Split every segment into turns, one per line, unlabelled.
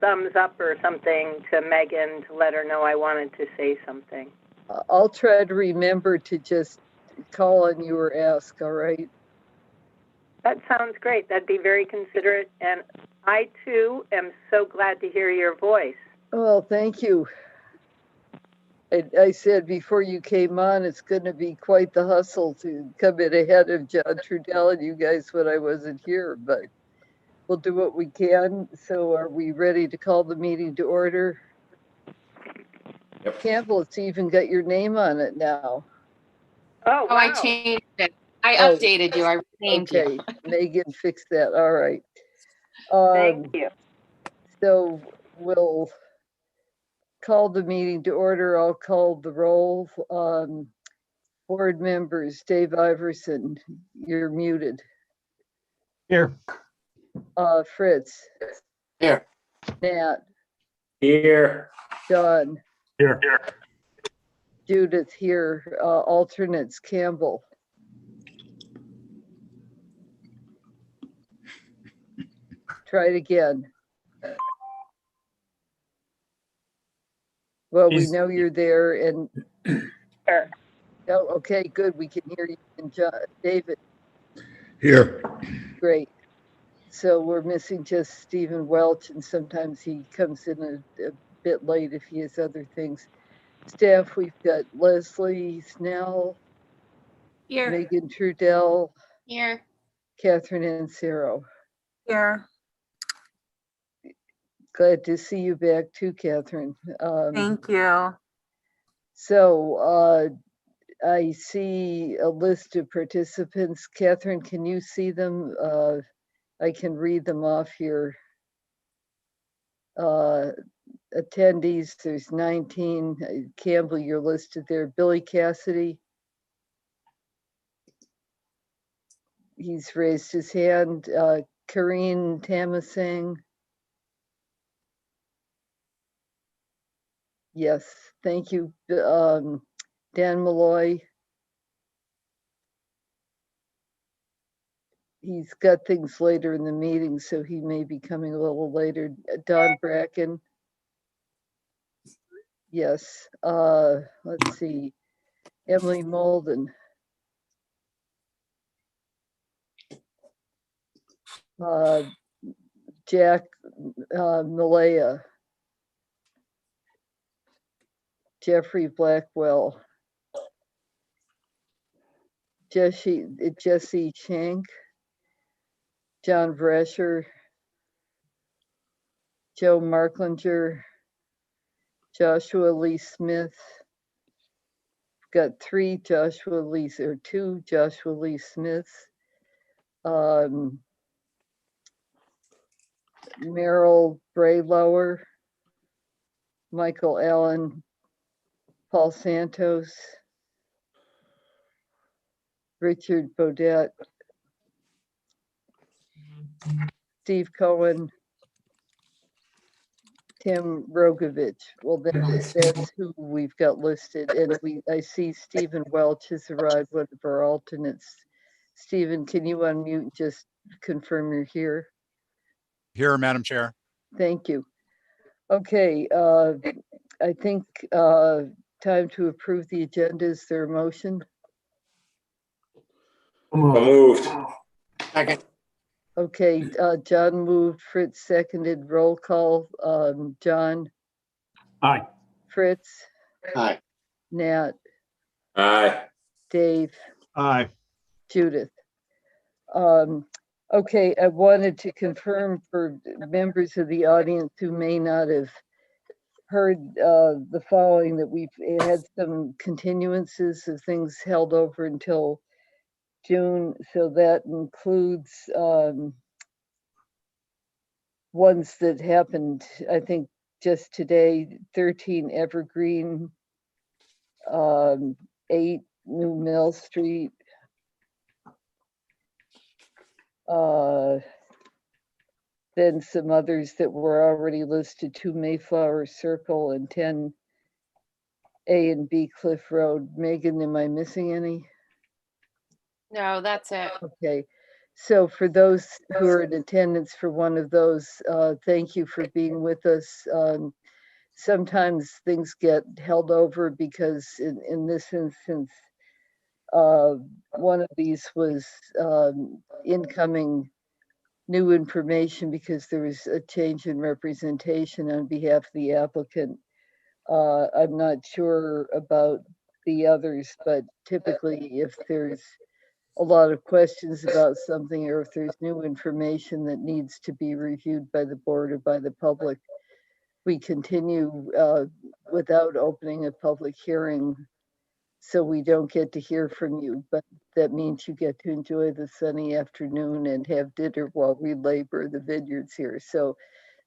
thumbs up or something to Megan to let her know I wanted to say something.
I'll try to remember to just call on you or ask, all right?
That sounds great. That'd be very considerate. And I, too, am so glad to hear your voice.
Well, thank you. I said before you came on, it's going to be quite the hustle to come in ahead of John Trudell and you guys when I wasn't here, but we'll do what we can. So are we ready to call the meeting to order?
Yep.
Campbell, it's even got your name on it now.
Oh, wow.
I changed it. I updated you. I renamed
okay.
you.
Megan fixed that. All right.
Thank you.
So we'll call the meeting to order. I'll call the roll. Board members, Dave Iverson, you're muted.
Here.
Fritz.
Here.
Nat.
Here.
John.
Here.
Judith here. Alternates, Campbell. Try it again. Well, we know you're there and
Sure.
oh, okay, good. We can hear you. And David.
Here.
Great. So we're missing just Stephen Welch, and sometimes he comes in a bit late if he has other things. Staff, we've got Leslie Snell,
Here.
Megan Trudell,
Here.
Catherine Ansero.
Here.
Glad to see you back too, Catherine.
Thank you.
So I see a list of participants. Catherine, can you see them? I can read them off here. Attendees, there's 19. Campbell, you're listed there. Billy Cassidy. He's raised his hand. Karine Tamasang. Yes, thank you. Dan Malloy. He's got things later in the meeting, so he may be coming a little later. Don Bracken. Yes. Let's see. Emily Molden. Jack Malaya. Jeffrey Blackwell. Jesse Shank. John Brescher. Joe Marklinger. Joshua Lee Smith. Got two Joshua Lee Smiths. Merrill Braylauer. Michael Allen. Paul Santos. Richard Bodette. Steve Cohen. Tim Rogovich. Well, that's who we've got listed. And I see Stephen Welch has arrived, one of our alternates. Stephen, can you unmute and just confirm you're here?
Here, Madam Chair.
Thank you. Okay, I think time to approve the agenda. Is there a motion?
Moved. Second.
Okay, John moved, Fritz seconded, roll call. John?
Aye.
Fritz?
Aye.
Nat?
Aye.
Dave?
Aye.
Judith? Okay, I wanted to confirm for members of the audience who may not have heard the following, that we've had some continuances of things held over until June, so that includes ones that happened, I think, just today. 13 Evergreen, 8 New Mill Street, then some others that were already listed, 2 Mayflower Circle and 10 A and B Cliff Road. Megan, am I missing any?
No, that's it.
Okay, So for those who are in attendance for one of those, thank you for being with us. Sometimes things get held over because in this instance, one of these was incoming new information because there was a change in representation on behalf of the applicant. I'm not sure about the others, but typically if there's a lot of questions about something or if there's new information that needs to be reviewed by the board or by the public, we continue without opening a public hearing. So we don't get to hear from you, but that means you get to enjoy the sunny afternoon and have dinner while we labor the vineyards here. So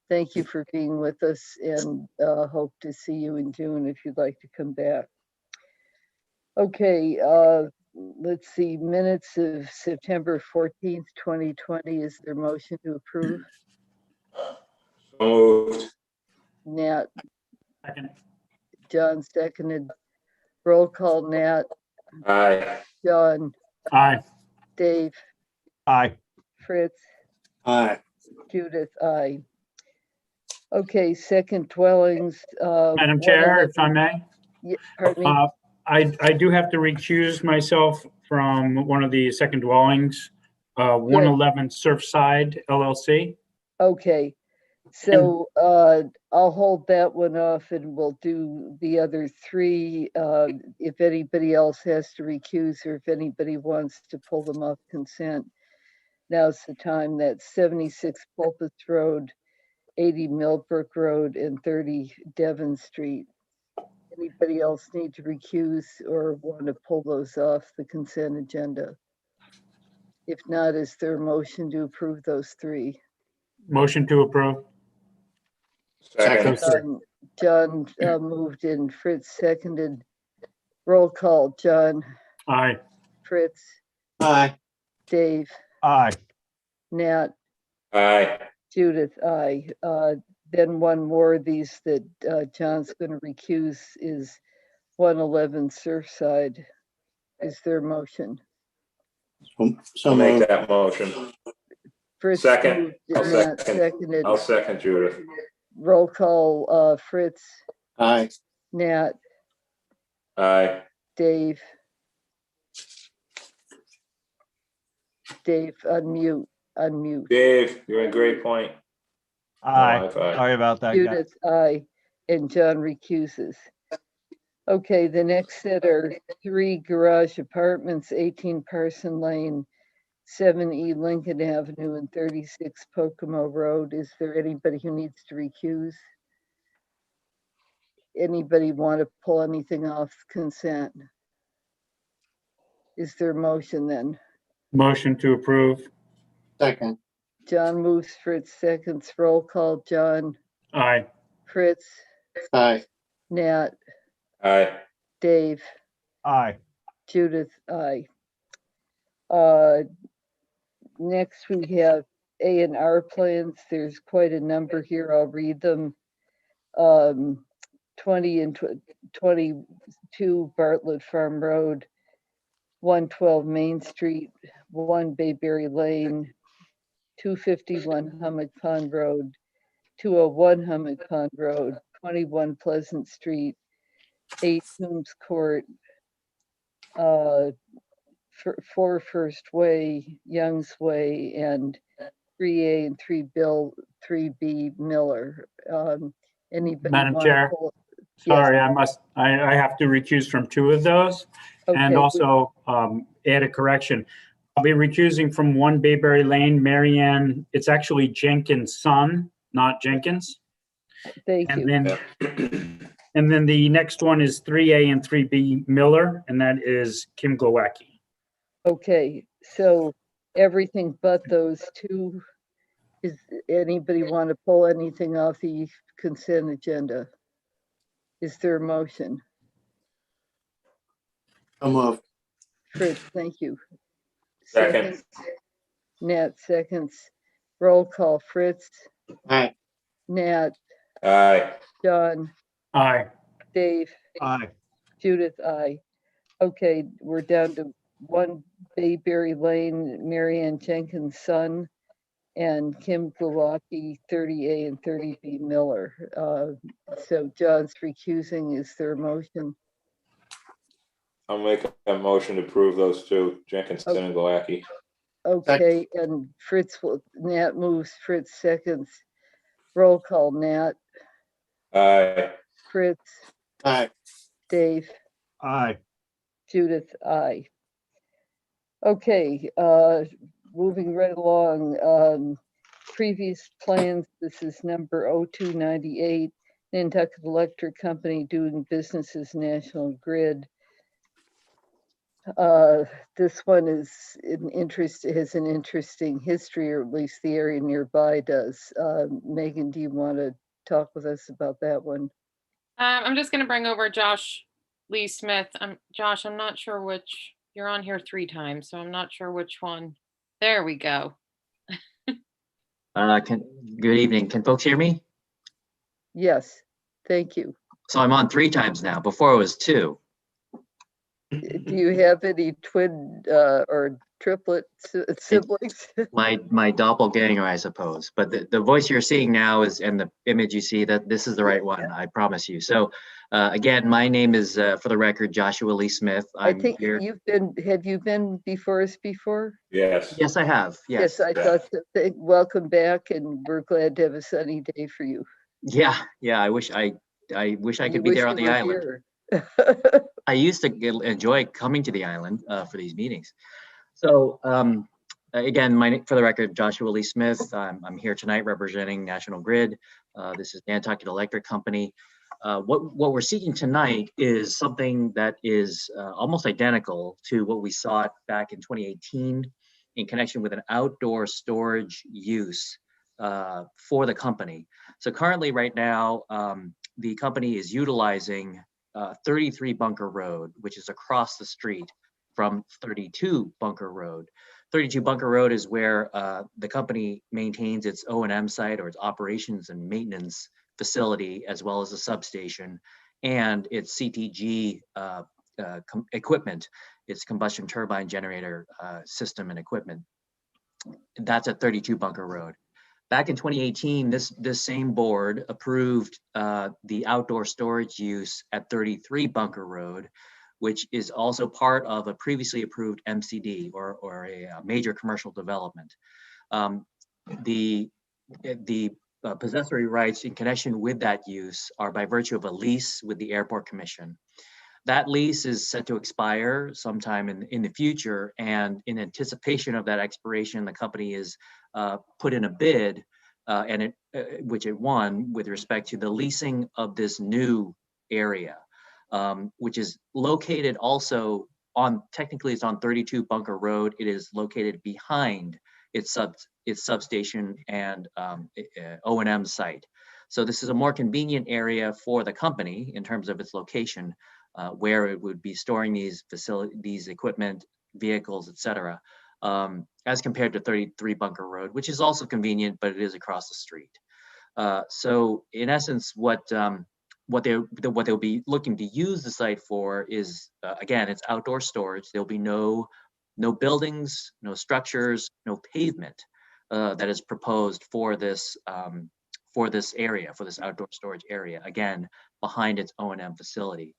thank you for being with us and hope to see you in June if you'd like to come back. Okay, let's see, minutes of September 14th, 2020. Is there motion to approve?
So moved.
Nat,
Second.
John seconded. Roll call, Nat,
Aye.
John,
Aye.
Dave,
Aye.
Fritz,
Aye.
Judith, aye. Okay, second dwellings.
Madam Chair, if I may,
Pardon me?
I do have to recuse myself from one of the second dwellings, 111 Surfside LLC.
Okay, so I'll hold that one off and we'll do the other three. If anybody else has to recuse or if anybody wants to pull them off consent, now's the time. That's 76 Pulpit Road, 80 Millbrook Road, and 30 Devon Street. Anybody else need to recuse or want to pull those off the consent agenda? If not, is there a motion to approve those three?
Motion to approve.
Second.
John moved in, Fritz seconded. Roll call, John,
Aye.
Fritz,
Aye.
Dave,
Aye.
Nat,
Aye.
Judith, aye. Then one more of these that John's going to recuse is 111 Surfside. Is there a motion?
I'll make that motion.
Fritz
Second.
moved
I'll
and Nat
second.
seconded.
I'll second Judith.
Roll call, Fritz,
Aye.
Nat,
Aye.
Dave. Dave, unmute.
Dave, you're in great point.
Aye.
No, aye.
Sorry about that, guys.
Judith, aye, and John recuses. Okay, the next set are 3 garage apartments, 18 Parson Lane, 7E Lincoln Avenue, and 36 Pocomo Road. Is there anybody who needs to recuse? Anybody want to pull anything off consent? Is there a motion then?
Motion to approve.
Second.
John moves, Fritz seconds. Roll call, John,
Aye.
Fritz,
Aye.
Nat,
Aye.
Dave,
Aye.
Judith, aye. Next we have A&R plans. There's quite a number here. I'll read them. 20 and 22 Bartlett Farm Road, 112 Main Street, 1 Bayberry Lane, 251 Hummock Pond Road, 201 Hummock Pond Road, 21 Pleasant Street, 8 Toombs Court, 4 First Way, Youngs Way, and 3A and 3B Miller. Anybody
Madam
want to
Chair.
pull?
Sorry, I have to recuse from 2 of those. And
Okay,
also add a correction. I'll be recusing from 1 Bayberry Lane, Marianne. It's actually Jenkins' son, not Jenkins.
thank
And
you.
then the next one is 3A and 3B Miller, and that is Kim Glowacki.
Okay, so everything but those 2. Is anybody want to pull anything off the consent agenda? Is there a motion?
I'll move.
Fritz, thank you.
Second.
Nat seconds. Roll call, Fritz,
Aye.
Nat,
Aye.
John,
Aye.
Dave,
Aye.
Judith, aye. Okay, we're down to 1 Bayberry Lane, Marianne Jenkins' son, and Kim Glowacki, 30A and 30B Miller. So John's recusing. Is there a motion?
I'll make a motion to approve those two, Jenkinson and Glowacki.
Okay, and Nat moves, Fritz seconds. Roll call, Nat,
Aye.
Fritz,
Aye.
Dave,
Aye.
Judith, aye. Okay, moving right along, previous plans, this is number 0298, Nantucket Electric Company doing business as National Grid. This one is has an interesting history, or at least the area nearby does. Megan, do you want to talk with us about that one?
I'm just gonna bring over Josh Lee Smith. Josh, I'm not sure which, you're on here 3 times, so I'm not sure which one. There we go.
Good evening. Can folks hear me?
Yes, thank you.
So I'm on 3 times now. Before it was 2.
Do you have any twin or triplet siblings?
My doppelganger, I suppose. But the voice you're seeing now is, and the image you see, that this is the right one. I promise you. So again, my name is, for the record, Joshua Lee Smith.
I think have you been before us before?
Yes.
Yes, I have. Yes.
I thought so. Welcome back, and we're glad to have a sunny day for you.
Yeah. I wish I could be there on the island. I used to enjoy coming to the island for these meetings. So again, for the record, Joshua Lee Smith. I'm here tonight representing National Grid. This is Nantucket Electric Company. What we're seeking tonight is something that is almost identical to what we saw back in 2018 in connection with an outdoor storage use for the company. So currently, right now, the company is utilizing 33 Bunker Road, which is across the street from 32 Bunker Road. 32 Bunker Road is where the company maintains its O&M site, or its operations and maintenance facility, as well as a substation and its CTG equipment, its combustion turbine generator system and equipment. That's at 32 Bunker Road. Back in 2018, this same board approved the outdoor storage use at 33 Bunker Road, which is also part of a previously approved MCD, or a major commercial development. The possessory rights in connection with that use are by virtue of a lease with the Airport Commission. That lease is set to expire sometime in the future, and in anticipation of that expiration, the company is put in a bid, which it won, with respect to the leasing of this new area, which is located also technically it's on 32 Bunker Road. It is located behind its substation and O&M site. So this is a more convenient area for the company in terms of its location, where it would be storing these equipment, vehicles, etc., as compared to 33 Bunker Road, which is also convenient, but it is across the street. So in essence, what they'll be looking to use the site for is, again, it's outdoor storage. There'll be no buildings, no structures, no pavement that is proposed for this area, for this outdoor storage area, again, behind its O&M facility.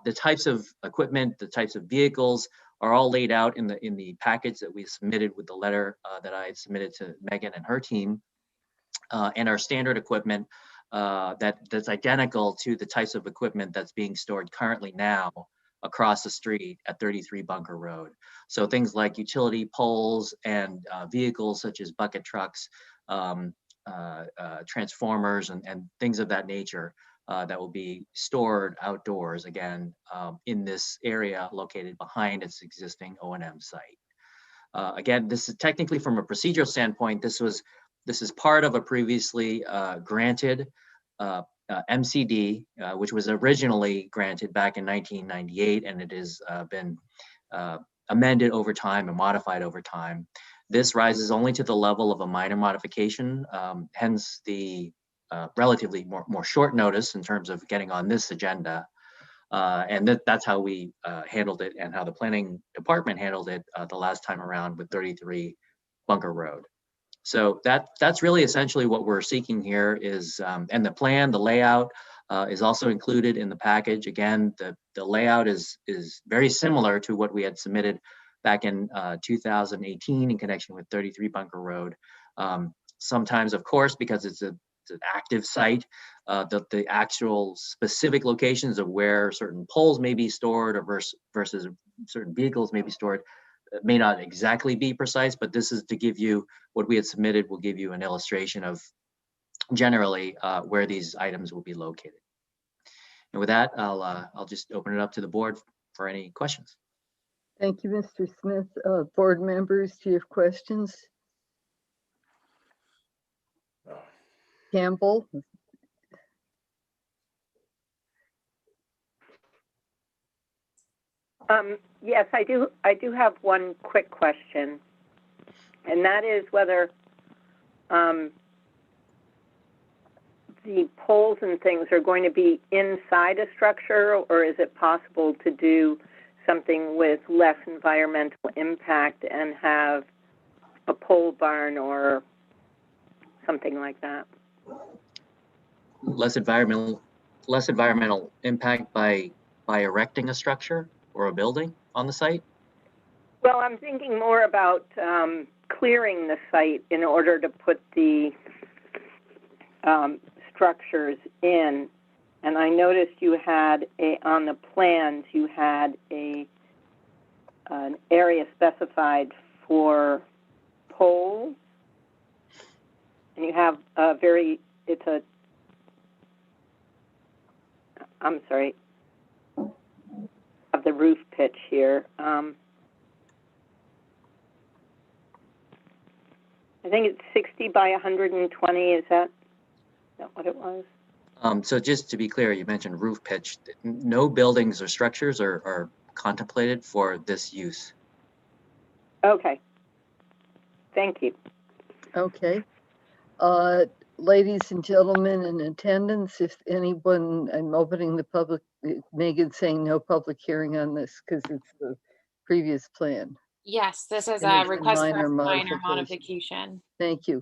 The types of equipment, the types of vehicles are all laid out in the package that we submitted with the letter that I had submitted to Megan and her team, and our standard equipment that's identical to the types of equipment that's being stored currently now across the street at 33 Bunker Road. So things like utility poles and vehicles such as bucket trucks, transformers, and things of that nature that will be stored outdoors, again, in this area located behind its existing O&M site. Again, this is technically, from a procedural standpoint, this is part of a previously granted MCD, which was originally granted back in 1998, and it has been amended over time and modified over time. This rises only to the level of a minor modification, hence the relatively more short notice in terms of getting on this agenda. And that's how we handled it and how the planning department handled it the last time around with 33 Bunker Road. So that's really essentially what we're seeking here is, and the plan, the layout is also included in the package. Again, the layout is very similar to what we had submitted back in 2018 in connection with 33 Bunker Road. Sometimes, of course, because it's an active site, the actual specific locations of where certain poles may be stored or versus certain vehicles may be stored may not exactly be precise, but this is to give you what we had submitted will give you an illustration of generally where these items will be located. And with that, I'll just open it up to the board for any questions.
Thank you, Mr. Smith. Board members, do you have questions? Campbell?
Yes, I do have one quick question, and that is whether the poles and things are going to be inside a structure, or is it possible to do something with less environmental impact and have a pole barn or something like that?
Less environmental impact by erecting a structure or a building on the site?
Well, I'm thinking more about clearing the site in order to put the structures in. And I noticed you had on the plans, you had an area specified for poles. And you have of the roof pitch here. I think it's 60 by 120. Is that what it was?
So just to be clear, you mentioned roof pitch. No buildings or structures are contemplated for this use.
Okay. Thank you.
Okay. Ladies and gentlemen in attendance, if anyone, I'm opening the public, Megan's saying no public hearing on this because it's the previous plan.
Yes, this is
And
a
it's a
request for
minor
a minor
modification.
modification.
Thank you.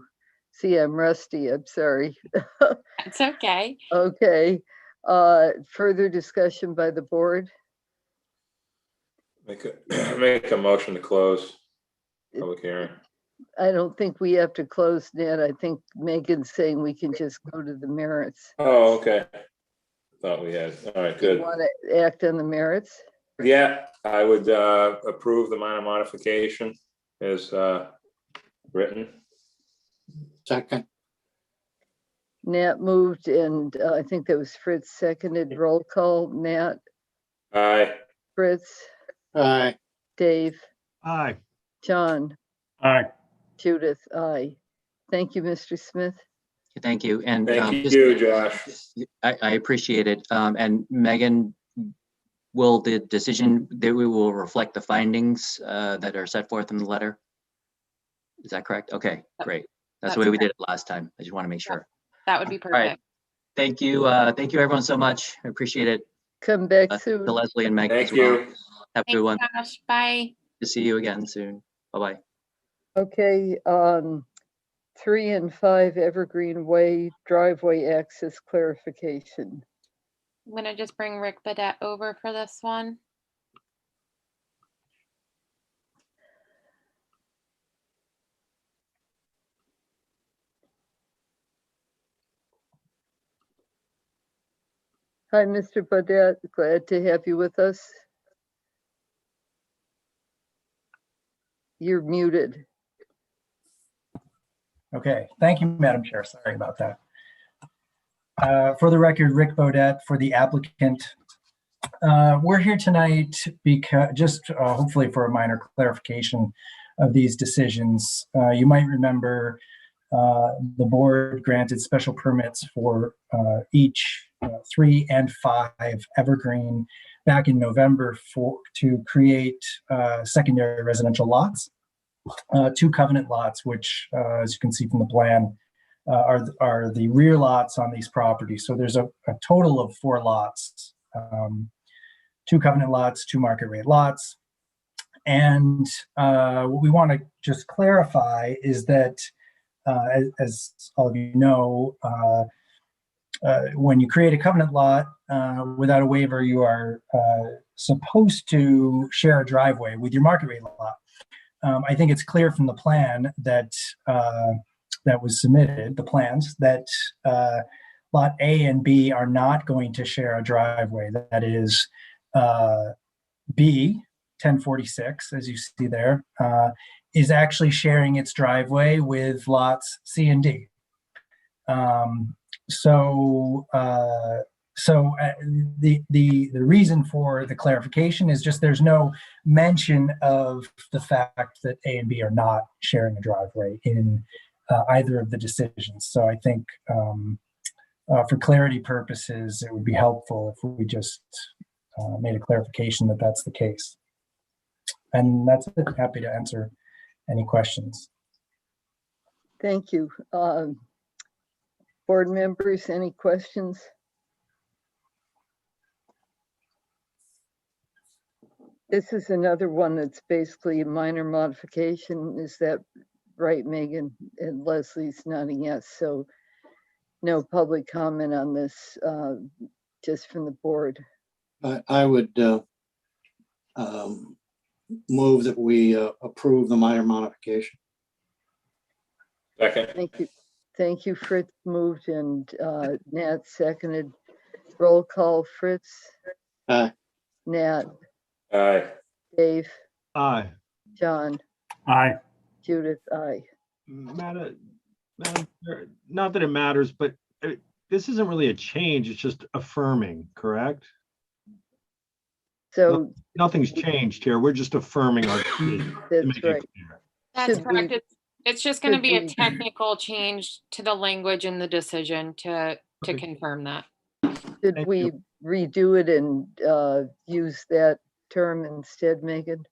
See, I'm rusty, I'm sorry.
It's okay.
Okay, further discussion by the board?
Make a motion to close public hearing.
I don't think we have to close, Ned. I think Megan's saying we can just go to the merits.
Oh, okay. Thought we had, all right,
Do you
good.
want to act on the merits?
Yeah, I would approve the minor modification as written.
Second.
Nat moved and I think that was Fritz seconded. Roll call. Nat,
Aye.
Fritz,
Aye.
Dave,
Aye.
John,
Aye.
Judith, aye. Thank you, Mr. Smith.
Thank you. And
Thank you, Josh.
I appreciate it. And Megan, will the decision that we will reflect the findings that are set forth in the letter? Is that correct? Okay, great. That's the way we did it last time. I just want to make sure.
That would be
All right.
perfect.
Thank you. Thank you everyone so much. I appreciate it.
Come back
To
soon.
Leslie and Megan as
Thank
well.
you.
Have a good one.
Thanks, Josh. Bye.
To see you again soon. Bye-bye.
Okay, 3 and 5 Evergreen Way driveway access clarification.
I'm gonna just bring Rick Badette over for this one.
Hi, Mr. Badette. Glad to have you with us. You're muted.
Okay, thank you, Madam Chair. Sorry about that. For the record, Rick Bodette for the applicant. We're here tonight because hopefully for a minor clarification of these decisions. You might remember the board granted special permits for each 3 and 5 Evergreen back in November to create secondary residential lots. 2 covenant lots, which, as you can see from the plan, are the rear lots on these properties. So there's a total of 4 lots. 2 covenant lots, 2 market rate lots. And what we want to just clarify is that, as all of you know, when you create a covenant lot without a waiver, you are supposed to share a driveway with your market rate lot. I think it's clear from the plan that that was submitted, the plans, that lot A and B are not going to share a driveway. That is B, 1046, as you see there, is actually sharing its driveway with lots C and D. The reason for the clarification is just there's no mention of the fact that A and B are not sharing a driveway in either of the decisions. So I think for clarity purposes, it would be helpful if we just made a clarification that that's the case. And that's it. Happy to answer any questions.
Thank you. Board members, any questions? This is another one that's basically a minor modification. Is that right, Megan? And Leslie's nodding yes. So no public comment on this, just from the board.
I would move that we approve the minor modification.
Second.
Thank you. Thank you, Fritz moved and Nat seconded. Roll call, Fritz.
Aye.
Nat.
Aye.
Dave.
Aye.
John.
Aye.
Judith, aye.
Madam, not that it matters, but this isn't really a change. It's just affirming, correct?
So
Nothing's changed here. We're just affirming our decision.
that's right.
That's
Should
correct.
we-
It's just going to
should
be a
we-
technical change to the language in the decision to confirm that.
Should
Thank
we
you.
redo it and use that term instead, Megan?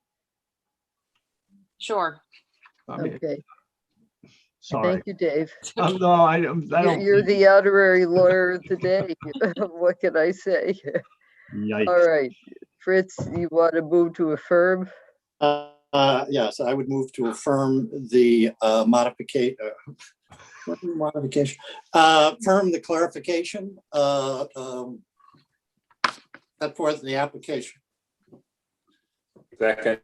Sure.
I mean,
Okay,
sorry.
thank you, Dave.
No, I don't.
You're the honorary lawyer of the day. What can I say?
Yikes.
All right, Fritz, you want to move to affirm?
Yes, I would move to affirm the modification. Affirm the clarification set forth in the application.
Second.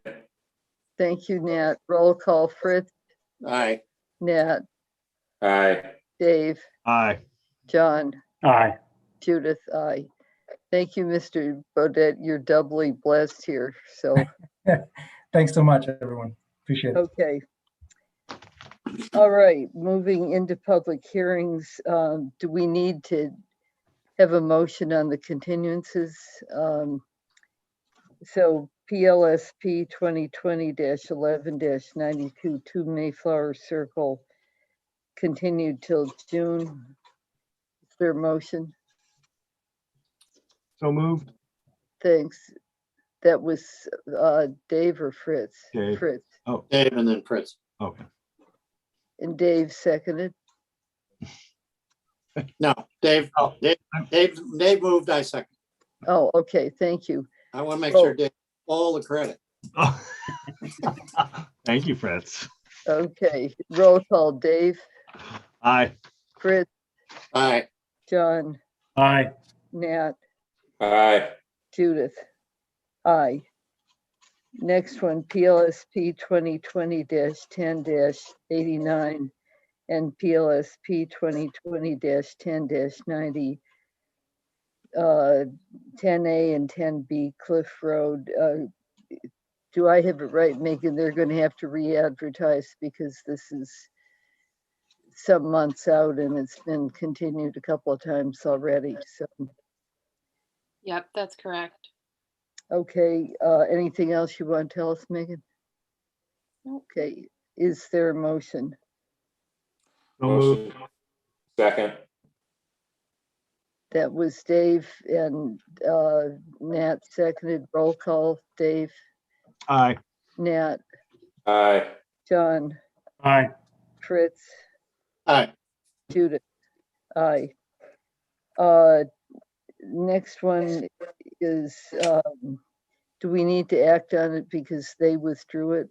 Thank you, Nat. Roll call, Fritz,
Aye.
Nat,
Aye.
Dave,
Aye.
John,
Aye.
Judith, aye. Thank you, Mr. Bodett. You're doubly blessed here, so.
Thanks so much, everyone. Appreciate it.
Okay. All right, moving into public hearings. Do we need to have a motion on the continuances? So PLSP 2020-11-92 to Mayflower Circle continued till June. Is there a motion?
So moved.
Thanks. That was Dave or Fritz?
Dave.
Fritz.
Oh,
Dave and then Fritz.
okay.
And Dave seconded.
No, Dave,
Oh.
Dave moved, I second.
Oh, okay, thank you.
I want to make
Oh.
sure Dave all the credit.
Oh. Thank you, Fritz.
Okay, roll call, Dave,
Aye.
Fritz,
Aye.
John,
Aye.
Nat,
Aye.
Judith, aye. Next one, PLSP 2020-10-89 and PLSP 2020-10-90. 10A and 10B Cliff Road. Do I have it right, Megan? They're going to have to re-advertise because this is some months out and it's been continued a couple of times already. So,
Yep, that's correct.
okay. Anything else you want to tell us, Megan? Okay. Is there a motion?
So moved.
Motion. Second.
That was Dave and Nat seconded. Roll call. Dave,
Aye.
Nat,
Aye.
John,
Aye.
Fritz,
Aye.
Judith, aye. Next one is, do we need to act on it because they withdrew it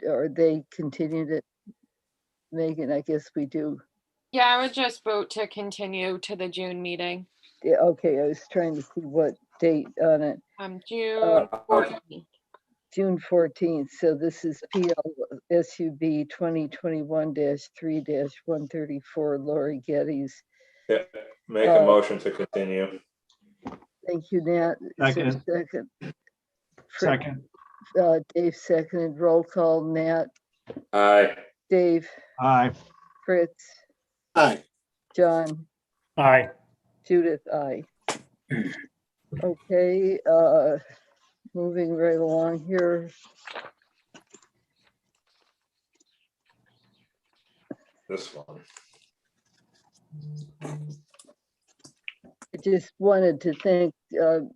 or they continued it? Megan, I guess we do.
Yeah, I would just vote to continue to the June meeting.
Yeah, okay, I was trying to see what date on it.
June 14th.
June 14th. So this is PLSUB 2021-3-134, Lori Geddes.
Yeah, make a motion to continue.
Thank you, Nat. Is there a second?
Second.
Dave seconded. Roll call. Nat.
Aye.
Dave.
Aye.
Fritz.
Aye.
John.
Aye.
Judith. Aye. Okay. Moving right along here.
This one.
I just wanted to thank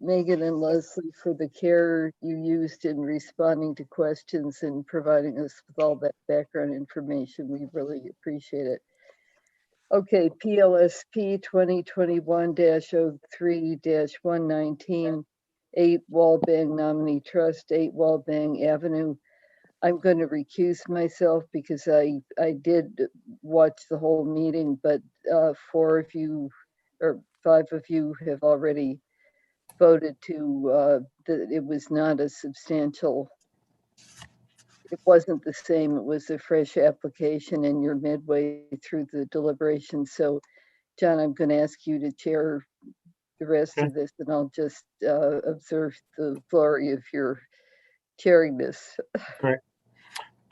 Megan and Leslie for the care you used in responding to questions and providing us with all that background information. We really appreciate it. Okay, PLSP 2021-03-119, 8 Walbang Nominee Trust, 8 Walbang Avenue. I'm going to recuse myself because I did watch the whole meeting, but 4 of you or 5 of you have already voted to that it was not a substantial, it wasn't the same, it was a fresh application and you're midway through the deliberation. So John, I'm going to ask you to chair the rest of this and I'll just observe the glory of your chairing this.
Great.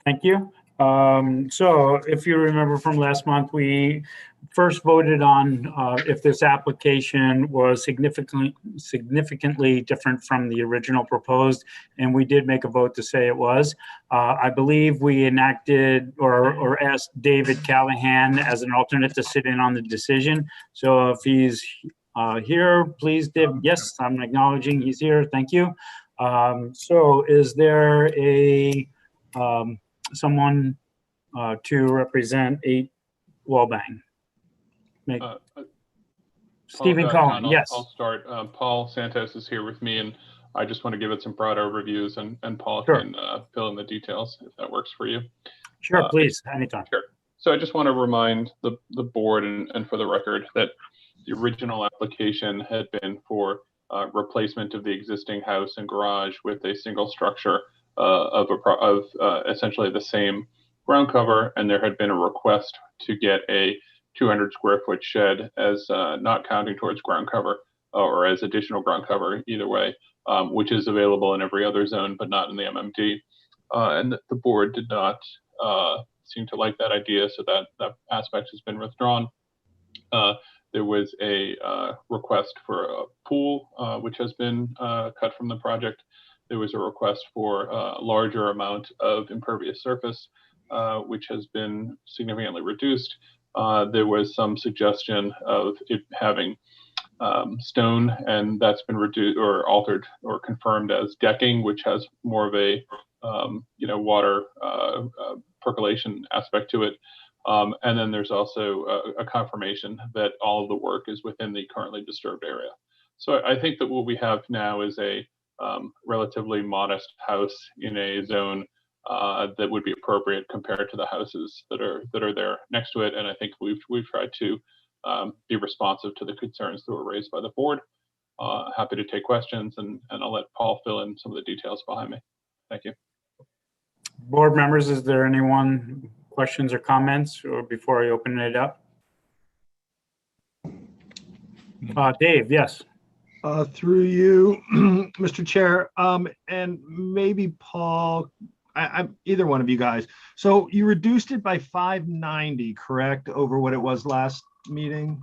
Thank you. So if you remember from last month, we first voted on if this application was significantly different from the original proposed, and we did make a vote to say it was. I believe we enacted or asked David Callahan as an alternate to sit in on the decision. So if he's here, please, Dave. Yes, I'm acknowledging he's here. Thank you. So is there a someone to represent 8 Walbang? Stephen Cohen, yes.
I'll start. Paul Santos is here with me, and I just want to give it some broad overviews, and Paul
Sure.
can fill in the details if that works for you.
Sure, please, anytime.
Sure. So I just want to remind the board and for the record that the original application had been for replacement of the existing house and garage with a single structure of essentially the same ground cover, and there had been a request to get a 200 square foot shed as not counting towards ground cover or as additional ground cover, either way, which is available in every other zone, but not in the MMD. And the board did not seem to like that idea, so that aspect has been withdrawn. There was a request for a pool, which has been cut from the project. There was a request for a larger amount of impervious surface, which has been significantly reduced. There was some suggestion of it having stone, and that's been reduced or altered or confirmed as decking, which has more of a water percolation aspect to it. And then there's also a confirmation that all of the work is within the currently disturbed area. So I think that what we have now is a relatively modest house in a zone that would be appropriate compared to the houses that are there next to it. And I think we've tried to be responsive to the concerns that were raised by the board. Happy to take questions, and I'll let Paul fill in some of the details behind me. Thank you.
Board members, is there anyone questions or comments or before I open it up? Dave, yes.
Through you, Mr. Chair, and maybe Paul, either one of you guys. So you reduced it by 590, correct, over what it was last meeting,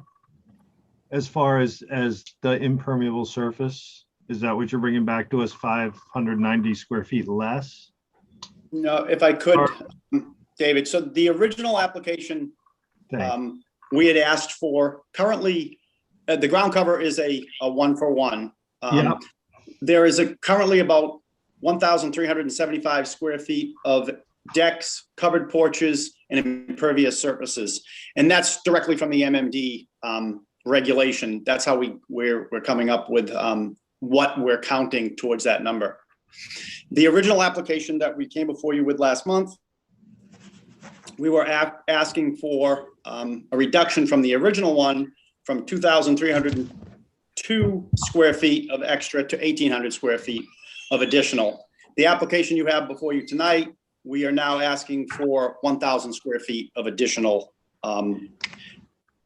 as far as the impermeable surface? Is that what you're bringing back to us, 590 square feet less?
No, if I could, David. So the original application, we had asked for, currently, the ground cover is a 1-for-1. There is currently about 1,375 square feet of decks, covered porches, and impervious surfaces. And that's directly from the MMD regulation. That's how we're coming up with what we're counting towards that number. The original application that we came before you with last month, we were asking for a reduction from the original one from 2,302 square feet of extra to 1,800 square feet of additional. The application you have before you tonight, we are now asking for 1,000 square feet of additional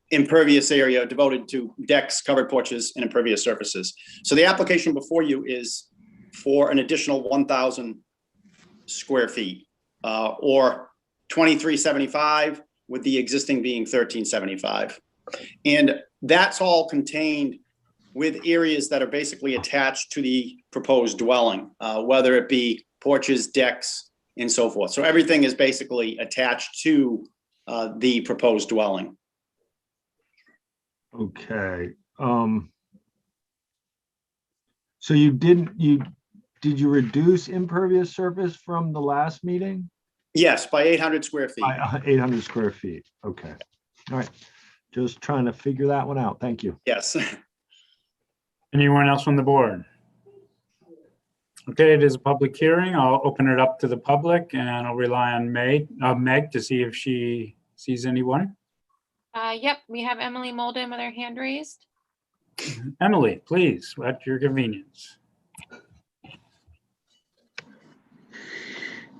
impervious area devoted to decks, covered porches, and impervious surfaces. So the application before you is for an additional 1,000 square feet, or 2,375, with the existing being 1,375. And that's all contained with areas that are basically attached to the proposed dwelling, whether it be porches, decks, and so forth. So everything is basically attached to the proposed dwelling.
Okay. So did you reduce impervious surface from the last meeting?
Yes, by 800 square feet.
By 800 square feet. Okay. All right. Just trying to figure that one out. Thank you.
Yes.
Anyone else on the board? Okay, it is a public hearing. I'll open it up to the public and I'll rely on Meg to see if she sees anyone.
Yep, we have Emily Molden with her hand raised.
Emily, please, at your convenience.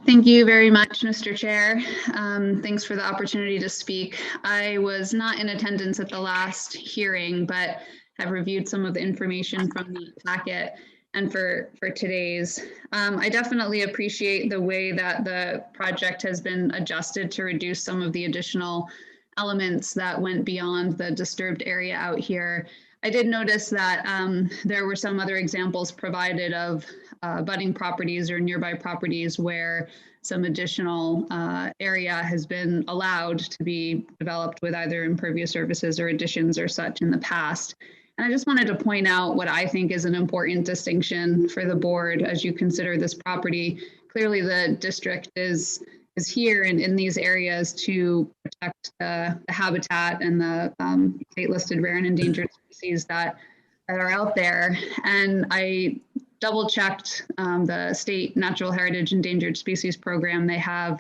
Thank you very much, Mr. Chair. Thanks for the opportunity to speak. I was not in attendance at the last hearing, but have reviewed some of the information from the packet and for today's. I definitely appreciate the way that the project has been adjusted to reduce some of the additional elements that went beyond the disturbed area out here. I did notice that there were some other examples provided of budding properties or nearby properties where some additional area has been allowed to be developed with either impervious surfaces or additions or such in the past. And I just wanted to point out what I think is an important distinction for the board as you consider this property. Clearly, the district is here and in these areas to protect the habitat and the state listed rare and endangered species that are out there. And I double checked the state natural heritage endangered species program. They have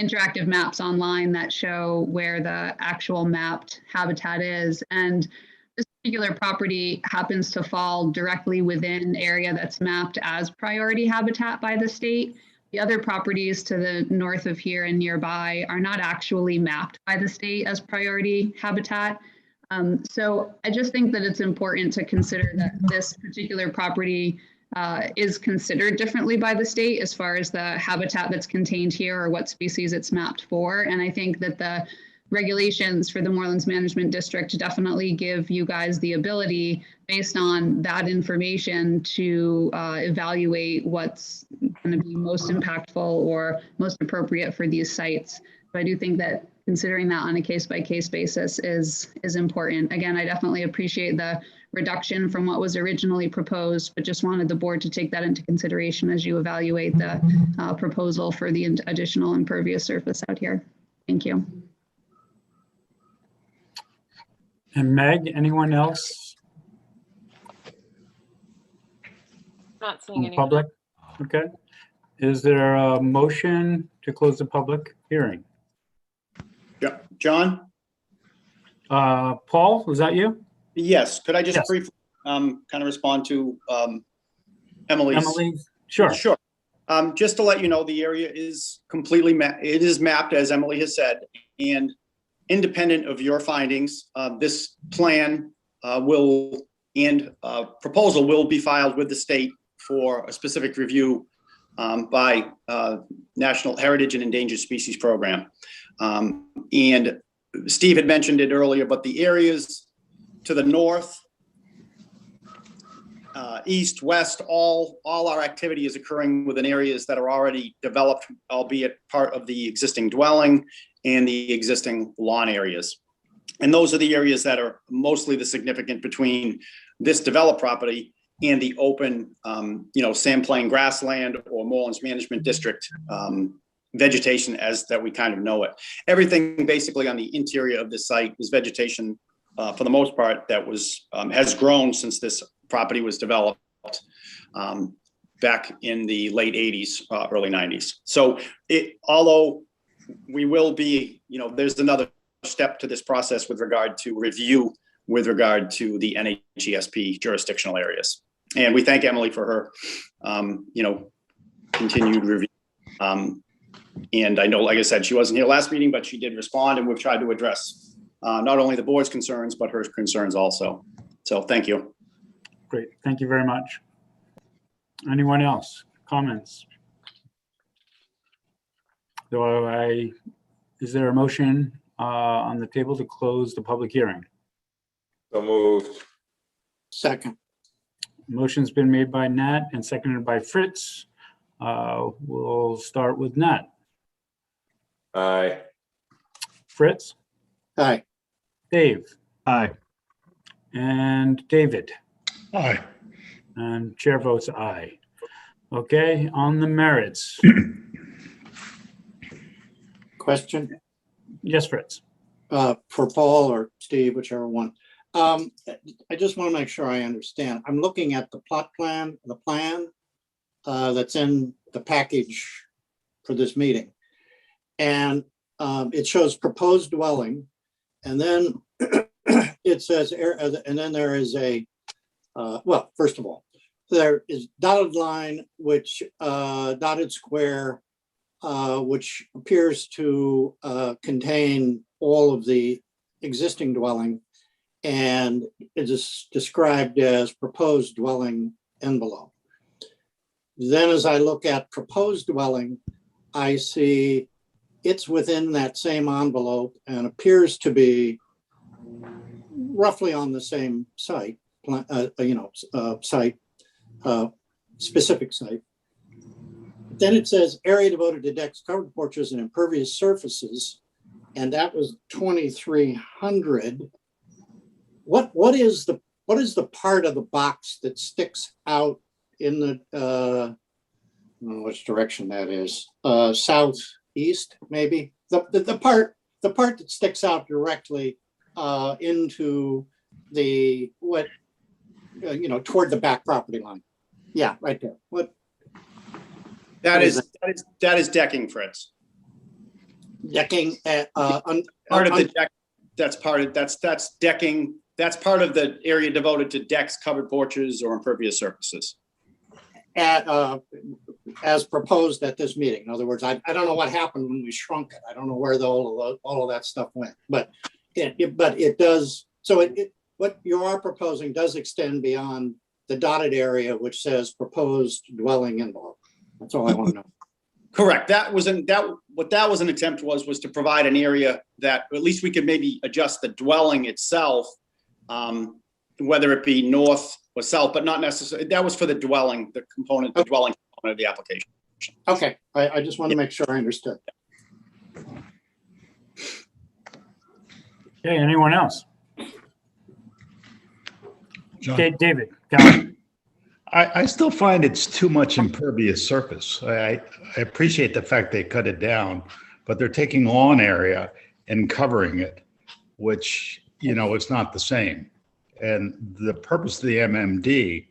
interactive maps online that show where the actual mapped habitat is. And this particular property happens to fall directly within an area that's mapped as priority habitat by the state. The other properties to the north of here and nearby are not actually mapped by the state as priority habitat. So I just think that it's important to consider that this particular property is considered differently by the state as far as the habitat that's contained here or what species it's mapped for. And I think that the regulations for the Moorlands Management District definitely give you guys the ability, based on that information, to evaluate what's going to be most impactful or most appropriate for these sites. So I do think that considering that on a case-by-case basis is important. Again, I definitely appreciate the reduction from what was originally proposed, but just wanted the board to take that into consideration as you evaluate the proposal for the additional impervious surface out here. Thank you.
And Meg, anyone else?
Not seeing anyone.
Public? Okay. Is there a motion to close the public hearing?
Yeah, John?
Paul, was that you?
Yes. Could I just
Yes.
briefly kind of respond to Emily's?
Emily? Sure.
Sure. Just to let you know, the area is completely it is mapped, as Emily has said, and independent of your findings, this plan proposal will be filed with the state for a specific review by National Heritage and Endangered Species Program. And Steve had mentioned it earlier, but the areas to the north, east, west, all our activity is occurring within areas that are already developed, albeit part of the existing dwelling and the existing lawn areas. And those are the areas that are mostly the significant between this developed property and the open, sand plain grassland or Moorlands Management District vegetation as that we kind of know it. Everything basically on the interior of this site is vegetation for the most part that was has grown since this property was developed. back in the late 80s, early 90s. So although we will be, there's another step to this process with regard to review with regard to the NHESP jurisdictional areas. And we thank Emily for her, continued review. And I know, like I said, she wasn't here last meeting, but she did respond, and we've tried to address not only the board's concerns, but her concerns also. So thank you.
Great, thank you very much. Anyone else? Comments? Is there a motion on the table to close the public hearing?
So moved.
Second.
Motion's been made by Nat and seconded by Fritz. We'll start with Nat.
Aye.
Fritz?
Aye.
Dave?
Aye.
And David?
Aye.
And chair votes aye. Okay, on the merits.
Question
Yes, Fritz.
for Paul or Steve, whichever one. I just want to make sure I understand. I'm looking at the plot plan, that's in the package for this meeting. And it shows proposed dwelling, and then it says, and then there is a, well, first of all, there is dotted line, which dotted square, which appears to contain all of the existing dwelling, and it is described as proposed dwelling envelope. Then as I look at proposed dwelling, I see it's within that same envelope and appears to be roughly on the same site, specific site. Then it says area devoted to decks, covered porches, and impervious surfaces, and that was 2,300. What is the part of the box that sticks out in the I don't know which direction that is, southeast maybe, the part that sticks out directly into the toward the back property line? Yeah, right there.
That is decking, Fritz.
Decking
part of the deck. That's decking. That's part of the area devoted to decks, covered porches, or impervious surfaces.
As proposed at this meeting. In other words, I don't know what happened when we shrunk it. I don't know where all of that stuff went, but it does. So what you are proposing does extend beyond the dotted area, which says proposed dwelling envelope. That's all I want to know.
Correct. What that was an attempt was to provide an area that at least we could maybe adjust the dwelling itself, whether it be north or south, but not necessarily. That was for the dwelling, the dwelling component of the application.
Okay, I just want to make sure I understood.
Okay, anyone else?
John.
Okay, David. Go on.
I still find it's too much impervious surface. I appreciate the fact they cut it down, but they're taking lawn area and covering it, which, it's not the same. And the purpose of the MMD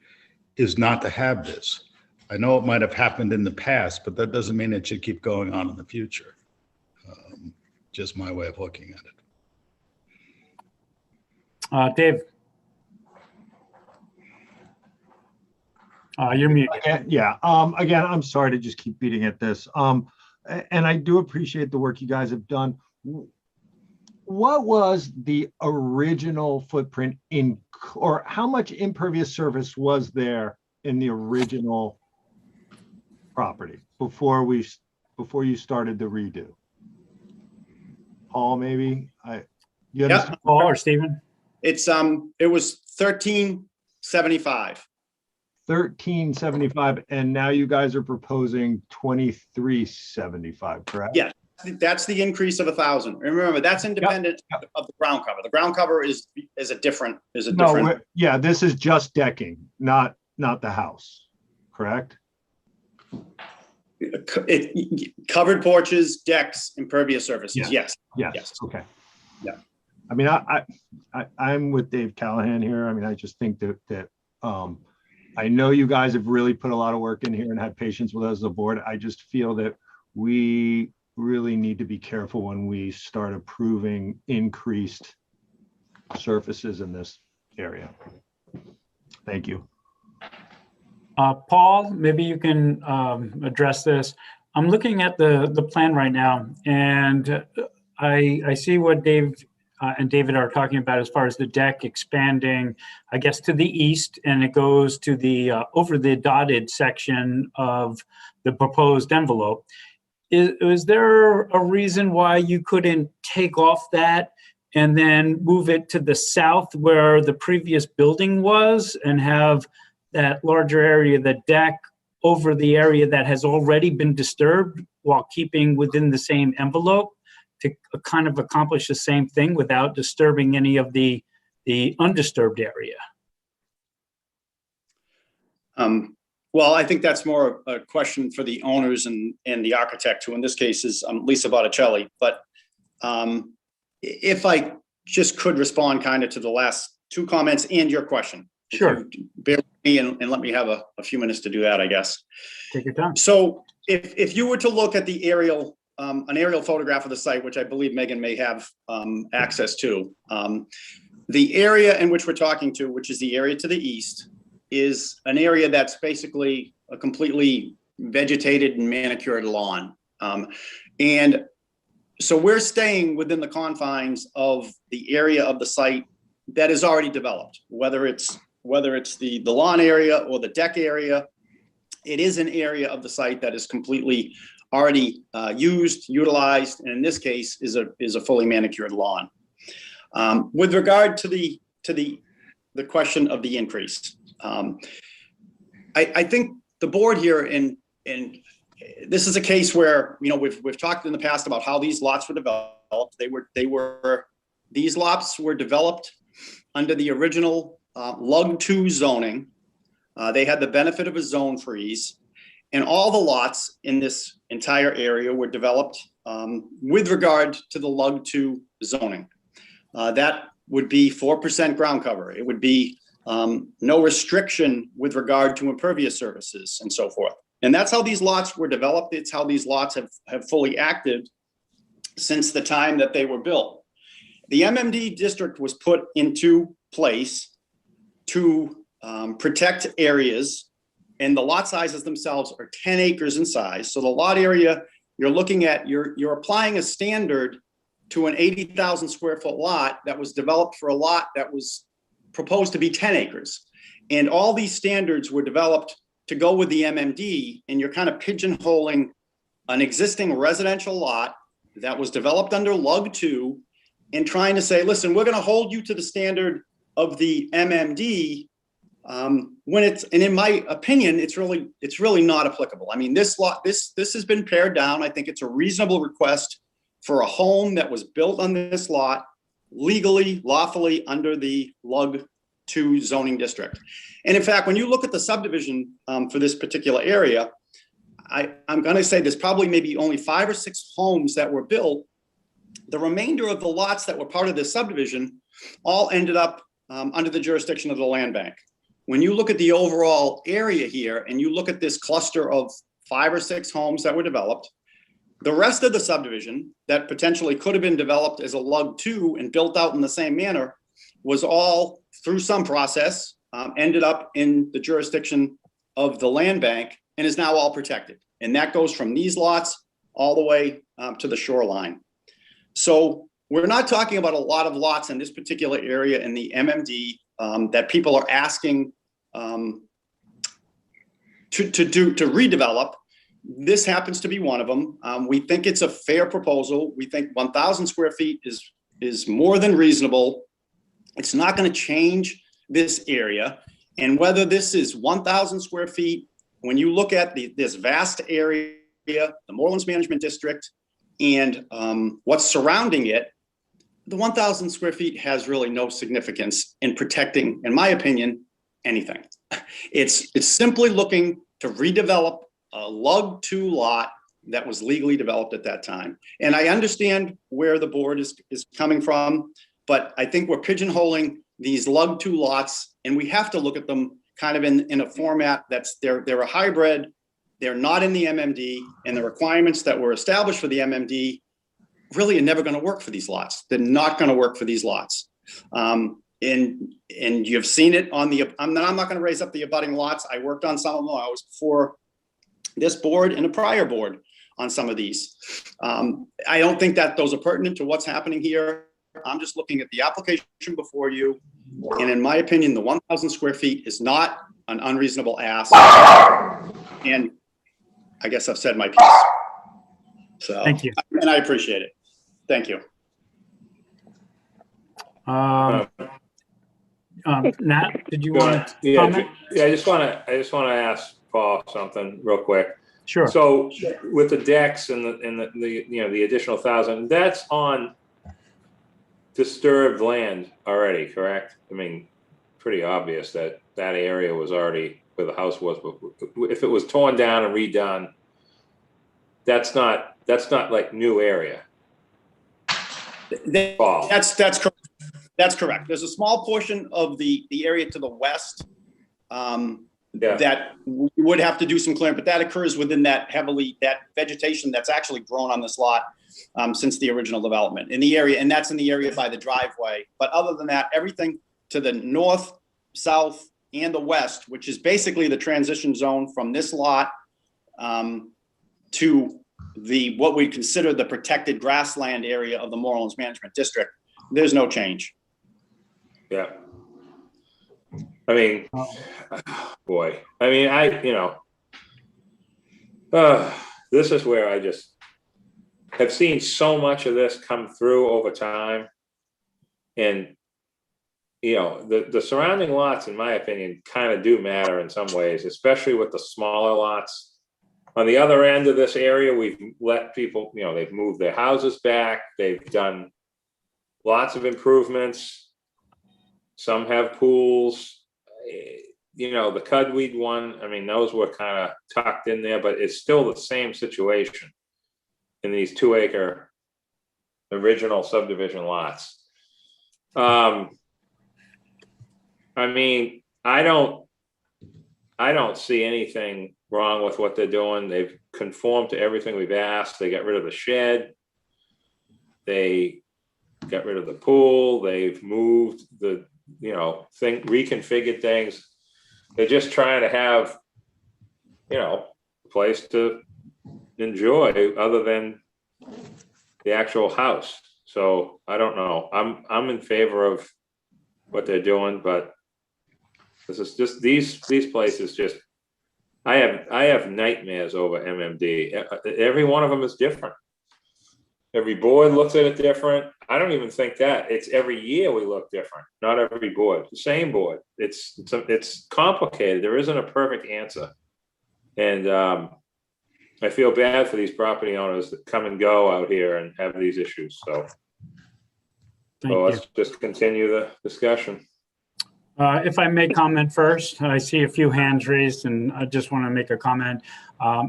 is not to have this. I know it might have happened in the past, but that doesn't mean it should keep going on in the future. Just my way of looking at it.
Dave. You're muted.
Yeah. Again, I'm sorry to just keep beating at this. And I do appreciate the work you guys have done. What was the original footprint or how much impervious surface was there in the original property before you started the redo? Paul, maybe?
Yeah. Paul or Stephen?
It was 1375.
1375, and now you guys are proposing 2375, correct?
Yeah, that's the increase of 1,000. Remember, that's independent of the ground cover. The ground cover is a different.
Yeah, this is just decking, not the house, correct?
Covered porches, decks, impervious surfaces. Yes.
Okay.
Yeah.
I mean, I'm with Dave Callahan here. I mean, I just think that I know you guys have really put a lot of work in here and had patience with us as a board. I just feel that we really need to be careful when we start approving increased surfaces in this area. Thank you.
Paul, maybe you can address this. I'm looking at the plan right now, and I see what Dave and David are talking about as far as the deck expanding, I guess, to the east, and it goes to the over the dotted section of the proposed envelope. Is there a reason why you couldn't take off that and then move it to the south where the previous building was and have that larger area, the deck, over the area that has already been disturbed while keeping within the same envelope to kind of accomplish the same thing without disturbing any of the undisturbed area?
Well, I think that's more a question for the owners and the architect, who in this case is Lisa Botticelli. But if I just could respond kind of to the last two comments and your question.
Sure.
Bear with me and let me have a few minutes to do that, I guess.
Take your time.
So if you were to look at the aerial, an aerial photograph of the site, which I believe Megan may have access to, the area in which we're talking to, which is the area to the east, is an area that's basically a completely vegetated and manicured lawn. And so we're staying within the confines of the area of the site that is already developed, whether it's the lawn area or the deck area. It is an area of the site that is completely already used, utilized, and in this case is a fully manicured lawn. With regard to the question of the increase, I think the board here, and this is a case where, you know, we've talked in the past about how these lots were developed. These lots were developed under the original Lug 2 zoning. They had the benefit of a zone freeze, and all the lots in this entire area were developed with regard to the Lug 2 zoning. That would be 4% ground cover. It would be no restriction with regard to impervious surfaces and so forth. And that's how these lots were developed. It's how these lots have fully acted since the time that they were built. The MMD district was put into place to protect areas, and the lot sizes themselves are 10 acres in size. So the lot area you're looking at, you're applying a standard to an 80,000 square foot lot that was developed for a lot that was proposed to be 10 acres. And all these standards were developed to go with the MMD, and you're kind of pigeonholing an existing residential lot that was developed under Lug 2 and trying to say, listen, we're going to hold you to the standard of the MMD, when it's, and in my opinion, it's really not applicable. I mean, this lot, this has been pared down. I think it's a reasonable request for a home that was built on this lot legally, lawfully under the Lug 2 zoning district. And in fact, when you look at the subdivision for this particular area, I'm going to say there's probably maybe only 5 or 6 homes that were built. The remainder of the lots that were part of this subdivision all ended up under the jurisdiction of the land bank. When you look at the overall area here and you look at this cluster of 5 or 6 homes that were developed, the rest of the subdivision that potentially could have been developed as a Lug 2 and built out in the same manner was all, through some process, ended up in the jurisdiction of the land bank and is now all protected. And that goes from these lots all the way to the shoreline. So we're not talking about a lot of lots in this particular area in the MMD that people are asking to redevelop. This happens to be one of them. We think it's a fair proposal. We think 1,000 square feet is more than reasonable. It's not going to change this area. And whether this is 1,000 square feet, when you look at this vast area, the Moorlands Management District, and what's surrounding it, the 1,000 square feet has really no significance in protecting, in my opinion, anything. It's simply looking to redevelop a Lug 2 lot that was legally developed at that time. And I understand where the board is coming from, but I think we're pigeonholing these Lug 2 lots, and we have to look at them kind of in a format they're a hybrid. They're not in the MMD, and the requirements that were established for the MMD really are never going to work for these lots. They're not going to work for these lots. And you've seen it on the, I'm not going to raise up the abutting lots. I worked on some of them. I was before this board and a prior board on some of these. I don't think that those are pertinent to what's happening here. I'm just looking at the application before you. And in my opinion, the 1,000 square feet is not an unreasonable ask. And I guess I've said my piece. So,
Thank you.
And I appreciate it. Thank you.
Nat, did you want to comment?
Yeah, I just want to ask Paul something real quick.
Sure.
So with the decks and the you know, the additional 1,000, that's on disturbed land already, correct? I mean, pretty obvious that that area was already where the house was. But if it was torn down and redone, that's not like new area.
That's correct. That's correct. There's a small portion of the area to the west that we would have to do some clearing, but that occurs within that vegetation that's actually grown on this lot since the original development in the area, and that's in the area by the driveway. But other than that, everything to the north, south, and the west, which is basically the transition zone from this lot to what we consider the protected grassland area of the Morelands Management District, there's no change.
Yeah. I mean, boy, I mean, this is where I just have seen so much of this come through over time. And, you know, the surrounding lots, in my opinion, kind of do matter in some ways, especially with the smaller lots. On the other end of this area, we've let people, you know, they've moved their houses back. They've done lots of improvements. Some have pools. You know, the Cudweed one, I mean, those were kind of tucked in there, but it's still the same situation in these 2-acre original subdivision lots. I mean, I don't see anything wrong with what they're doing. They've conformed to everything we've asked. They got rid of the shed. They got rid of the pool. They've moved the, you know, reconfigured things. They're just trying to have, you know, a place to enjoy other than the actual house. So I don't know. I'm in favor of what they're doing, but this is just these places just, I have nightmares over MMD. Every one of them is different. Every board looks at it different. I don't even think that. It's every year we look different, not every board. The same board. It's complicated. There isn't a perfect answer. And I feel bad for these property owners that come and go out here and have these issues. So let's just continue the discussion.
If I may comment first, I see a few hands raised and I just want to make a comment.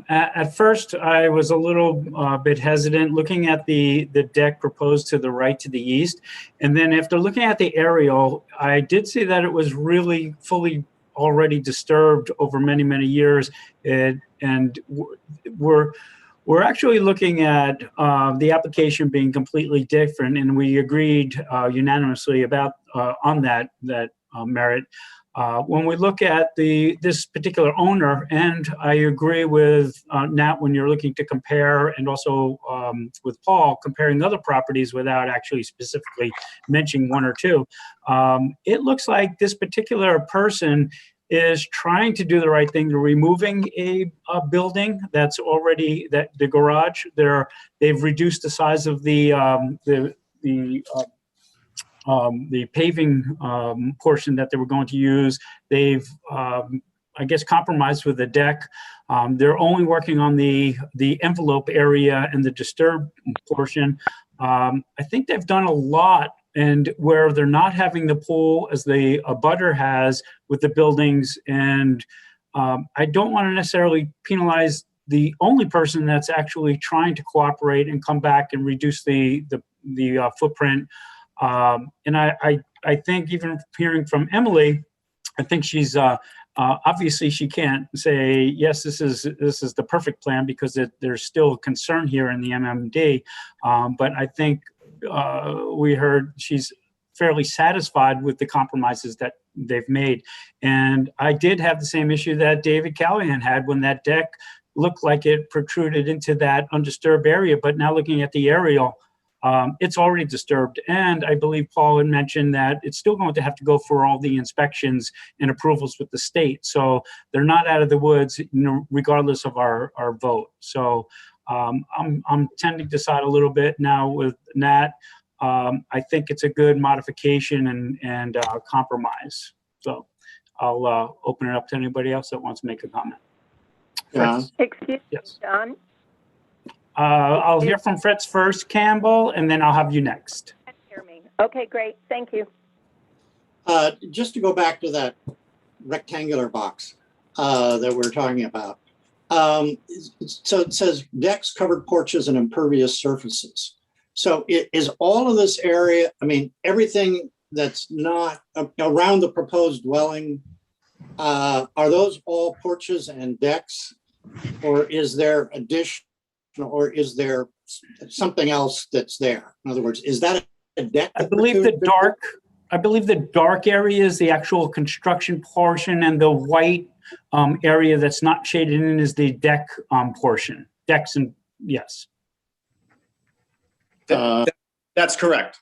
At first, I was a little bit hesitant looking at the deck proposed to the right to the east. And then after looking at the aerial, I did see that it was really fully already disturbed over many, many years. And we're actually looking at the application being completely different. And we agreed unanimously about on that merit. When we look at this particular owner, and I agree with Nat when you're looking to compare, and also with Paul, comparing other properties without actually specifically mentioning one or two, it looks like this particular person is trying to do the right thing. They're removing a building that's already, the garage. They've reduced the size of the paving portion that they were going to use. They've, I guess, compromised with the deck. They're only working on the envelope area and the disturbed portion. I think they've done a lot, and where they're not having the pool as the abutter has with the buildings. And I don't want to necessarily penalize the only person that's actually trying to cooperate and come back and reduce the footprint. And I think, even hearing from Emily, I think she's Obviously, she can't say, yes, this is the perfect plan, because there's still concern here in the MMD. But I think we heard she's fairly satisfied with the compromises that they've made. And I did have the same issue that David Callahan had when that deck looked like it protruded into that undisturbed area. But now looking at the aerial, it's already disturbed. And I believe Paul had mentioned that it's still going to have to go for all the inspections and approvals with the state. So they're not out of the woods, regardless of our vote. So I'm tending to side a little bit now with Nat. I think it's a good modification and compromise. So I'll open it up to anybody else that wants to make a comment.
Excuse me,
yes.
John?
I'll hear from Fritz first, Campbell, and then I'll have you next.
Hear me. Okay, great. Thank you.
Just to go back to that rectangular box that we're talking about. So it says decks, covered porches, and impervious surfaces. So is all of this area, I mean, everything that's not around the proposed dwelling, are those all porches and decks? Or is there additional, or is there something else that's there? In other words, is that a deck?
I believe the dark area is the actual construction portion, and the white area that's not shaded in is the deck portion. Decks and yes.
That's correct.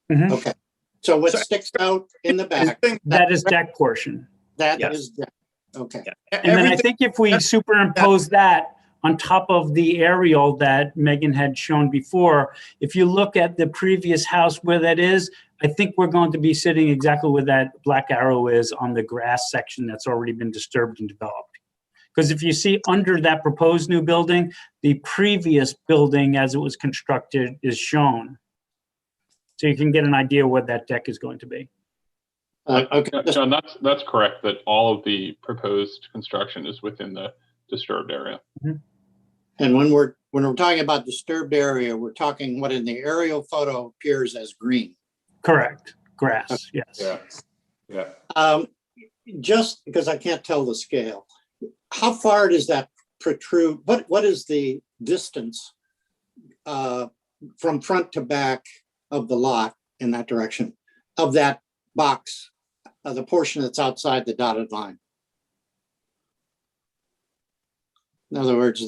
Mm-hmm.
Okay. So what sticks out in the back?
That is deck portion.
That is deck. Okay.
And then I think if we superimpose that on top of the aerial that Megan had shown before, if you look at the previous house where that is, I think we're going to be sitting exactly where that black arrow is on the grass section that's already been disturbed and developed. Because if you see under that proposed new building, the previous building as it was constructed is shown. So you can get an idea what that deck is going to be.
Okay.
John, that's correct, that all of the proposed construction is within the disturbed area.
Mm-hmm.
And when we're talking about disturbed area, we're talking what in the aerial photo appears as green.
Correct. Grass, yes.
Yeah.
Just because I can't tell the scale, how far does that protrude? What is the distance from front to back of the lot in that direction of that box, the portion that's outside the dotted line? In other words,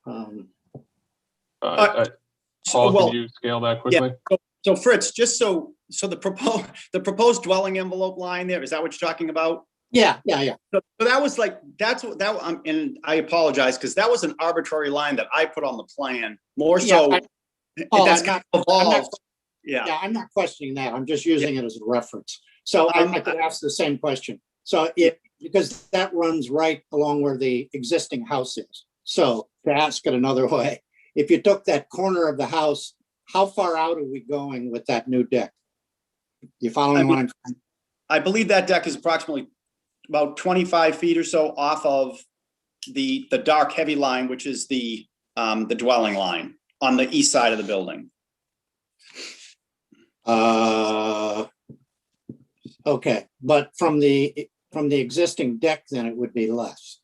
Paul, can you scale that quickly?
Yeah. So Fritz, just so the proposed dwelling envelope line there, is that what you're talking about?
Yeah.
So that was like, and I apologize, because that was an arbitrary line that I put on the plan, more so.
I'm not questioning that. I'm just using it as a reference. So I could ask the same question. So because that runs right along where the existing house is. So to ask it another way, if you took that corner of the house, how far out are we going with that new deck? You following what I'm saying?
I believe that deck is approximately about 25 feet or so off of the dark heavy line, which is the dwelling line on the east side of the building.
Okay, but from the existing deck, then it would be less.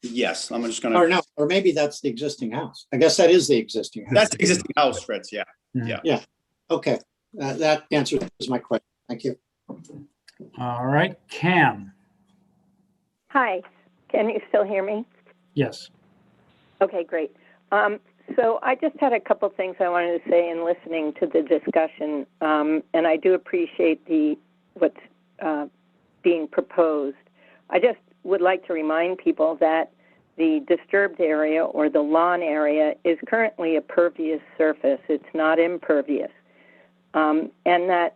Yes, I'm just gonna.
Or maybe that's the existing house. I guess that is the existing house.
That's the existing house, Fritz. Yeah.
Yeah. Okay, that answers my question. Thank you.
All right, Cam.
Hi, can you still hear me?
Yes.
Okay, great. So I just had a couple things I wanted to say in listening to the discussion, and I do appreciate what's being proposed. I just would like to remind people that the disturbed area or the lawn area is currently a pervious surface. It's not impervious. And that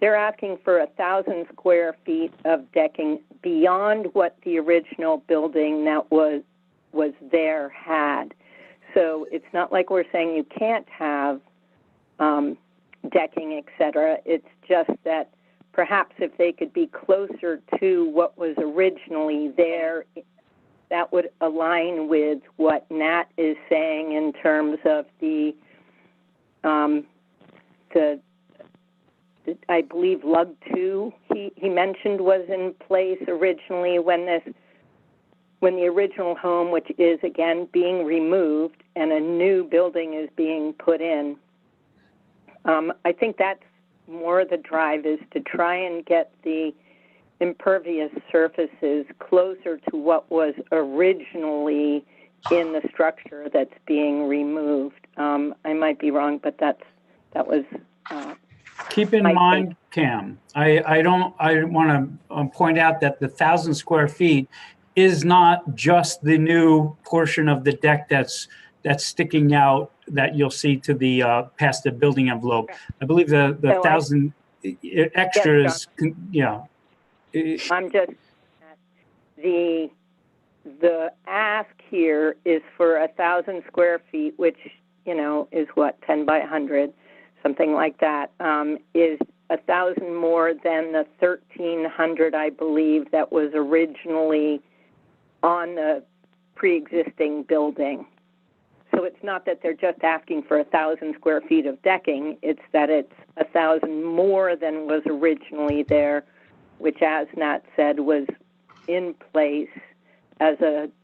they're asking for 1,000 square feet of decking beyond what the original building that was there had. So it's not like we're saying you can't have decking, et cetera. It's just that perhaps if they could be closer to what was originally there, that would align with what Nat is saying in terms of the I believe lug 2 he mentioned was in place originally when the original home, which is again being removed and a new building is being put in. I think that's more the drive, is to try and get the impervious surfaces closer to what was originally in the structure that's being removed. I might be wrong, but that was.
Keep in mind, Cam, I want to point out that the 1,000 square feet is not just the new portion of the deck that's sticking out that you'll see to the past the building envelope. I believe the 1,000 extras, yeah.
I'm just, the ask here is for 1,000 square feet, which, is what, 10 by 100, something like that, is 1,000 more than the 1,300, I believe, that was originally on the pre-existing building. So it's not that they're just asking for 1,000 square feet of decking, it's that it's 1,000 more than was originally there, which, as Nat said, was in place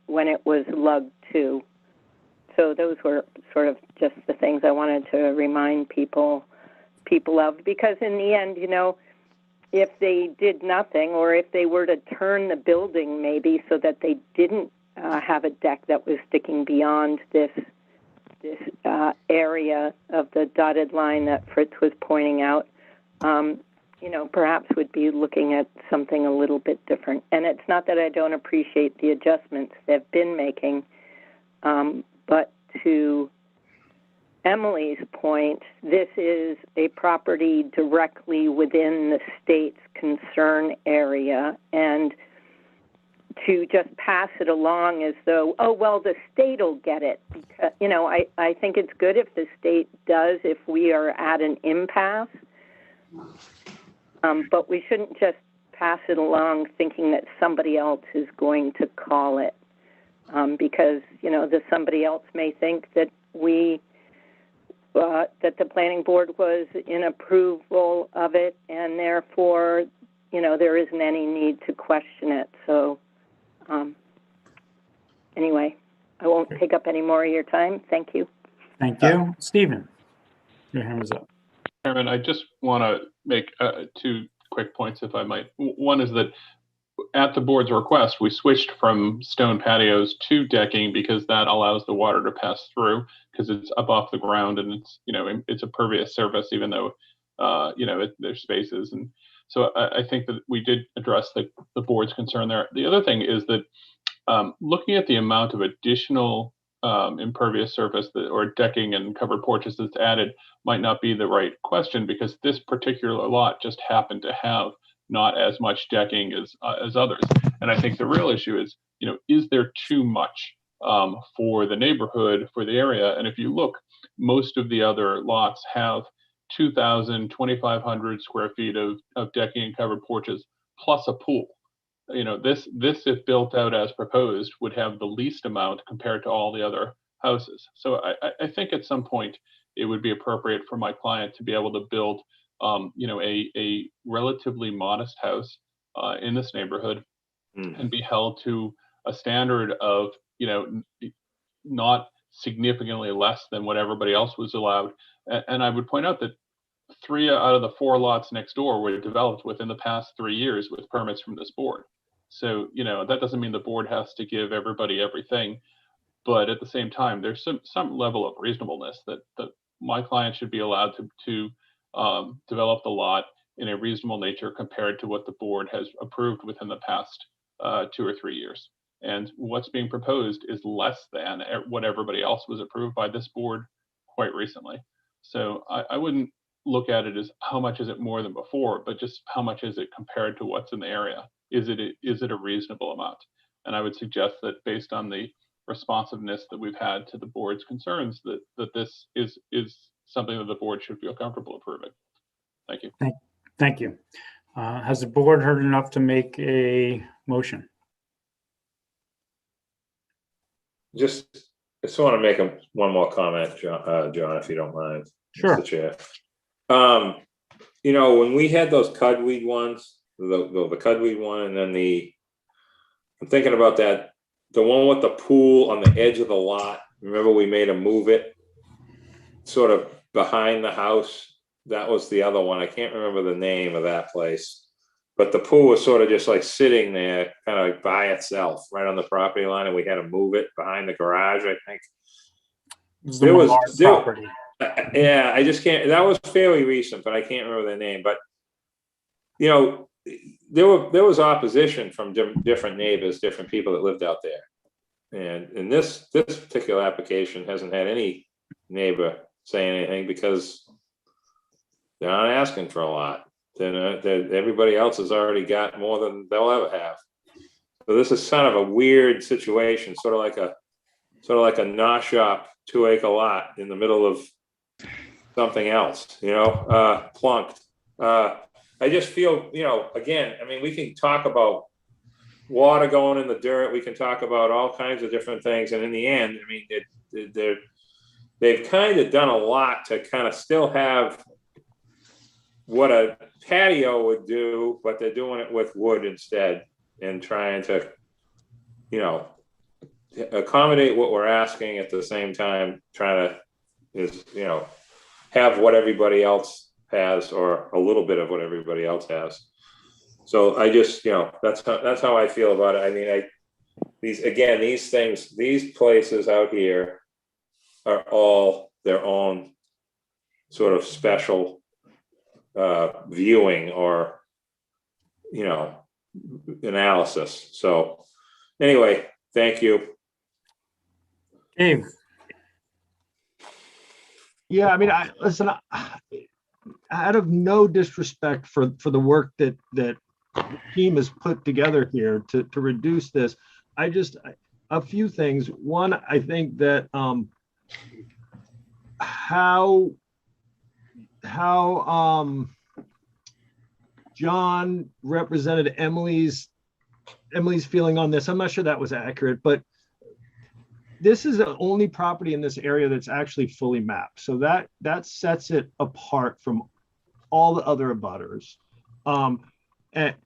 when it was lug 2. So those were sort of just the things I wanted to remind people of, because in the end, if they did nothing, or if they were to turn the building maybe so that they didn't have a deck that was sticking beyond this area of the dotted line that Fritz was pointing out, perhaps would be looking at something a little bit different. And it's not that I don't appreciate the adjustments they've been making, but to Emily's point, this is a property directly within the state's concern area, and to just pass it along as though, oh, well, the state will get it. Because, I think it's good if the state does, if we are at an impasse, but we shouldn't just pass it along thinking that somebody else is going to call it, because, the somebody else may think that that the planning board was in approval of it, and therefore, there isn't any need to question it. So, anyway, I won't take up any more of your time. Thank you.
Thank you. Stephen, your hand is up.
Chairman, I just want to make 2 quick points, if I might. One is that at the board's request, we switched from stone patios to decking because that allows the water to pass through, because it's up off the ground and it's, it's a pervious surface, even though, there's spaces. And so I think that we did address the board's concern there. The other thing is that looking at the amount of additional impervious surface or decking and covered porches that's added might not be the right question, because this particular lot just happened to have not as much decking as others. And I think the real issue is, is there too much for the neighborhood, for the area? And if you look, most of the other lots have 2,000, 2,500 square feet of decking and covered porches, plus a pool. This, if built out as proposed, would have the least amount compared to all the other houses. So I think at some point it would be appropriate for my client to be able to build a relatively modest house in this neighborhood and be held to a standard of, not significantly less than what everybody else was allowed. And I would point out that 3 out of the 4 lots next door were developed within the past 3 years with permits from this board. So, that doesn't mean the board has to give everybody everything, but at the same time, there's some level of reasonableness that my client should be allowed to develop the lot in a reasonable nature compared to what the board has approved within the past 2 or 3 years. And what's being proposed is less than what everybody else was approved by this board quite recently. So I wouldn't look at it as how much is it more than before, but just how much is it compared to what's in the area? Is it a reasonable amount? And I would suggest that based on the responsiveness that we've had to the board's concerns, that this is something that the board should feel comfortable approving. Thank you.
Thank you. Has the board heard enough to make a motion?
I just want to make one more comment, John, if you don't mind.
Sure.
Mr. Chair. you know, when we had those cudweed ones, the cudweed one, and then I'm thinking about that, the one with the pool on the edge of the lot. Remember we made them move it sort of behind the house? That was the other one. I can't remember the name of that place. But the pool was sort of just like sitting there kind of like by itself right on the property line, and we had to move it behind the garage, I think.
There was property.
Yeah, I just can't, that was fairly recent, but I can't remember the name. But, you know, there was opposition from different neighbors, different people that lived out there. And in this particular application hasn't had any neighbor say anything because they're not asking for a lot. Everybody else has already got more than they'll ever have. So this is kind of a weird situation, sort of like a gnaw shop 2-acre lot in the middle of something else, you know, plunked. I just feel, you know, again, I mean, we can talk about water going in the dirt. We can talk about all kinds of different things. And in the end, I mean, they've kind of done a lot to kind of still have what a patio would do, but they're doing it with wood instead and trying to, you know, accommodate what we're asking at the same time, trying to, you know, have what everybody else has or a little bit of what everybody else has. So I just, you know, that's how I feel about it. I mean, these places out here are all their own sort of special viewing or, you know, analysis. So anyway, thank you.
Dave.
Yeah, I mean, listen, out of no disrespect for the work that the team has put together here to reduce this, a few things. One, I think that how John represented Emily's feeling on this, I'm not sure that was accurate, but this is the only property in this area that's actually fully mapped. So that sets it apart from all the other abutters. And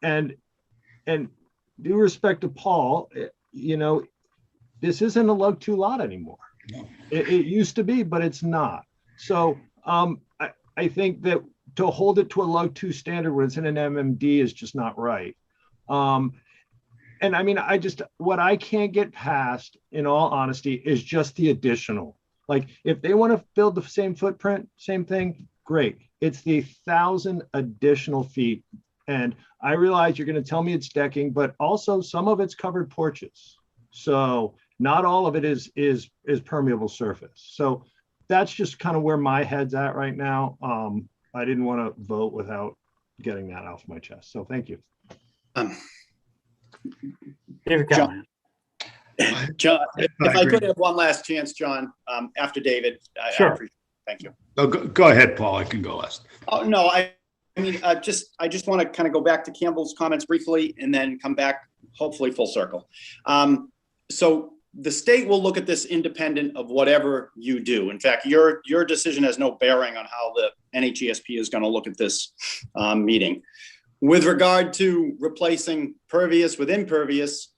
due respect to Paul, you know, this isn't a lug 2 lot anymore. No. It used to be, but it's not. So I think that to hold it to a lug 2 standard when it's in an MMD is just not right. And I mean, what I can't get past, in all honesty, is just the additional. Like, if they want to build the same footprint, same thing, great. It's the 1,000 additional feet. And I realize you're going to tell me it's decking, but also some of it's covered porches. So not all of it is permeable surface. So that's just kind of where my head's at right now. I didn't want to vote without getting that off my chest. So thank you.
John, if I could have one last chance, John, after David.
Sure.
I appreciate it. Thank you.
Oh, go ahead, Paul. I can go last.
Oh, no, I mean, I just want to kind of go back to Campbell's comments briefly and then come back, hopefully full circle. So the state will look at this independent of whatever you do. In fact, your decision has no bearing on how the NHESP is going to look at this meeting. With regard to replacing pervious with impervious,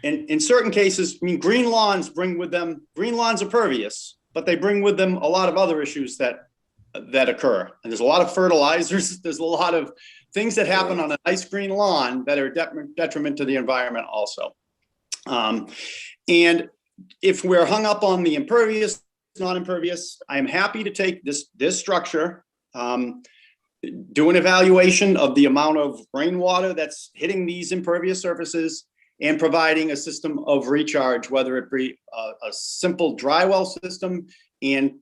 in certain cases, I mean, green lawns are pervious, but they bring with them a lot of other issues that occur. And there's a lot of fertilizers. There's a lot of things that happen on a nice green lawn that are detriment to the environment also. And if we're hung up on the impervious, non-impervious, I'm happy to take this structure, do an evaluation of the amount of rainwater that's hitting these impervious surfaces and providing a system of recharge, whether it be a simple dry well system and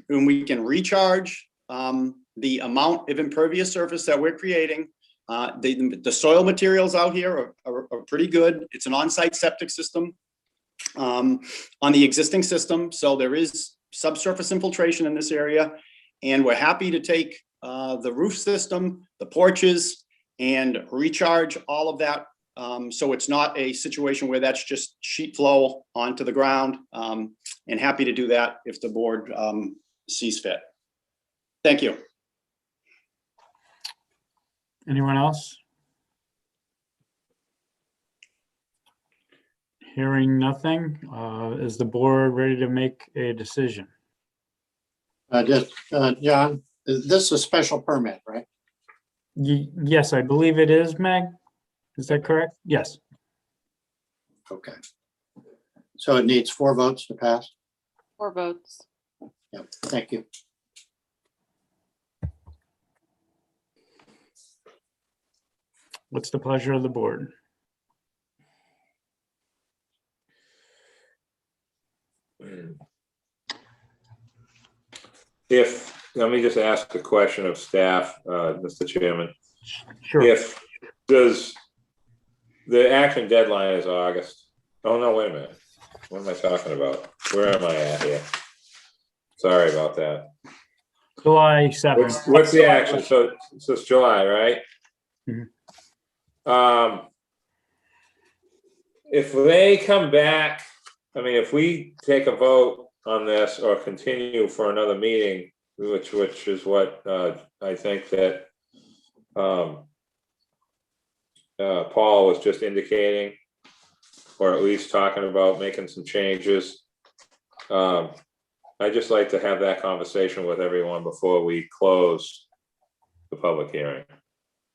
we can recharge the amount of impervious surface that we're creating. The soil materials out here are pretty good. It's an on-site septic system on the existing system. So there is subsurface infiltration in this area. And we're happy to take the roof system, the porches, and recharge all of that. So it's not a situation where that's just sheet flow onto the ground, and happy to do that if the board sees fit. Thank you.
Anyone else? Hearing nothing, is the board ready to make a decision?
John, this is a special permit, right?
Yes, I believe it is, Meg. Is that correct? Yes.
Okay. So it needs 4 votes to pass?
4 votes.
Yep, thank you.
What's the pleasure of the board?
Let me just ask a question of staff, Mr. Chairman.
Sure.
Does the action deadline is August? Oh, no, wait a minute. What am I talking about? Where am I at here? Sorry about that.
July 7th.
What's the action? So it's July, right?
Mhm.
If they come back, I mean, if we take a vote on this or continue for another meeting, which is what I think that Paul was just indicating, or at least talking about making some changes. I'd just like to have that conversation with everyone before we close the public hearing.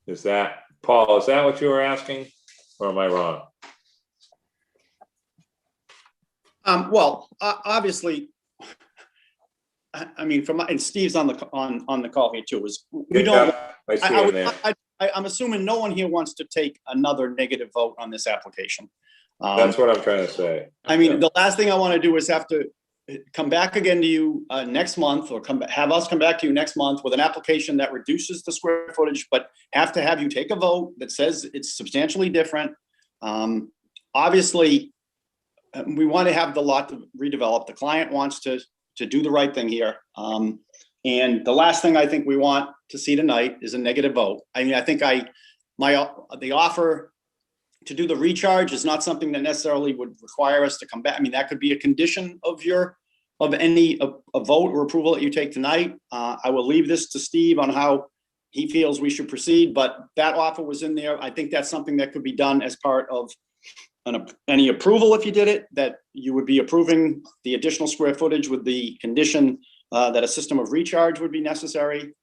Is that, Paul, is that what you were asking, or am I wrong?
Well, obviously, I mean, and Steve's on the call here too. We don't.
I see him there.
I'm assuming no one here wants to take another negative vote on this application.
That's what I'm trying to say.
I mean, the last thing I want to do is have to come back again to you next month, or have us come back to you next month with an application that reduces the square footage, but have to have you take a vote that says it's substantially different. Obviously, we want to have the lot redeveloped. The client wants to do the right thing here. And the last thing I think we want to see tonight is a negative vote. I mean, I think the offer to do the recharge is not something that necessarily would require us to come back. I mean, that could be a condition of any vote or approval that you take tonight. I will leave this to Steve on how he feels we should proceed, but that offer was in there. I think that's something that could be done as part of any approval. If you did it, that you would be approving the additional square footage with the condition that a system of recharge would be necessary.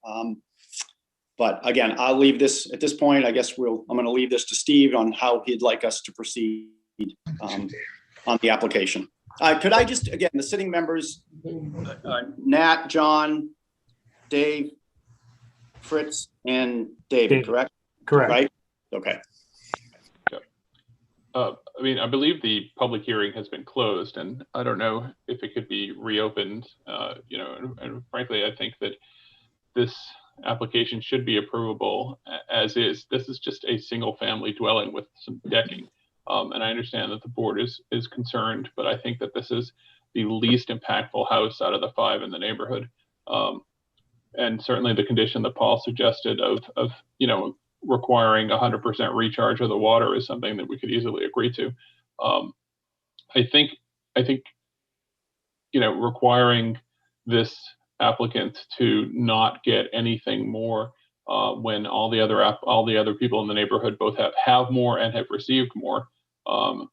But again, I'll leave this at this point. I guess I'm going to leave this to Steve on how he'd like us to proceed on the application. Could I just, again, the sitting members, Nat, John, Dave, Fritz, and David, correct?
Correct.
Right? Okay.
I mean, I believe the public hearing has been closed, and I don't know if it could be reopened. And frankly, I think that this application should be approvable as is. This is just a single family dwelling with some decking. And I understand that the board is concerned, but I think that this is the least impactful house out of the 5 in the neighborhood. And certainly the condition that Paul suggested of requiring 100% recharge of the water is something that we could easily agree to. I think requiring this applicant to not get anything more when all the other people in the neighborhood both have more and have received more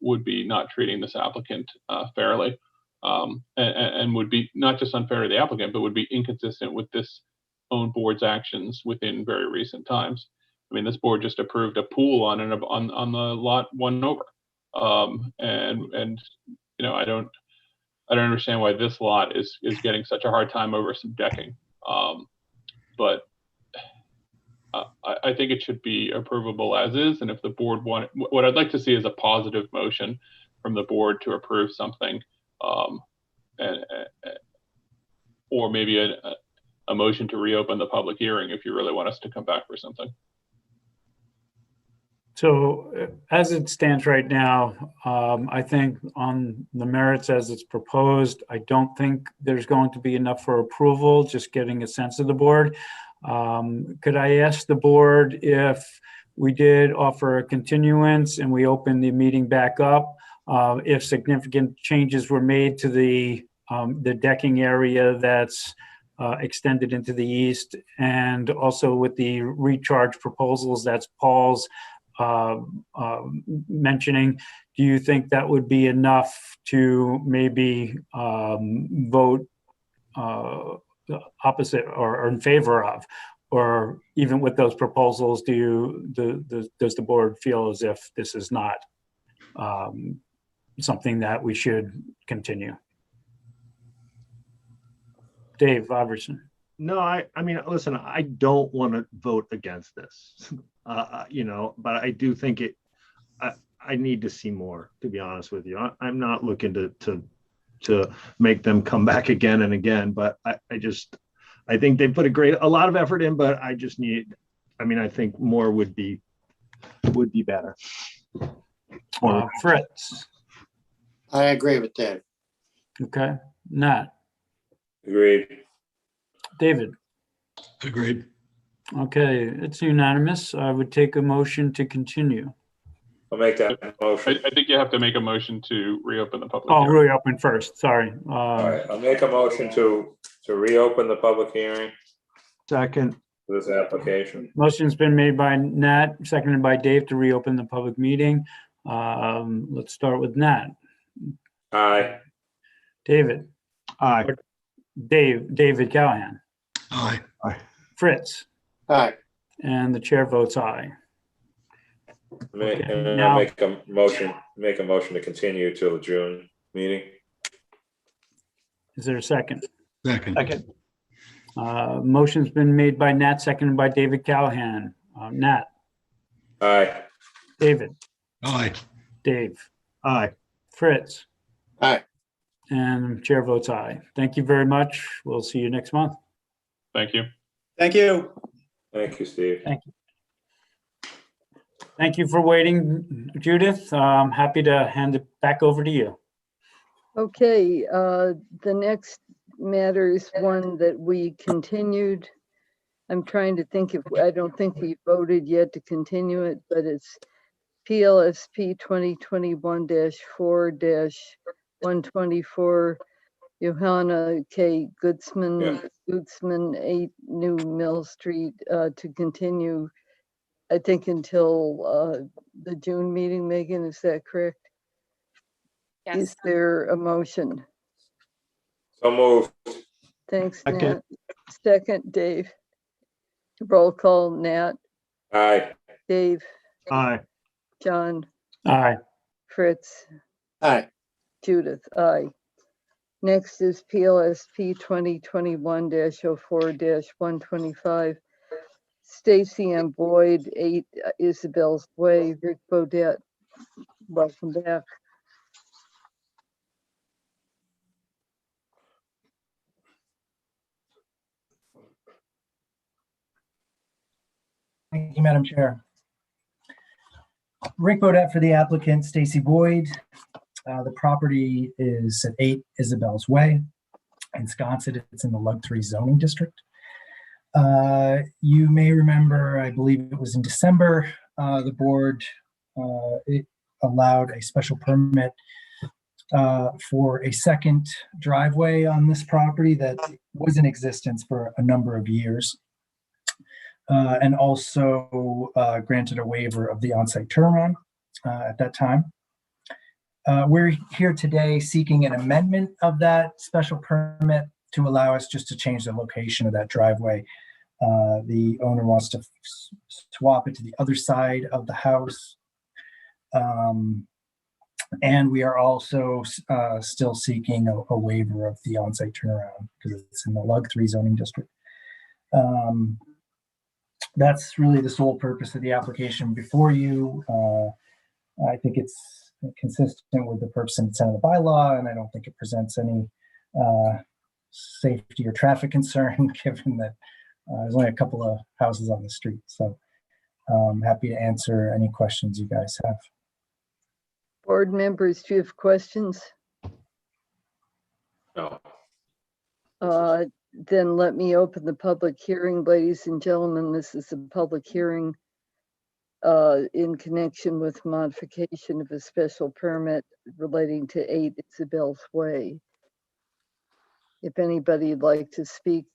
would be not treating this applicant fairly, and would be not just unfair to the applicant, but would be inconsistent with this own board's actions within very recent times. I mean, this board just approved a pool on the lot 1 over, and I don't understand why this lot is getting such a hard time over some decking. But I think it should be approvable as is. And if the board what I'd like to see is a positive motion from the board to approve something, or maybe a motion to reopen the public hearing if you really want us to come back for something.
So as it stands right now, I think on the merits as it's proposed, I don't think there's going to be enough for approval, just getting a sense of the board. Could I ask the board if we did offer a continuance and we opened the meeting back up, if significant changes were made to the decking area that's extended into the east, and also with the recharge proposals that's Paul's mentioning. Do you think that would be enough to maybe vote opposite or in favor of? Or even with those proposals, does the board feel as if this is not something that we should continue? Dave Iverson.
No, I mean, listen, I don't want to vote against this, you know, but I do think I need to see more, to be honest with you. I'm not looking to make them come back again and again, but I think they put a lot of effort in, but I think more would be better.
Fritz.
I agree with Dave.
Okay. Nat.
Agreed.
David.
Agreed.
Okay, it's unanimous. I would take a motion to continue.
I'll make that motion.
I think you have to make a motion to reopen the public
Oh,
hearing.
reopen first, sorry.
All right, I'll make a motion to reopen the public hearing
Second.
for this application.
Motion's been made by Nat, seconded by Dave to reopen the public meeting. Let's start with Nat.
Aye.
David.
Aye.
David Callahan.
Aye.
Aye.
Fritz.
Aye.
And the chair votes aye.
I'll make a motion to continue till the June meeting.
Is there a second?
Second.
Motion's been made by Nat, seconded by David Callahan. Nat.
Aye.
David.
Aye.
Dave.
Aye.
Fritz.
Aye.
And chair votes aye. Thank you very much. We'll see you next month.
Thank you.
Thank you.
Thank you, Steve.
Thank you. Thank you for waiting, Judith. I'm happy to hand it back over to you.
Okay, the next matter is one that we continued. I'm trying to think I don't think we voted yet to continue it, but it's PLSP 2021-4-124, Johanna K. Goodsman, 8 New Mill Street, to continue, I think, until the June meeting. Megan, is that correct?
Yes.
Is there a motion?
So moved.
Thanks,
Second.
Nat. Second, Dave. Roll call, Nat.
Aye.
Dave.
Aye.
John.
Aye.
Fritz.
Aye.
Judith. Aye. Next is PLSP 2021-04-125. Stacy M. Boyd, 8 Isabelle's Way, Rick Bodette. Welcome back.
Thank you, Madam Chair. Rick Bodette for the applicant, Stacy Boyd. The property is at 8 Isabelle's Way in Wisconsin. It's in the Lug 3 zoning district. You may remember, I believe it was in December, the board it allowed a special permit for a second driveway on this property that was in existence for a number of years. And also granted a waiver of the on-site turnaround at that time. We're here today seeking an amendment of that special permit to allow us just to change the location of that driveway. The owner wants to swap it to the other side of the house. And we are also still seeking a waiver of the on-site turnaround because it's in the Lug 3 zoning district. That's really the sole purpose of the application before you. I think it's consistent with the purpose and intent of the bylaw, and I don't think it presents any safety or traffic concern, given that there's only a couple of houses on the street. So I'm happy to answer any questions you guys have.
Board members, do you have questions?
No.
Then let me open the public hearing, ladies and gentlemen. This is a public hearing in connection with modification of a special permit relating to 8 Isabelle's Way. If anybody'd like to speak,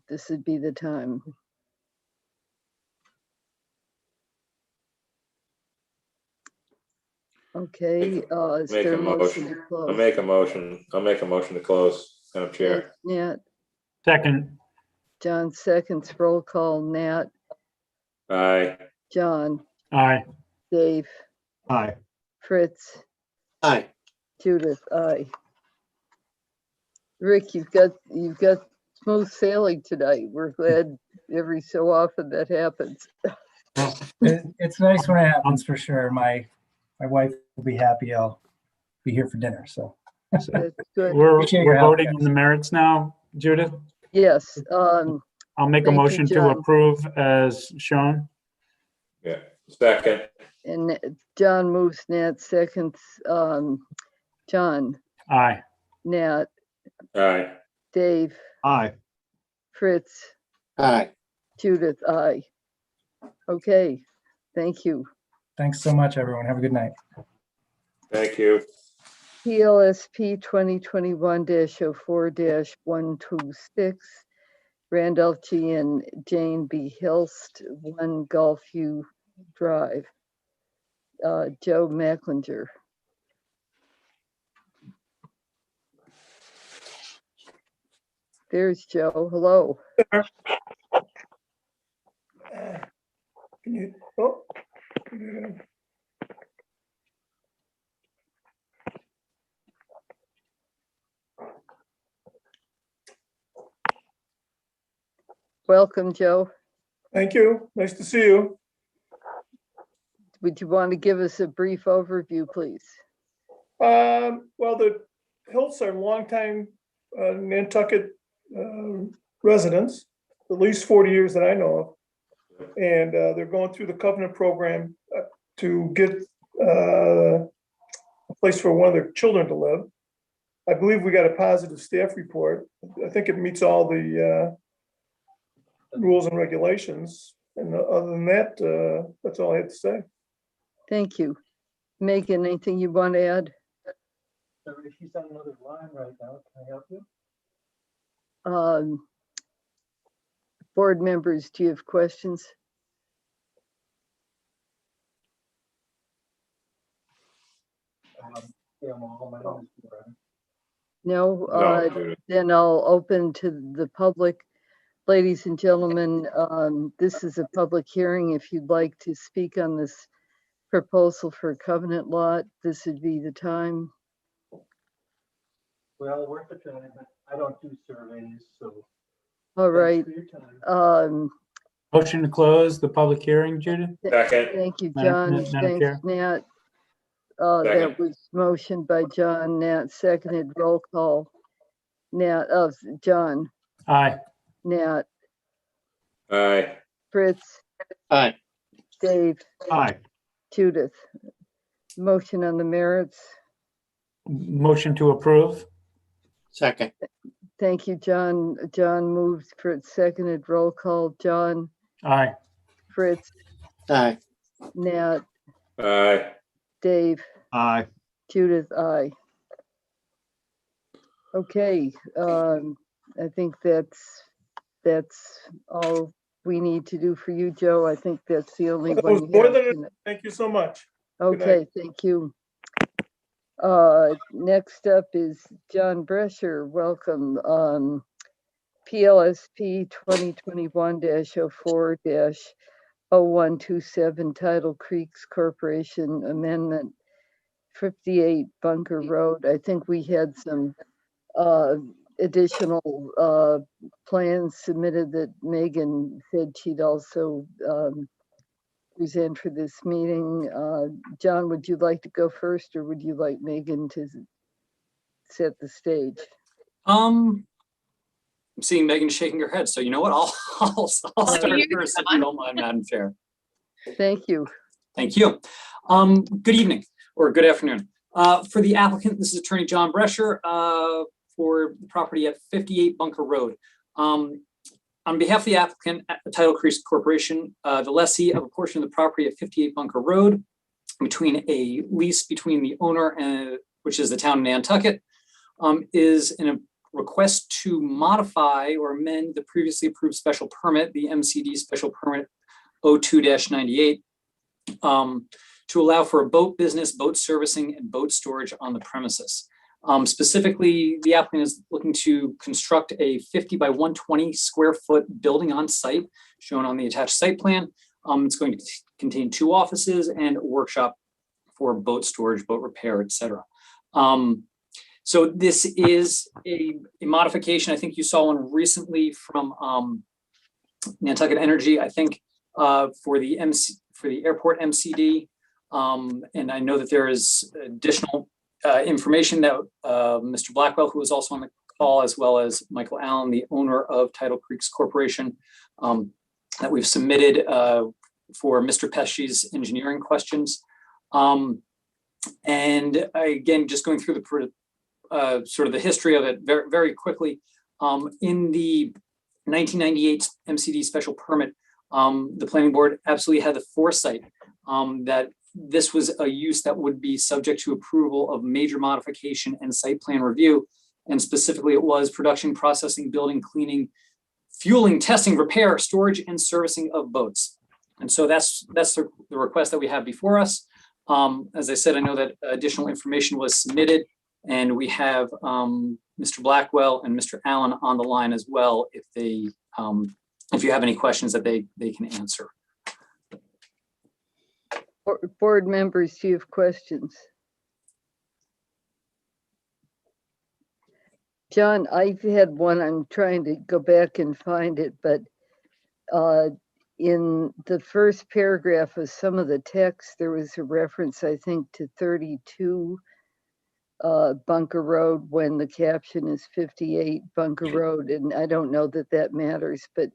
this would be the time. Okay, is
Make
there
a
a motion to
motion.
close?
I'll make a motion to close, Madam Chair.
Nat,
Second.
John seconds, roll call, Nat,
Aye.
John,
Aye.
Dave,
Aye.
Fritz,
Aye.
Judith, aye. Rick, you've got smooth sailing tonight. We're glad every so often that happens.
It's nice when it happens for sure. My wife will be happy I'll be here for dinner, so.
That's good.
We're
Appreciate your help,
voting on the merits now, Judith.
Yes,
I'll make a
thank you,
motion to
John.
approve as shown.
Yeah, second.
And John moves, Nat seconds, John,
Aye.
Nat,
Aye.
Dave,
Aye.
Fritz,
Aye.
Judith, aye. Okay, thank you.
Thanks so much, everyone. Have a good night.
Thank you.
PLSP 2021-04-126, Randolph G. and Jane B. Hilst, 1 Gulfview Drive. Joe Macklinger. There's Joe. Hello.
Can you, oh.
Welcome, Joe.
Thank you. Nice to see you.
Would you want to give us a brief overview, please?
Well, the Hilts are longtime Nantucket residents, at least 40 years that I know of. And they're going through the covenant program to get a place for one of their children to live. I believe we got a positive staff report. I think it meets all the rules and regulations. And other than that, that's all I had to say.
Thank you. Megan, anything you want to add?
She's on another line right now. Can I help you?
Board members, do you have questions? No, then I'll open to the public. Ladies and gentlemen, this is a public hearing. If you'd like to speak on this proposal for a covenant lot, this would be the time.
Well, worth a try, but I don't do surveys, so.
All right.
Motion to close the public hearing, Judith?
Second.
Thank you, John.
Madam
Thanks,
Chair.
Nat. That was motioned by John, Nat seconded, roll call. Nat, John,
Aye.
Nat,
Aye.
Fritz,
Aye.
Dave,
Aye.
Judith. Motion on the merits.
Motion to approve.
Second.
Thank you, John. John moves, Fritz seconded, roll call. John,
Aye.
Fritz,
Aye.
Nat,
Aye.
Dave,
Aye.
Judith, aye. Okay, I think that's all we need to do for you, Joe. I think that's the only
That was
one.
more than thank you so much. Good night.
Okay, thank you. Next up is John Brescher. Welcome. PLSP 2021-04-0127 Tidal Creeks Corporation Amendment 58 Bunker Road. I think we had some additional plans submitted that Megan said she'd also present for this meeting. John, would you like to go first, or would you like Megan to set the stage?
I'm seeing Megan shaking her head, so you know what? I'll start first if you don't mind, Madam Chair.
Thank you.
Thank you. Good evening or good afternoon. For the applicant, this is Attorney John Brescher for the property at 58 Bunker Road. On behalf of the applicant at the Tidal Creeks Corporation, the lessee of a portion of the property at 58 Bunker Road, between a lease between the owner and which is the town of Nantucket, is in request to modify or amend the previously approved special permit, the MCD special permit 02-98, to allow for a boat business, boat servicing, and boat storage on the premises. Specifically, the applicant is looking to construct a 50 by 120 square foot building on site, shown on the attached site plan. It's going to contain 2 offices and a workshop for boat storage, boat repair, etc. So this is a modification. I think you saw one recently from Nantucket Energy, I think, for the airport MCD. And I know that there is additional information that Mr. Blackwell, who is also on the call, as well as Michael Allen, the owner of Tidal Creeks Corporation, that we've submitted for Mr. Pesci's engineering questions. And again, just going through the sort of the history of it very, very quickly. In the 1998 MCD special permit, the planning board absolutely had the foresight that this was a use that would be subject to approval of major modification and site plan review. And specifically, it was production, processing, building, cleaning, fueling, testing, repair, storage, and servicing of boats. And so that's the request that we have before us. As I said, I know that additional information was submitted, and we have Mr. Blackwell and Mr. Allen on the line as well, if they, if you have any questions that they can answer.
Board members, do you have questions? John, I've had one. I'm trying to go back and find it, but in the first paragraph of some of the text, there was a reference, I think, to 32 Bunker Road when the caption is 58 Bunker Road, and I don't know that that matters, but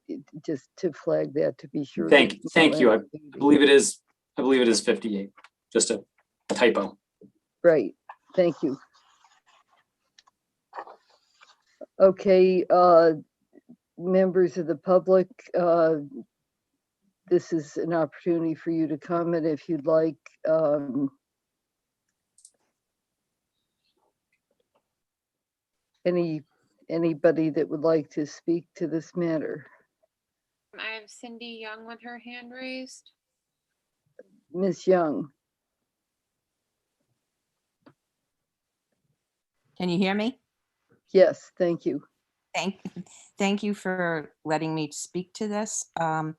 just to flag that to be sure.
Thank you. I believe it is. I believe it is 58. Just a typo.
Right. Thank you. Okay, members of the public, this is an opportunity for you to comment if you'd like. Anybody that would like to speak to this matter?
I have Cindy Young with her hand raised.
Ms. Young.
Can you hear me?
Yes, thank you.
Thank you for letting me speak to this. I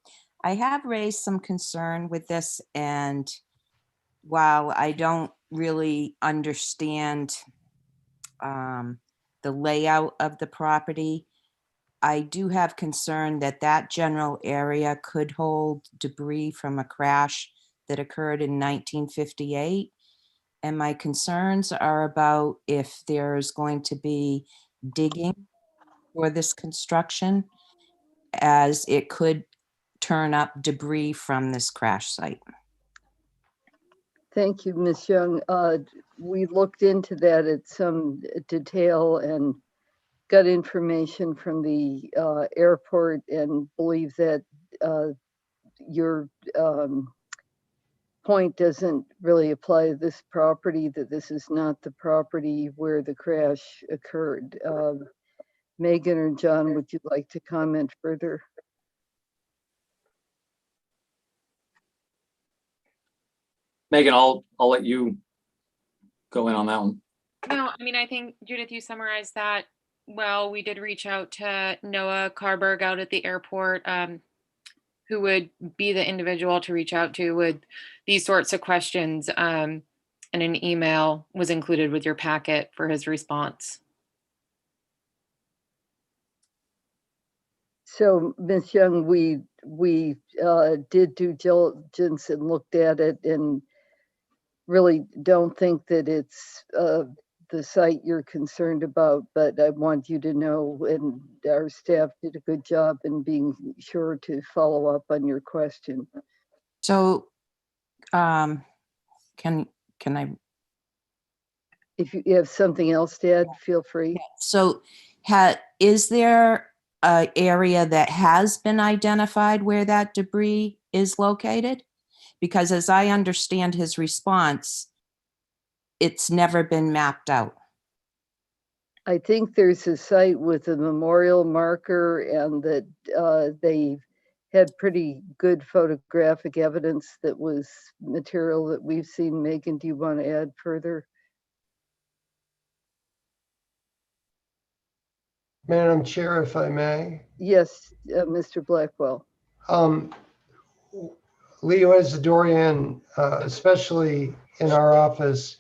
have raised some concern with this, and while I don't really understand the layout of the property, I do have concern that that general area could hold debris from a crash that occurred in 1958. And my concerns are about if there's going to be digging for this construction, as it could turn up debris from this crash site.
Thank you, Ms. Young. We looked into that at some detail and got information from the airport, and believe that your point doesn't really apply to this property, that this is not the property where the crash occurred. Megan or John, would you like to comment further?
Megan, I'll let you go in on that one.
No, I mean, I think, Judith, you summarized that well. We did reach out to Noah Carberg out at the airport, who would be the individual to reach out to with these sorts of questions. And an email was included with your packet for his response.
So, Ms. Young, we did due diligence and looked at it, and really don't think that it's the site you're concerned about, but I want you to know, and our staff did a good job in being sure to follow up on your question.
So can I?
If you have something else to add, feel free.
So is there an area that has been identified where that debris is located? Because as I understand his response, it's never been mapped out.
I think there's a site with a memorial marker and that they had pretty good photographic evidence that was material that we've seen. Megan, do you want to add further?
Madam Chair, if I may.
Yes, Mr. Blackwell.
Leo Isidorian, especially in our office,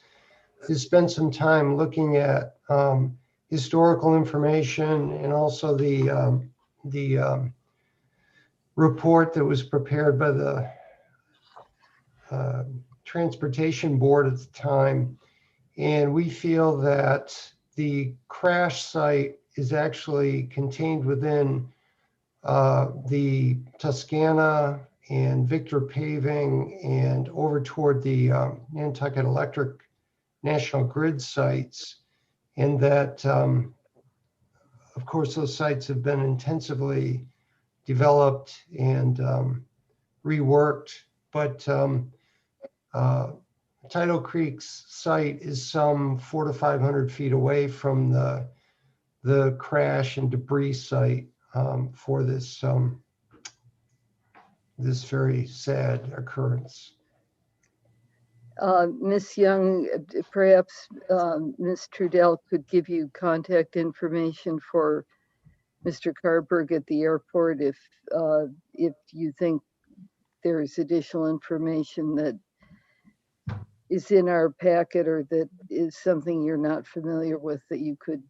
has spent some time looking at historical information and also the report that was prepared by the Transportation Board at the time. And we feel that the crash site is actually contained within the Toscana and Victor Paving and over toward the Nantucket Electric National Grid sites. And that, of course, those sites have been intensively developed and reworked, but Tidal Creek's site is some 400 to 500 feet away from the crash and debris site for this this very sad occurrence.
Ms. Young, perhaps Ms. Trudell could give you contact information for Mr. Carberg at the airport if you think there's additional information that is in our packet or that is something you're not familiar with that you could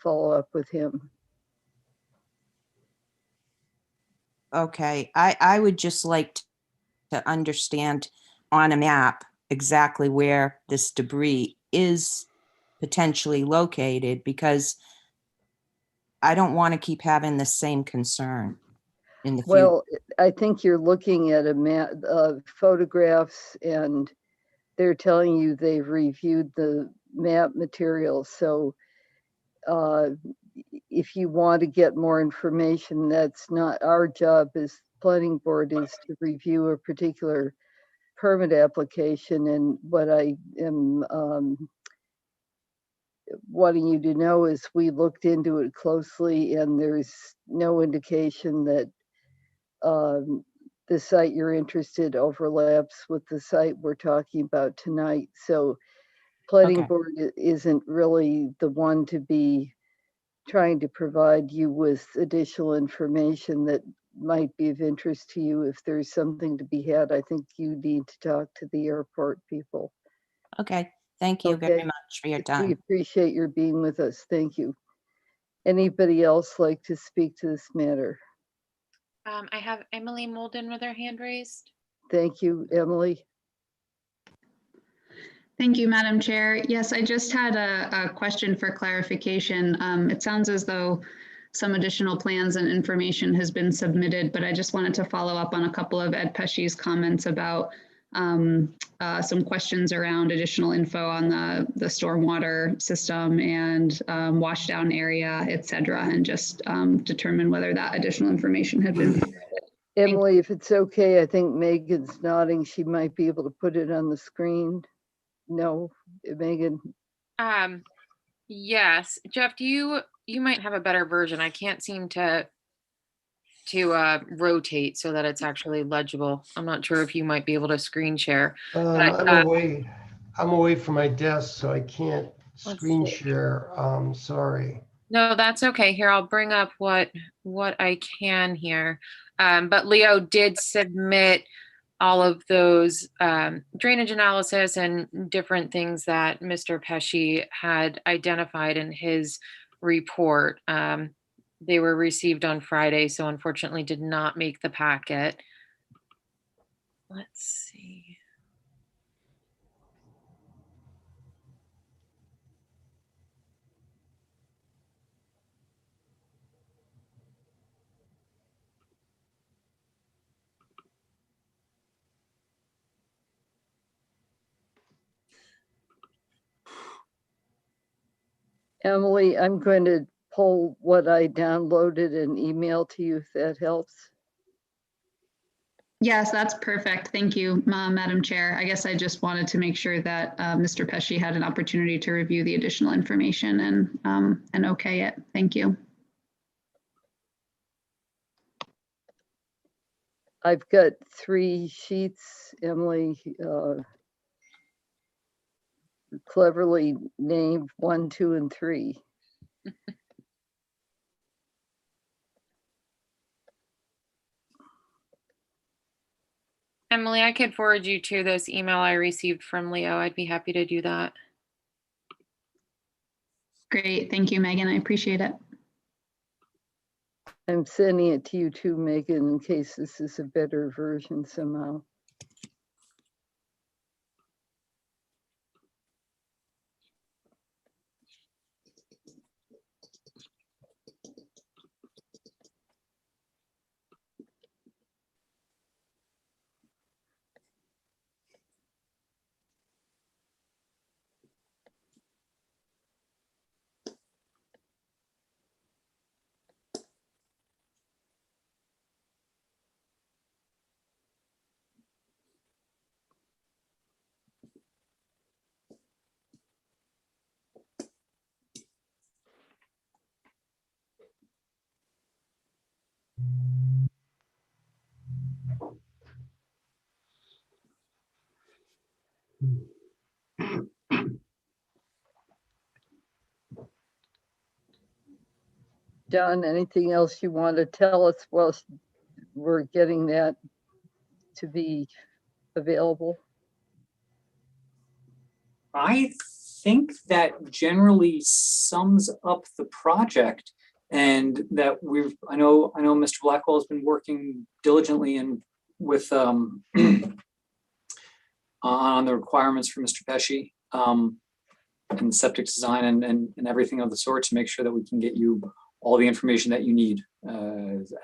follow up with him.
Okay, I would just like to understand on a map exactly where this debris is potentially located, because I don't want to keep having the same concern in the future.
Well, I think you're looking at a map of photographs and they're telling you they've reviewed the map material. So if you want to get more information, that's not our job as planning board, is to review a particular permit application. And what I am wanting you to know is we looked into it closely and there's no indication that the site you're interested overlaps with the site we're talking about tonight. So planning board isn't really the one to be trying to provide you with additional information that might be of interest to you. If there's something to be had, I think you need to talk to the airport people.
Okay, thank you very much for your
We
time.
appreciate your being with us. Thank you. Anybody else like to speak to this matter?
I have Emily Molden with her hand raised.
Thank you, Emily.
Thank you, Madam Chair. Yes, I just had a question for clarification. It sounds as though some additional plans and information has been submitted, but I just wanted to follow up on a couple of Ed Pesci's comments about some questions around additional info on the stormwater system and washdown area, et cetera, and just determine whether that additional information had been provided.
Emily, if it's okay, I think Megan's nodding. She might be able to put it on the screen. No, Megan.
Yes, Jeff, you might have a better version. I can't seem to rotate so that it's actually legible. I'm not sure if you might be able to screen share.
I'm away from my desk, so I can't screen share. Sorry.
No, that's okay. Here, I'll bring up what I can here. But Leo did submit all of those drainage analysis and different things that Mr. Pesci had identified in his report. They were received on Friday, so unfortunately did not make the packet. Let's see.
Emily, I'm going to pull what I downloaded and email to you if that helps.
Yes, that's perfect. Thank you, Madam Chair. I guess I just wanted to make sure that Mr. Pesci had an opportunity to review the additional information and okay it. Thank you.
I've got 3 sheets, Emily, cleverly named 1, 2, and 3.
Emily, I could forward you to this email I received from Leo. I'd be happy to do that.
Great. Thank you, Megan. I appreciate it.
I'm sending it to you too, Megan, in case this is a better version somehow. John, anything else you want to tell us while we're getting that to be available?
I think that generally sums up the project, and that I know Mr. Blackwell has been working diligently and with on the requirements for Mr. Pesci and septic design and everything of the sort to make sure that we can get you all the information that you need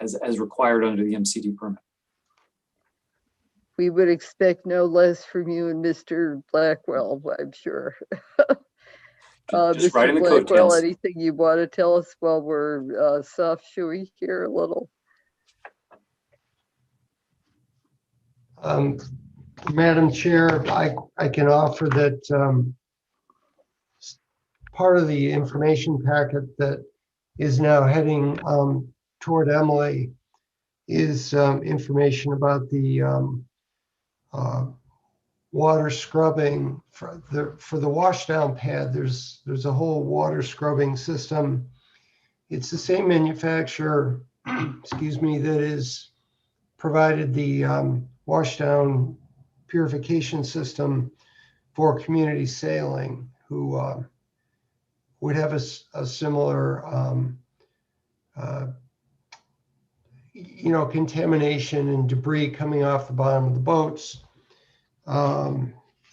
as required under the MCD permit.
We would expect no less from you and Mr. Blackwell, I'm sure.
Just right in
Mr.
the
Blackwell,
coattails.
anything you want to tell us while we're soft shoey here a little?
Madam Chair, I can offer that part of the information packet that is now heading toward Emily is information about the water scrubbing for the washdown pad. There's a whole water scrubbing system. It's the same manufacturer, excuse me, that is provided the washdown purification system for community sailing, who would have a similar contamination and debris coming off the bottom of the boats.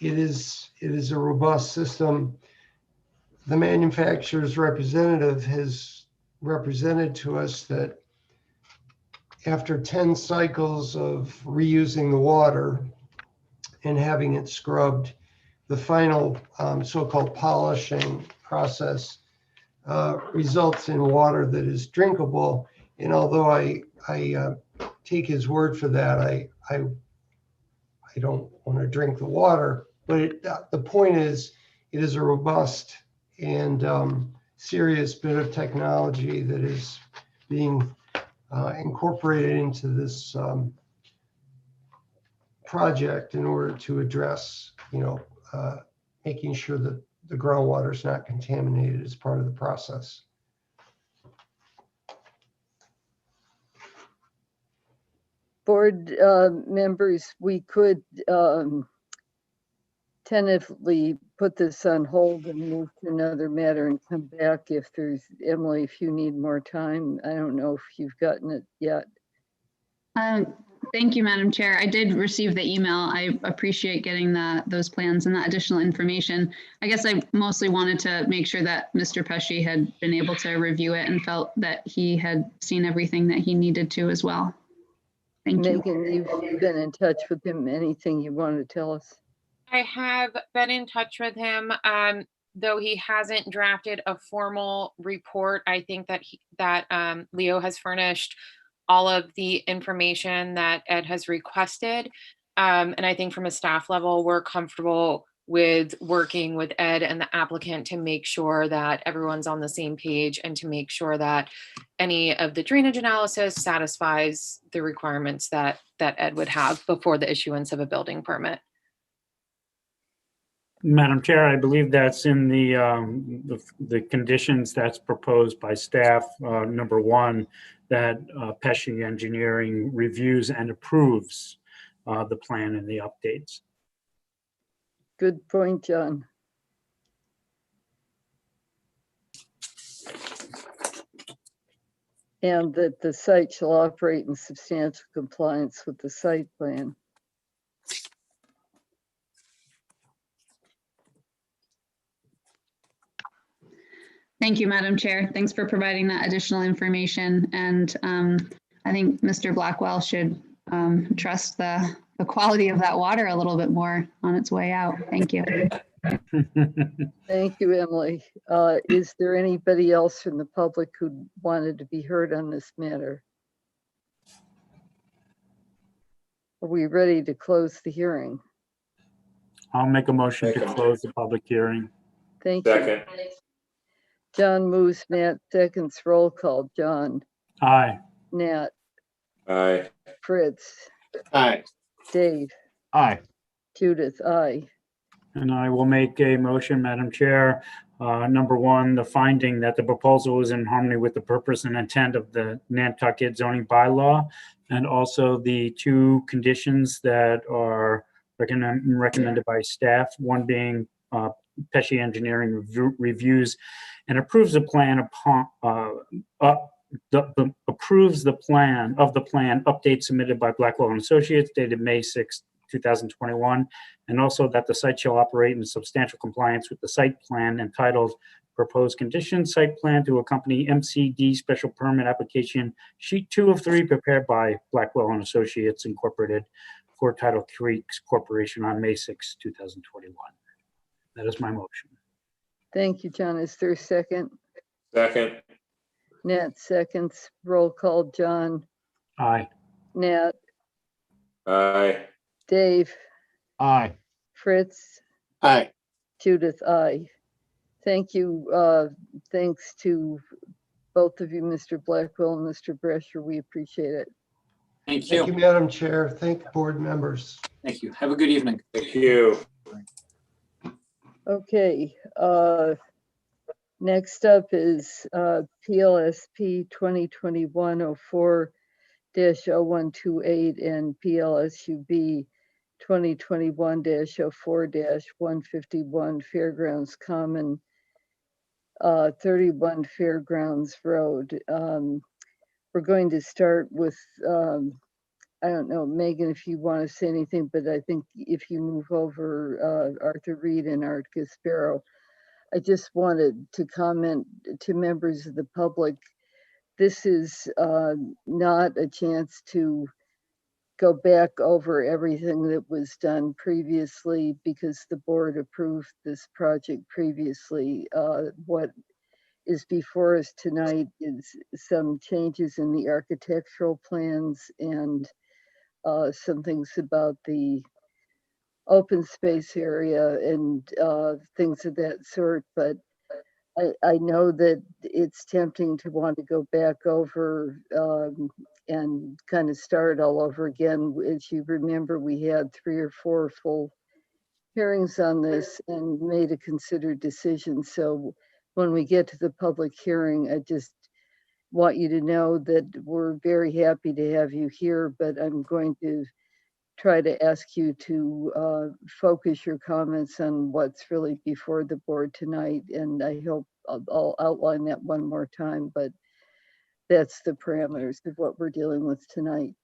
It is a robust system. The manufacturer's representative has represented to us that after 10 cycles of reusing the water and having it scrubbed, the final so-called polishing process results in water that is drinkable. And although I take his word for that, I don't want to drink the water, but the point is, it is a robust and serious bit of technology that is being incorporated into this project in order to address, making sure that the groundwater is not contaminated as part of the process.
Board members, we could tentatively put this on hold and move to another matter and come back if there's, Emily, if you need more time. I don't know if you've gotten it yet.
Thank you, Madam Chair. I did receive the email. I appreciate getting those plans and that additional information. I guess I mostly wanted to make sure that Mr. Pesci had been able to review it and felt that he had seen everything that he needed to as well. Thank you.
Megan, you've been in touch with him. Anything you want to tell us?
I have been in touch with him, though he hasn't drafted a formal report. I think that Leo has furnished all of the information that Ed has requested. And I think from a staff level, we're comfortable with working with Ed and the applicant to make sure that everyone's on the same page and to make sure that any of the drainage analysis satisfies the requirements that Ed would have before the issuance of a building permit.
Madam Chair, I believe that's in the conditions that's proposed by staff. Number one, that Pesci Engineering reviews and approves the plan and the updates.
Good point, John. And that the site shall operate in substantial compliance with the site plan.
Thank you, Madam Chair. Thanks for providing that additional information. And I think Mr. Blackwell should trust the quality of that water a little bit more on its way out. Thank you.
Thank you, Emily. Is there anybody else from the public who wanted to be heard on this matter? Are we ready to close the hearing?
I'll make a motion to close the public hearing.
Thank you.
Second.
John moves, Nat seconds, roll call. John.
Aye.
Nat.
Aye.
Fritz.
Aye.
Dave.
Aye.
Judith, aye.
And I will make a motion, Madam Chair. Number one, the finding that the proposal is in harmony with the purpose and intent of the Nantucket zoning bylaw, and also the two conditions that are recommended by staff, one being Pesci Engineering reviews and approves the plan upon approves the plan update submitted by Blackwell and Associates dated May 6, 2021, and also that the site shall operate in substantial compliance with the site plan entitled Proposed Conditions Site Plan to accompany MCD Special Permit Application Sheet 2 of 3 prepared by Blackwell and Associates Incorporated for Tidal Creeks Corporation on May 6, 2021. That is my motion.
Thank you, John. Is there a second?
Second.
Nat seconds, roll call. John.
Aye.
Nat.
Aye.
Dave.
Aye.
Fritz.
Aye.
Judith, aye. Thank you. Thanks to both of you, Mr. Blackwell and Mr. Brescher. We appreciate it.
Thank you.
Thank you, Madam Chair. Thank board members.
Thank you. Have a good evening.
Thank you.
Okay. Next up is PLSP 2021-04-0128 and PLSUB 2021-04-151 Fairgrounds Common, 31 Fairgrounds Road. We're going to start with, I don't know, Megan, if you want to say anything, but I think if you move over Arthur Reed and Art Gasparo, I just wanted to comment to members of the public. This is not a chance to go back over everything that was done previously because the board approved this project previously. What is before us tonight is some changes in the architectural plans and some things about the open space area and things of that sort. But I know that it's tempting to want to go back over and kind of start all over again. As you remember, we had 3 or 4 full hearings on this and made a considered decision. So when we get to the public hearing, I just want you to know that we're very happy to have you here, but I'm going to try to ask you to focus your comments on what's really before the board tonight. And I hope I'll outline that one more time, but that's the parameters of what we're dealing with tonight.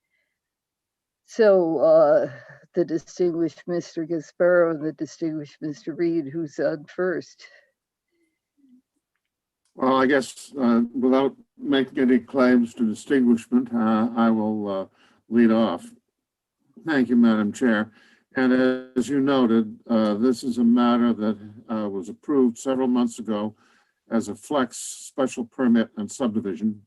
So the distinguished Mr. Gasparo and the distinguished Mr. Reed, who's on first?
Well, I guess without making any claims to distinguishment, I will lead off. Thank you, Madam Chair. And as you noted, this is a matter that was approved several months ago as a flex special permit and subdivision.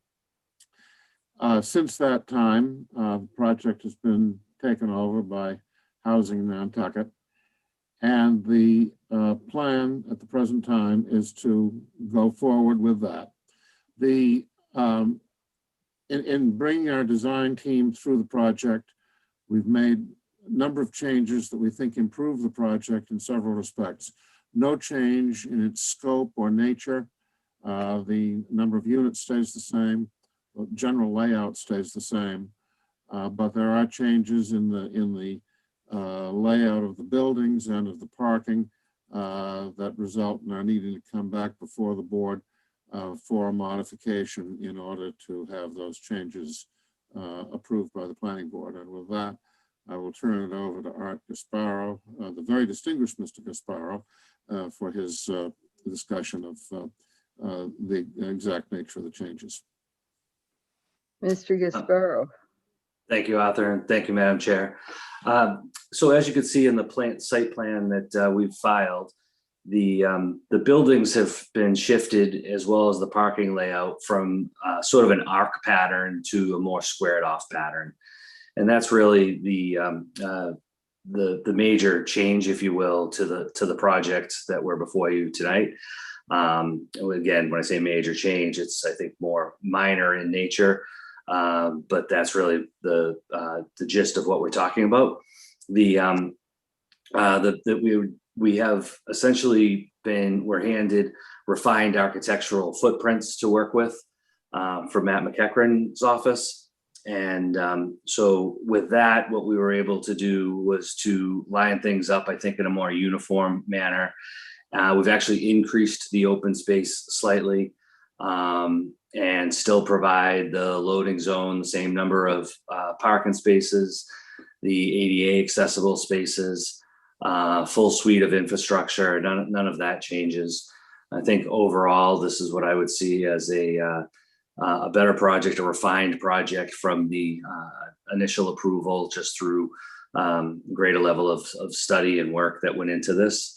Since that time, the project has been taken over by Housing Nantucket. And the plan at the present time is to go forward with that. In bringing our design team through the project, we've made a number of changes that we think improve the project in several respects. No change in its scope or nature. The number of units stays the same. The general layout stays the same. But there are changes in the layout of the buildings and of the parking that result in our needing to come back before the board for a modification in order to have those changes approved by the planning board. And with that, I will turn it over to Art Gasparo, the very distinguished Mr. Gasparo, for his discussion of the exact nature of the changes.
Mr. Gasparo.
Thank you, Arthur, and thank you, Madam Chair. So as you can see in the site plan that we've filed, the buildings have been shifted, as well as the parking layout, from sort of an arc pattern to a more squared off pattern. And that's really the major change, if you will, to the project that we're before you tonight. Again, when I say major change, it's, I think, more minor in nature, but that's really the gist of what we're talking about. We have essentially we're handed refined architectural footprints to work with from Matt McEachran's office. And so with that, what we were able to do was to line things up, I think, in a more uniform manner. We've actually increased the open space slightly and still provide the loading zone, the same number of parking spaces, the ADA accessible spaces, full suite of infrastructure. None of that changes. I think overall, this is what I would see as a better project, a refined project from the initial approval, just through greater level of study and work that went into this.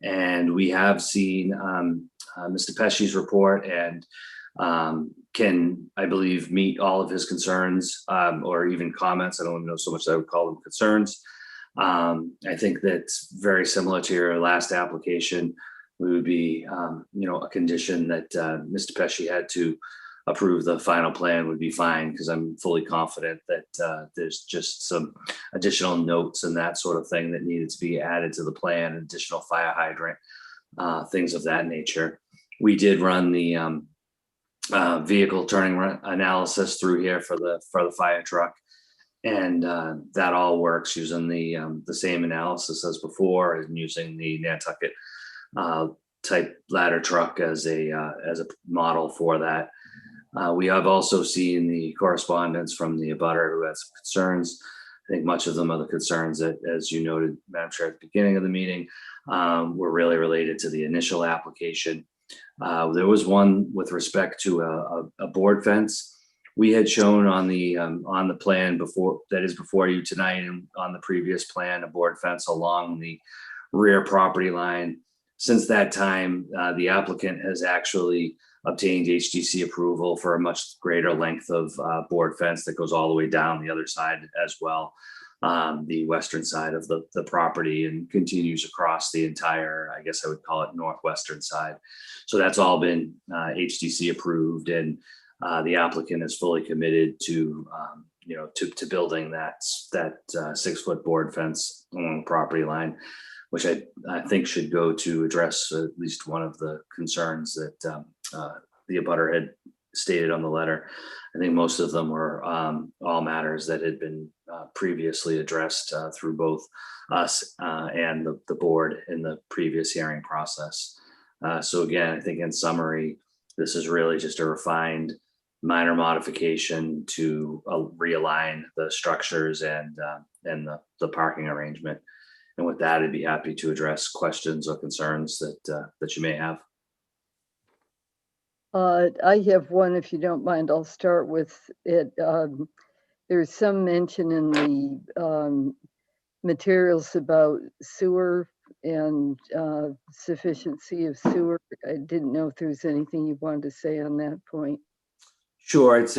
And we have seen Mr. Pesci's report and can, I believe, meet all of his concerns or even comments. I don't even know so much that I would call them concerns. I think that's very similar to your last application. We would be, a condition that Mr. Pesci had to approve the final plan would be fine, because I'm fully confident that there's just some additional notes and that sort of thing that needed to be added to the plan, additional fire hydrant, things of that nature. We did run the vehicle turning analysis through here for the fire truck, and that all works using the same analysis as before, and using the Nantucket type ladder truck as a model for that. We have also seen the correspondence from the abutter who has some concerns. I think much of them are the concerns that, as you noted, Madam Chair, at the beginning of the meeting, were really related to the initial application. There was one with respect to a board fence. We had shown on the plan that is before you tonight, and on the previous plan, a board fence along the rear property line. Since that time, the applicant has actually obtained HDC approval for a much greater length of board fence that goes all the way down the other side as well, the western side of the property, and continues across the entire, I guess I would call it, northwestern side. So that's all been HDC approved, and the applicant is fully committed to building that 6-foot board fence along the property line, which I think should go to address at least one of the concerns that the abutter had stated on the letter. I think most of them were all matters that had been previously addressed through both us and the board in the previous hearing process. So again, I think in summary, this is really just a refined minor modification to realign the structures and the parking arrangement. And with that, I'd be happy to address questions or concerns that you may have.
I have one, if you don't mind. I'll start with it. There's some mention in the materials about sewer and sufficiency of sewer. I didn't know if there's anything you wanted to say on that point.
Sure, it's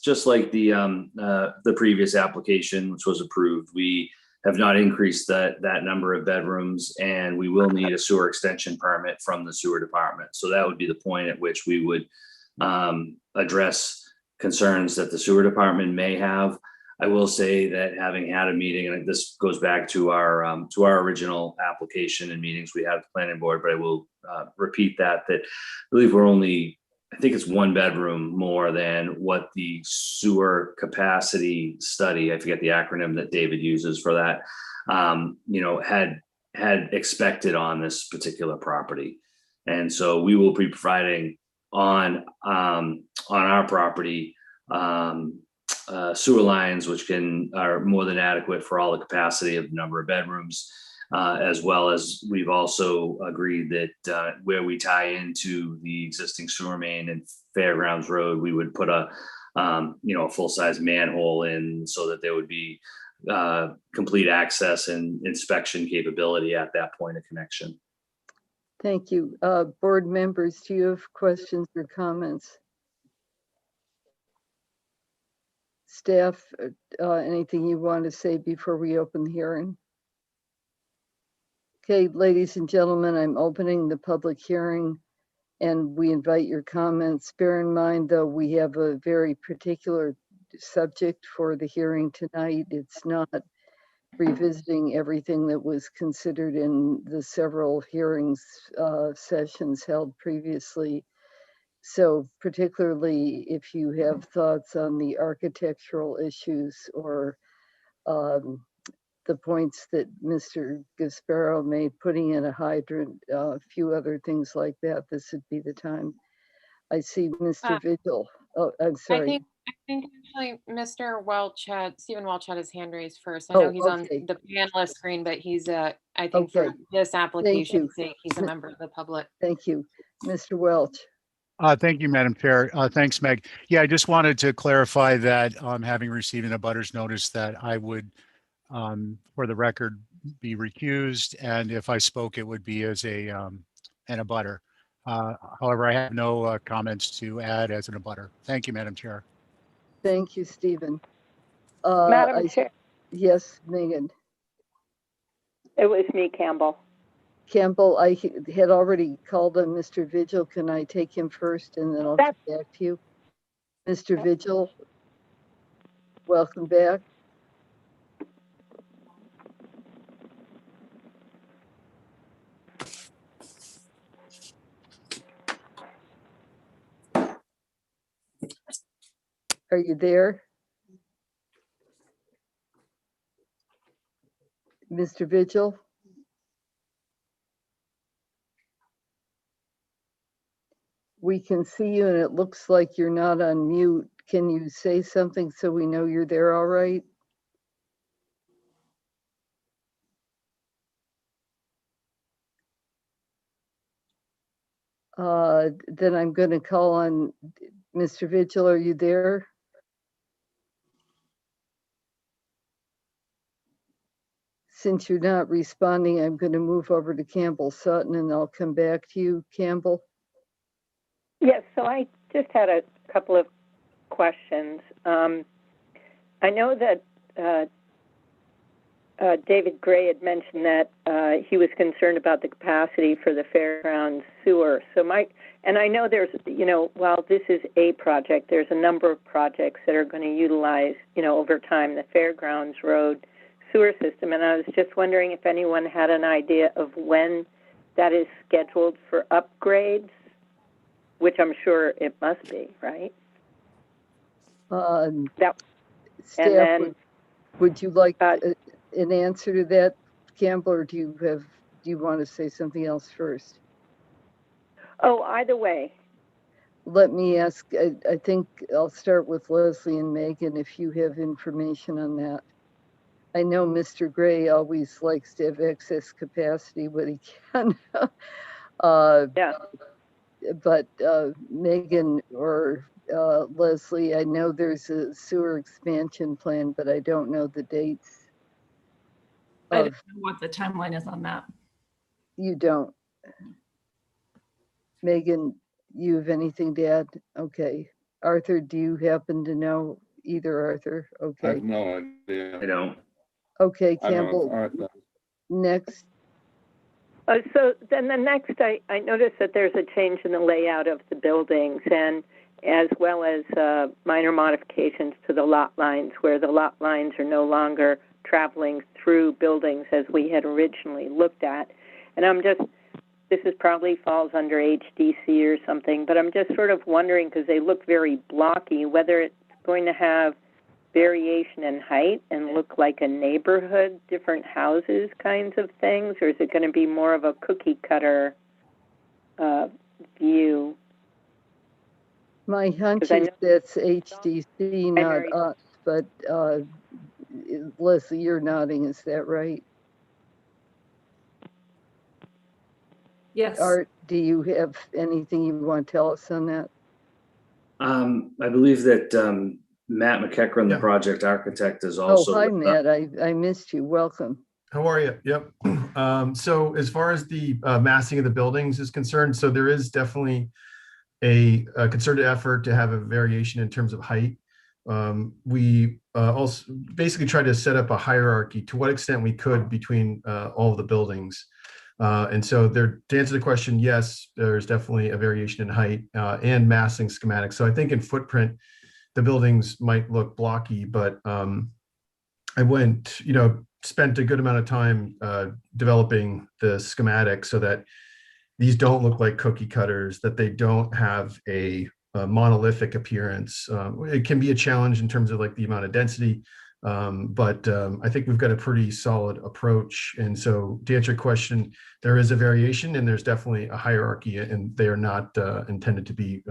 just like the previous application, which was approved. We have not increased that number of bedrooms, and we will need a sewer extension permit from the sewer department. So that would be the point at which we would address concerns that the sewer department may have. I will say that having had a meeting, and this goes back to our original application and meetings we had at the planning board, but I will repeat that I believe we're only, I think it's one bedroom more than what the sewer capacity study, I forget the acronym that David uses for that, had expected on this particular property. And so we will be providing on our property sewer lines, which are more than adequate for all the capacity of the number of bedrooms. As well as we've also agreed that where we tie into the existing sewer main and Fairgrounds Road, we would put a full-size manhole in so that there would be complete access and inspection capability at that point of connection.
Thank you. Board members, do you have questions or comments? Staff, anything you want to say before we open the hearing? Okay, ladies and gentlemen, I'm opening the public hearing and we invite your comments. Bear in mind, though, we have a very particular subject for the hearing tonight. It's not revisiting everything that was considered in the several hearings sessions held previously. So particularly if you have thoughts on the architectural issues or the points that Mr. Gasparo made, putting in a hydrant, a few other things like that, this would be the time. I see Mr. Vigil. Oh, I'm sorry.
I think actually Mr. Stephen Welch had his hand raised first. I know he's on the panelist screen, but he's I think for this application's sake, he's a member of the public.
Thank you. Mr. Welch.
Thank you, Madam Chair. Thanks, Meg. Yeah, I just wanted to clarify that having received an abutters notice that I would, for the record, be recused, and if I spoke, it would be as an abutter. However, I have no comments to add as an abutter. Thank you, Madam Chair.
Thank you, Stephen.
Madam Chair.
Yes, Megan.
It was me, Campbell.
Campbell, I had already called on Mr. Vigil. Can I take him first and then I'll come back to you? Mr. Vigil, welcome back. Are you there? Mr. Vigil? We can see you and it looks like you're not on mute. Can you say something so we know you're there all right? Then I'm going to call on Mr. Vigil. Are you there? Since you're not responding, I'm going to move over to Campbell Sutton and I'll come back to you, Campbell.
Yes, so I just had a couple of questions. I know that David Gray had mentioned that he was concerned about the capacity for the fairgrounds sewer. So and I know there's, while this is a project, there's a number of projects that are going to utilize, over time, the Fairgrounds Road sewer system. And I was just wondering if anyone had an idea of when that is scheduled for upgrades, which I'm sure it must be, right?
Staff, would you like an answer to that, Campbell, or do you want to say something else first?
Oh, either way.
Let me ask, I think I'll start with Leslie and Megan if you have information on that. I know Mr. Gray always likes to have excess capacity when he can.
Yeah.
But Megan or Leslie, I know there's a sewer expansion plan, but I don't know the dates.
I don't know what the timeline is on that.
You don't. Megan, you have anything to add? Okay. Arthur, do you happen to know either, Arthur?
I
Okay.
have no idea.
I don't.
Okay,
I don't know if
Campbell,
Art does.
next.
So then the next, I noticed that there's a change in the layout of the buildings, and as well as minor modifications to the lot lines, where the lot lines are no longer traveling through buildings as we had originally looked at. And this is probably falls under HDC or something, but I'm just sort of wondering, because they look very blocky, whether it's going to have variation in height and look like a neighborhood, different houses kinds of things, or is it going to be more of a cookie cutter view?
My hunch
'Cause I
is
know-
that's HDC, not us, but Leslie, you're nodding, is that right?
Yes.
Art, do you have anything you want to tell us on that?
I believe that Matt McEachran, the project architect, is also.
Oh, hi, Matt. I missed you. Welcome.
How are you? Yep. So as far as the massing of the buildings is concerned, so there is definitely a concerted effort to have a variation in terms of height. We also basically tried to set up a hierarchy to what extent we could between all of the buildings. And so there, to answer the question, yes, there's definitely a variation in height and massing schematics. So I think in footprint, the buildings might look blocky, but I went, spent a good amount of time developing the schematic so that these don't look like cookie cutters, that they don't have a monolithic appearance. It can be a challenge in terms of like the amount of density, but I think we've got a pretty solid approach. And so to answer your question, there is a variation and there's definitely a hierarchy, and they are not intended to be,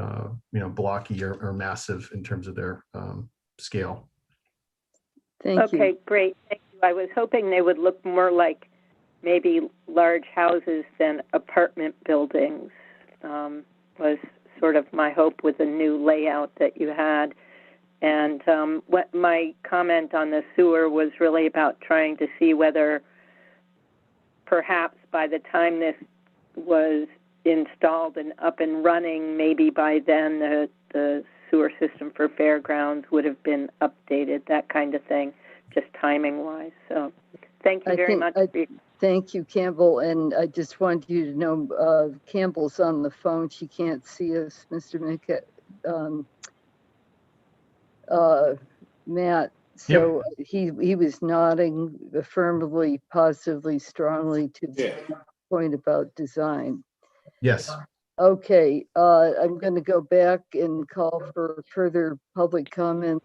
blocky or massive in terms of their scale.
Thank you.
Okay, great. Thank you. I was hoping they would look more like maybe large houses than apartment buildings, was sort of my hope with the new layout that you had. And what my comment on the sewer was really about trying to see whether perhaps by the time this was installed and up and running, maybe by then the sewer system for Fairgrounds would have been updated, that kind of thing, just timing-wise. So thank you very much.
Thank you, Campbell. And I just want you to know Campbell's on the phone. She can't see us, Mr. Matt. So yep. He was nodding affirmatively, positively, strongly to the point about design.
Yes.
Okay, I'm going to go back and call for further public comment.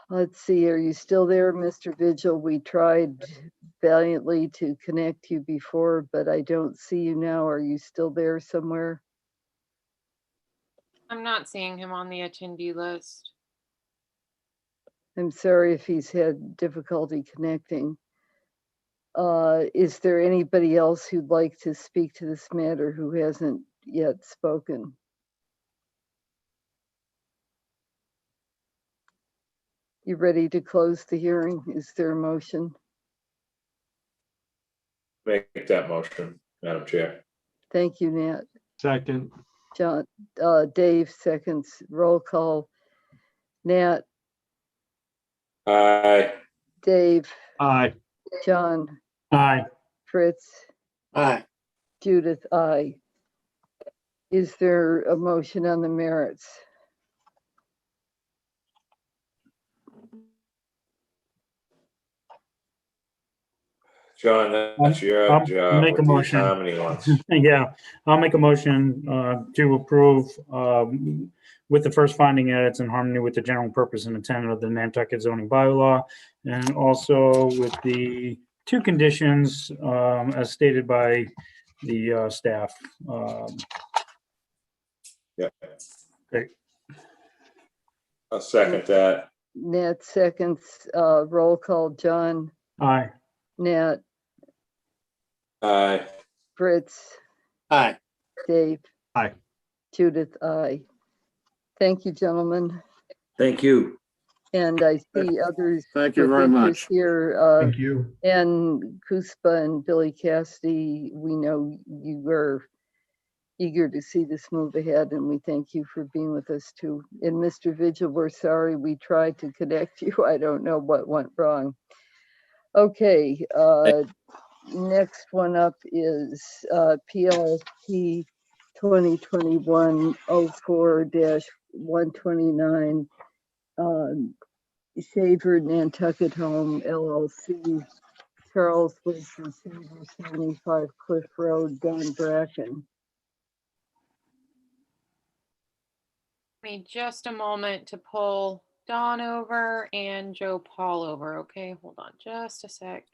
Let's see, are you still there, Mr. Vigil? We tried valiantly to connect you before, but I don't see you now. Are you still there somewhere?
I'm not seeing him on the attendee list.
I'm sorry if he's had difficulty connecting. Is there anybody else who'd like to speak to this matter who hasn't yet spoken? You ready to close the hearing? Is there a motion?
Make that motion, Madam Chair.
Thank you, Nat.
Second.
John, Dave seconds. Roll call. Nat.
Aye.
Dave.
Aye.
John.
Aye.
Fritz.
Aye.
Judith, aye. Is there a motion on the merits?
John, that's your job.
Make a
with
motion.
How many ones?
Yeah, I'll make a motion to approve with the first finding that it's in harmony with the general purpose and intent of the Nantucket zoning bylaw, and also with the two conditions as stated by the staff.
Yeah.
Great.
I'll second that.
Nat seconds. Roll call. John.
Aye.
Nat.
Aye.
Fritz.
Aye.
Dave.
Aye.
Judith, aye. Thank you, gentlemen.
Thank you.
And I see others.
Thank you very much.
Here,
Thank you.
And Kuspa and Billy Cassidy, we know you were eager to see this move ahead, and we thank you for being with us too. And Mr. Vigil, we're sorry we tried to connect you. I don't know what went wrong. Okay, next one up is PLP 2021-04-129, Shaver Nantucket Home LLC, Charles Wilson, 75 Cliff Road, Don Bracken.
Give me just a moment to pull Dawn over and Joe Paul over. Okay, hold on just a sec.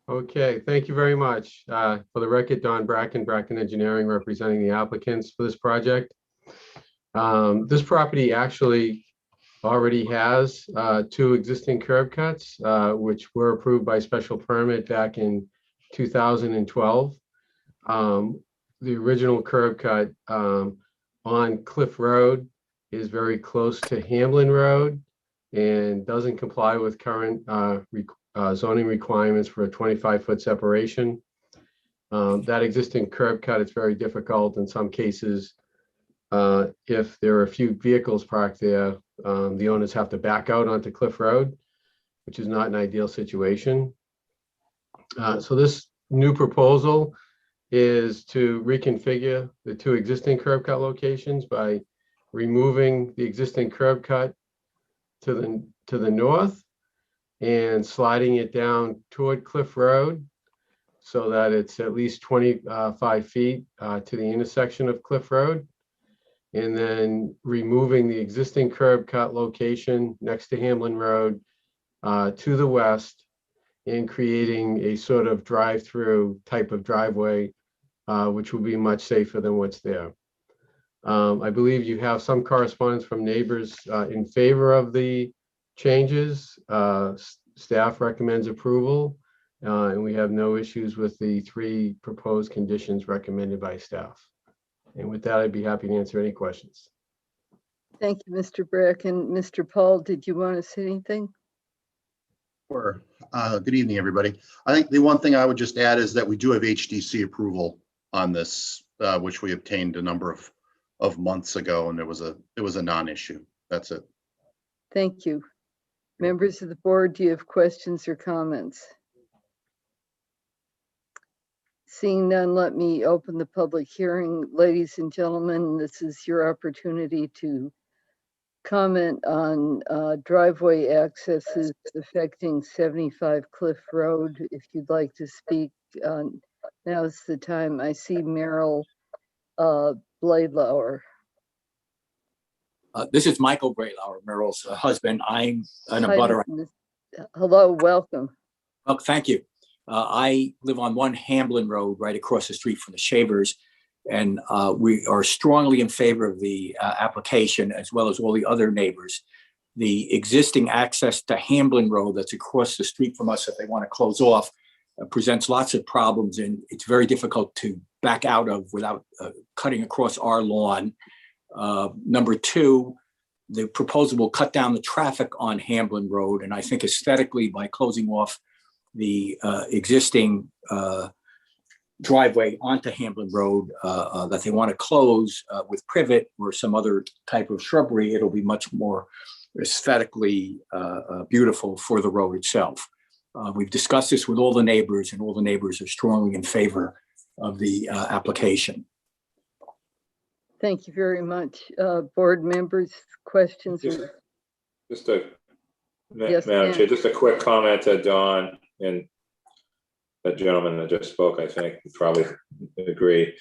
Okay, thank you very much. For the record, Don Bracken, Bracken Engineering, representing the applicants for this project. This property actually already has 2 existing curb cuts, which were approved by special permit back in 2012. The original curb cut on Cliff Road is very close to Hamlin Road and doesn't comply with current zoning requirements for a 25-foot separation. That existing curb cut, it's very difficult in some cases. If there are a few vehicles parked there, the owners have to back out onto Cliff Road, which is not an ideal situation. So this new proposal is to reconfigure the 2 existing curb cut locations by removing the existing curb cut to the north and sliding it down toward Cliff Road so that it's at least 25 feet to the intersection of Cliff Road. And then removing the existing curb cut location next to Hamlin Road to the west and creating a sort of drive-through type of driveway, which will be much safer than what's there. I believe you have some correspondence from neighbors in favor of the changes. Staff recommends approval, and we have no issues with the 3 proposed conditions recommended by staff. And with that, I'd be happy to answer any questions.
Thank you, Mr. Bracken. Mr. Paul, did you want to say anything?
Sure. Good evening, everybody. I think the one thing I would just add is that we do have HDC approval on this, which we obtained a number of months ago, and it was a non-issue. That's it.
Thank you. Members of the board, do you have questions or comments? Seeing none, let me open the public hearing. Ladies and gentlemen, this is your opportunity to comment on driveway accesses affecting 75 Cliff Road. If you'd like to speak, now's the time. I see Merrill Bladelauer.
This is Michael Bladelauer, Merrill's husband. I'm an abutter.
Hello, welcome.
Well, thank you. I live on 1 Hamlin Road right across the street from the Shavers, and we are strongly in favor of the application as well as all the other neighbors. The existing access to Hamlin Road that's across the street from us, if they want to close off, presents lots of problems, and it's very difficult to back out of without cutting across our lawn. Number 2, the proposal will cut down the traffic on Hamlin Road, and I think aesthetically, by closing off the existing driveway onto Hamlin Road that they want to close with privet or some other type of shrubbery, it'll be much more aesthetically beautiful for the road itself. We've discussed this with all the neighbors, and all the neighbors are strongly in favor of the application.
Thank you very much. Board members, questions?
Yes,
Madam
Chair, just a quick comment to Dawn and that gentleman that just spoke. I think you probably agree.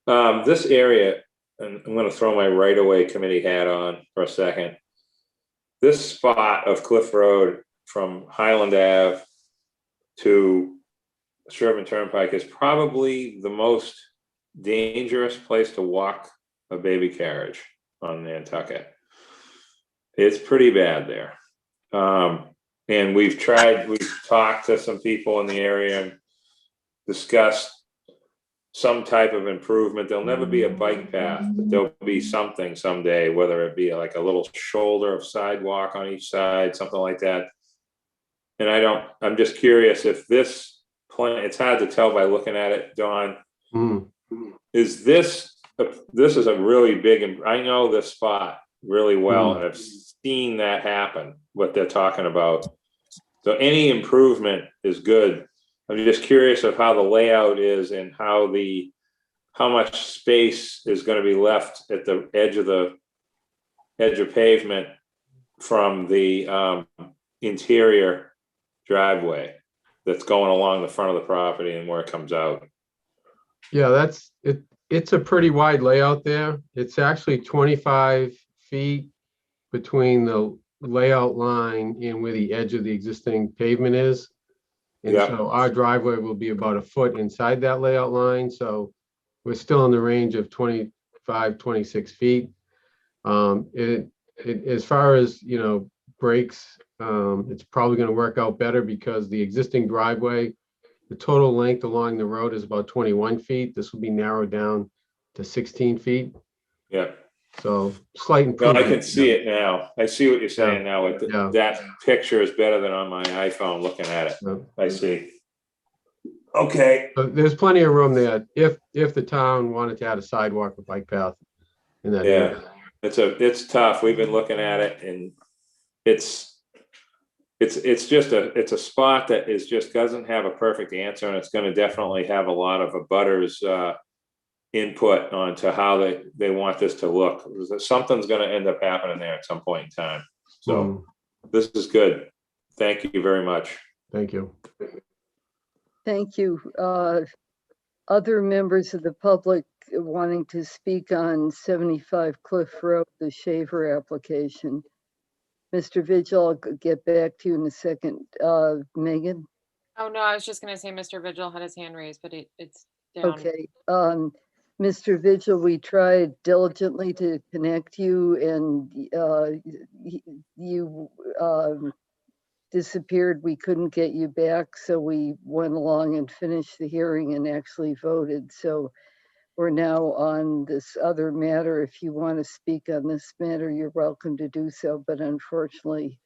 This area, and I'm going to throw my right-of-way committee hat on for a second. This spot of Cliff Road from Highland Ave to Sherburne Turnpike is probably the most dangerous place to walk a baby carriage on Nantucket. It's pretty bad there. And we've talked to some people in the area and discussed some type of improvement. There'll never be a bike path, but there'll be something someday, whether it be like a little shoulder of sidewalk on each side, something like that. And I'm just curious if this plan, it's hard to tell by looking at it, Don. Is this is a really big, I know this spot really well, and I've seen that happen, what they're talking about. So any improvement is good. I'm just curious of how the layout is and how much space is going to be left at the edge of pavement from the interior driveway that's going along the front of the property and where it comes out.
Yeah, that's it. It's a pretty wide layout there. It's actually 25 feet between the layout line and where the edge of the existing pavement is. And so our driveway will be about a foot inside that layout line. So we're still in the range of 25, 26 feet. As far as, breaks, it's probably going to work out better because the existing driveway, the total length along the road is about 21 feet. This will be narrowed down to 16 feet.
Yeah.
So slight
No,
improvement.
I can see it now. I see what you're saying now. That picture is better than on my iPhone looking at it. I see. Okay.
So there's plenty of room there if the town wanted to add a sidewalk or bike path in that area.
It's tough. We've been looking at it, and it's a spot that is just doesn't have a perfect answer, and it's going to definitely have a lot of abutters input onto how they want this to look. Something's going to end up happening there at some point in time. So this is good. Thank you very much.
Thank you.
Thank you. Other members of the public wanting to speak on 75 Cliff Road, the Shaver application. Mr. Vigil, I'll get back to you in a second. Megan?
Oh, no, I was just going to say Mr. Vigil had his hand raised, but it's down.
Okay. Mr. Vigil, we tried diligently to connect you, and you disappeared. We couldn't get you back, so we went along and finished the hearing and actually voted. So we're now on this other matter. If you want to speak on this matter, you're welcome to do so, but unfortunately,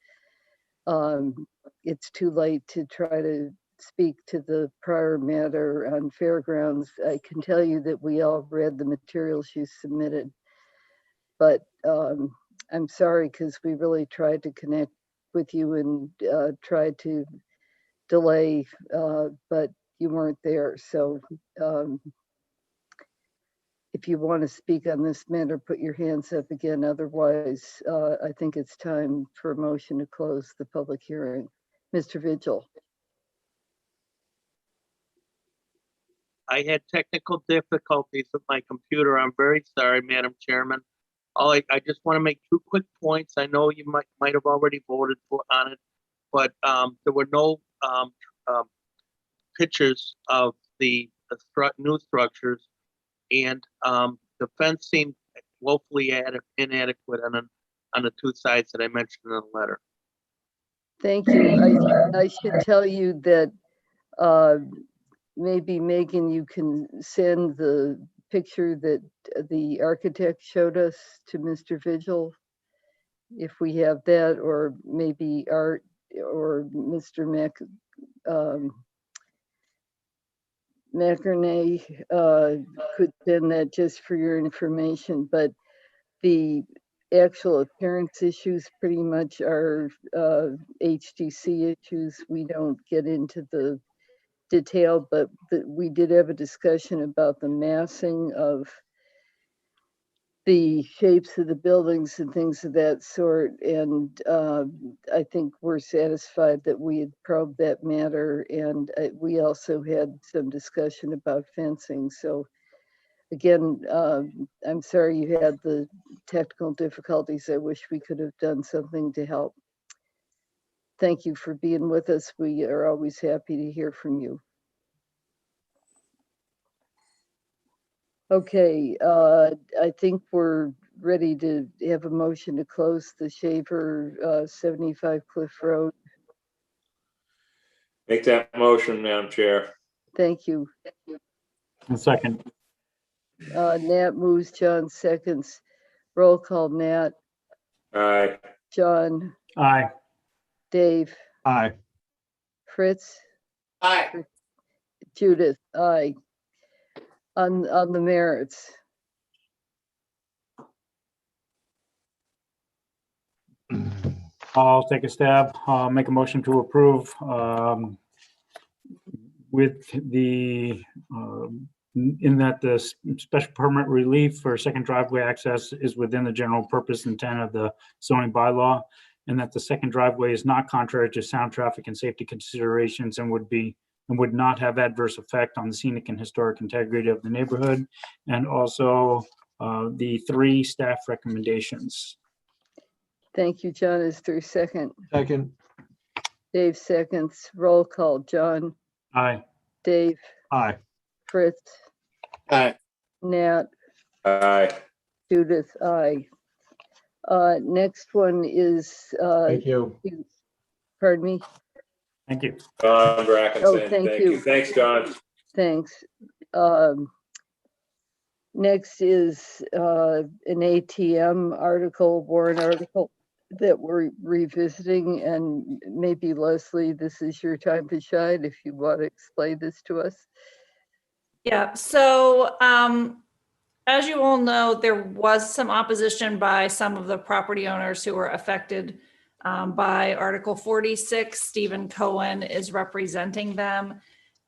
it's too late to try to speak to the prior matter on Fairgrounds. I can tell you that we all read the materials you submitted, but I'm sorry, because we really tried to connect with you and tried to delay, but you weren't there. So if you want to speak on this matter, put your hands up again. Otherwise, I think it's time for a motion to close the public hearing. Mr. Vigil.
I had technical difficulties with my computer. I'm very sorry, Madam Chairman. I just want to make 2 quick points. I know you might have already voted on it, but there were no pictures of the new structures, and the fence seemed woefully inadequate on the 2 sides that I mentioned in the letter.
Thank you. I should tell you that maybe Megan, you can send the picture that the architect showed us to Mr. Vigil, if we have that, or maybe Art or Mr. McInerney could send that just for your information. But the actual appearance issues pretty much are HTC issues. We don't get into the detail, but we did have a discussion about the massing of the shapes of the buildings and things of that sort. And I think we're satisfied that we had probed that matter. And we also had some discussion about fencing. So again, I'm sorry you had the technical difficulties. I wish we could have done something to help. Thank you for being with us. We are always happy to hear from you. Okay, I think we're ready to have a motion to close the Shaver 75 Cliff Road.
Make that motion, Madam Chair.
Thank you.
A second.
Nat moves, John seconds. Roll call, Nat,
Aye.
John,
Aye.
Dave,
Aye.
Fritz,
Aye.
Judith, aye. On the merits.
I'll take a stab. I'll make a motion to approve with the, in that the special permit relief for second driveway access is within the general purpose intent of the zoning bylaw, and that the second driveway is not contrary to sound traffic and safety considerations and would not have adverse effect on the scenic and historic integrity of the neighborhood, and also the 3 staff recommendations.
Thank you, John. Is there a second?
Second.
Dave seconds. Roll call, John,
Aye.
Dave,
Aye.
Fritz,
Aye.
Nat,
Aye.
Judith, aye. Next one is,
Thank you.
pardon me?
Thank you.
Don Bracken
Oh,
saying
thank
thank
you.
you. Thanks, Don.
Thanks. Next is an ATM article, warrant article that we're revisiting, and maybe Leslie, this is your time to shine if you want to explain this to us.
Yeah, so as you all know, there was some opposition by some of the property owners who were affected by Article 46. Stephen Cohen is representing them.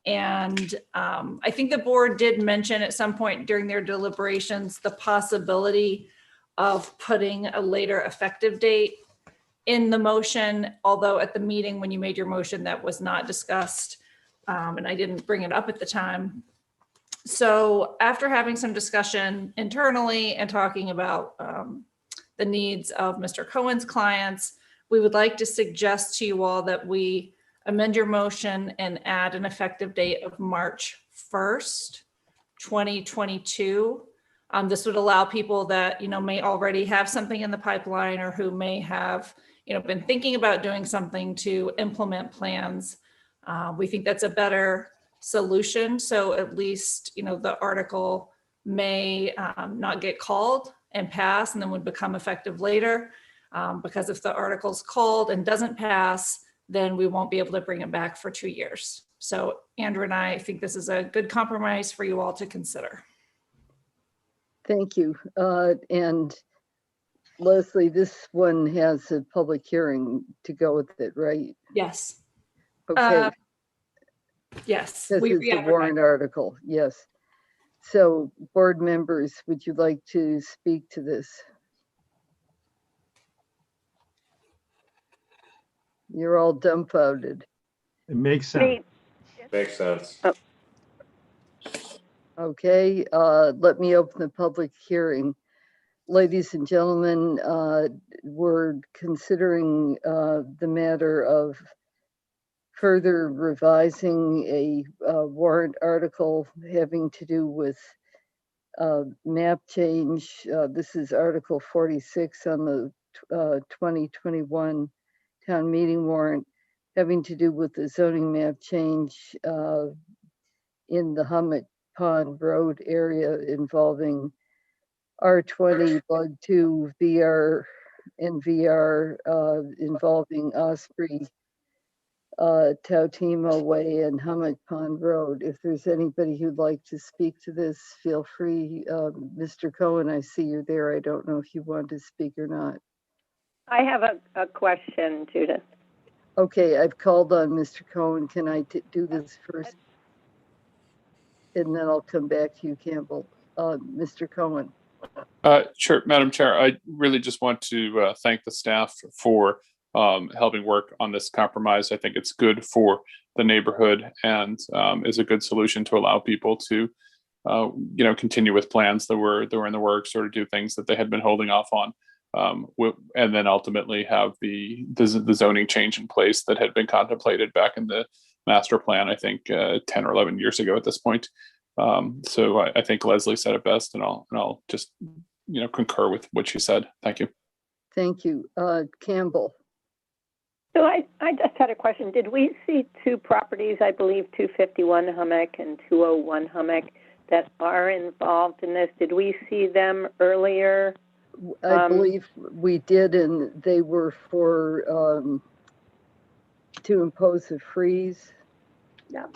And I think the board did mention at some point during their deliberations the possibility of putting a later effective date in the motion, although at the meeting when you made your motion that was not discussed, and I didn't bring it up at the time. So after having some discussion internally and talking about the needs of Mr. Cohen's clients, we would like to suggest to you all that we amend your motion and add an effective date of March 1st, 2022. This would allow people that, may already have something in the pipeline or who may have, been thinking about doing something to implement plans. We think that's a better solution. So at least, the article may not get called and pass and then would become effective later. Because if the article's called and doesn't pass, then we won't be able to bring it back for 2 years. So Andrew and I think this is a good compromise for you all to consider.
Thank you. And Leslie, this one has a public hearing to go with it, right?
Yes.
Okay.
Yes.
This is the warrant article, yes. So board members, would you like to speak to this? You're all dumbfounded.
It makes sense.
Makes sense.
Okay, let me open the public hearing. Ladies and gentlemen, we're considering the matter of further revising a warrant article having to do with map change. This is Article 46 on the 2021 town meeting warrant, having to do with the zoning map change in the Hummock Pond Road area involving R20, Bug 2, VR, and VR involving Osprey, Tautimo Way, and Hummock Pond Road. If there's anybody who'd like to speak to this, feel free. Mr. Cohen, I see you're there. I don't know if you want to speak or not.
I have a question, Judith.
Okay, I've called on Mr. Cohen. Can I do this first? And then I'll come back to you, Campbell. Mr. Cohen.
Sure, Madam Chair, I really just want to thank the staff for helping work on this compromise. I think it's good for the neighborhood and is a good solution to allow people to, continue with plans that were in the works or to do things that they had been holding off on. And then ultimately have the zoning change in place that had been contemplated back in the master plan, I think 10 or 11 years ago at this point. So I think Leslie said it best, and I'll just concur with what she said. Thank you.
Thank you. Campbell.
So I just had a question. Did we see 2 properties, I believe 251 Hummock and 201 Hummock, that are involved in this? Did we see them earlier?
I believe we did, and they were for, to impose a freeze.
Yeah.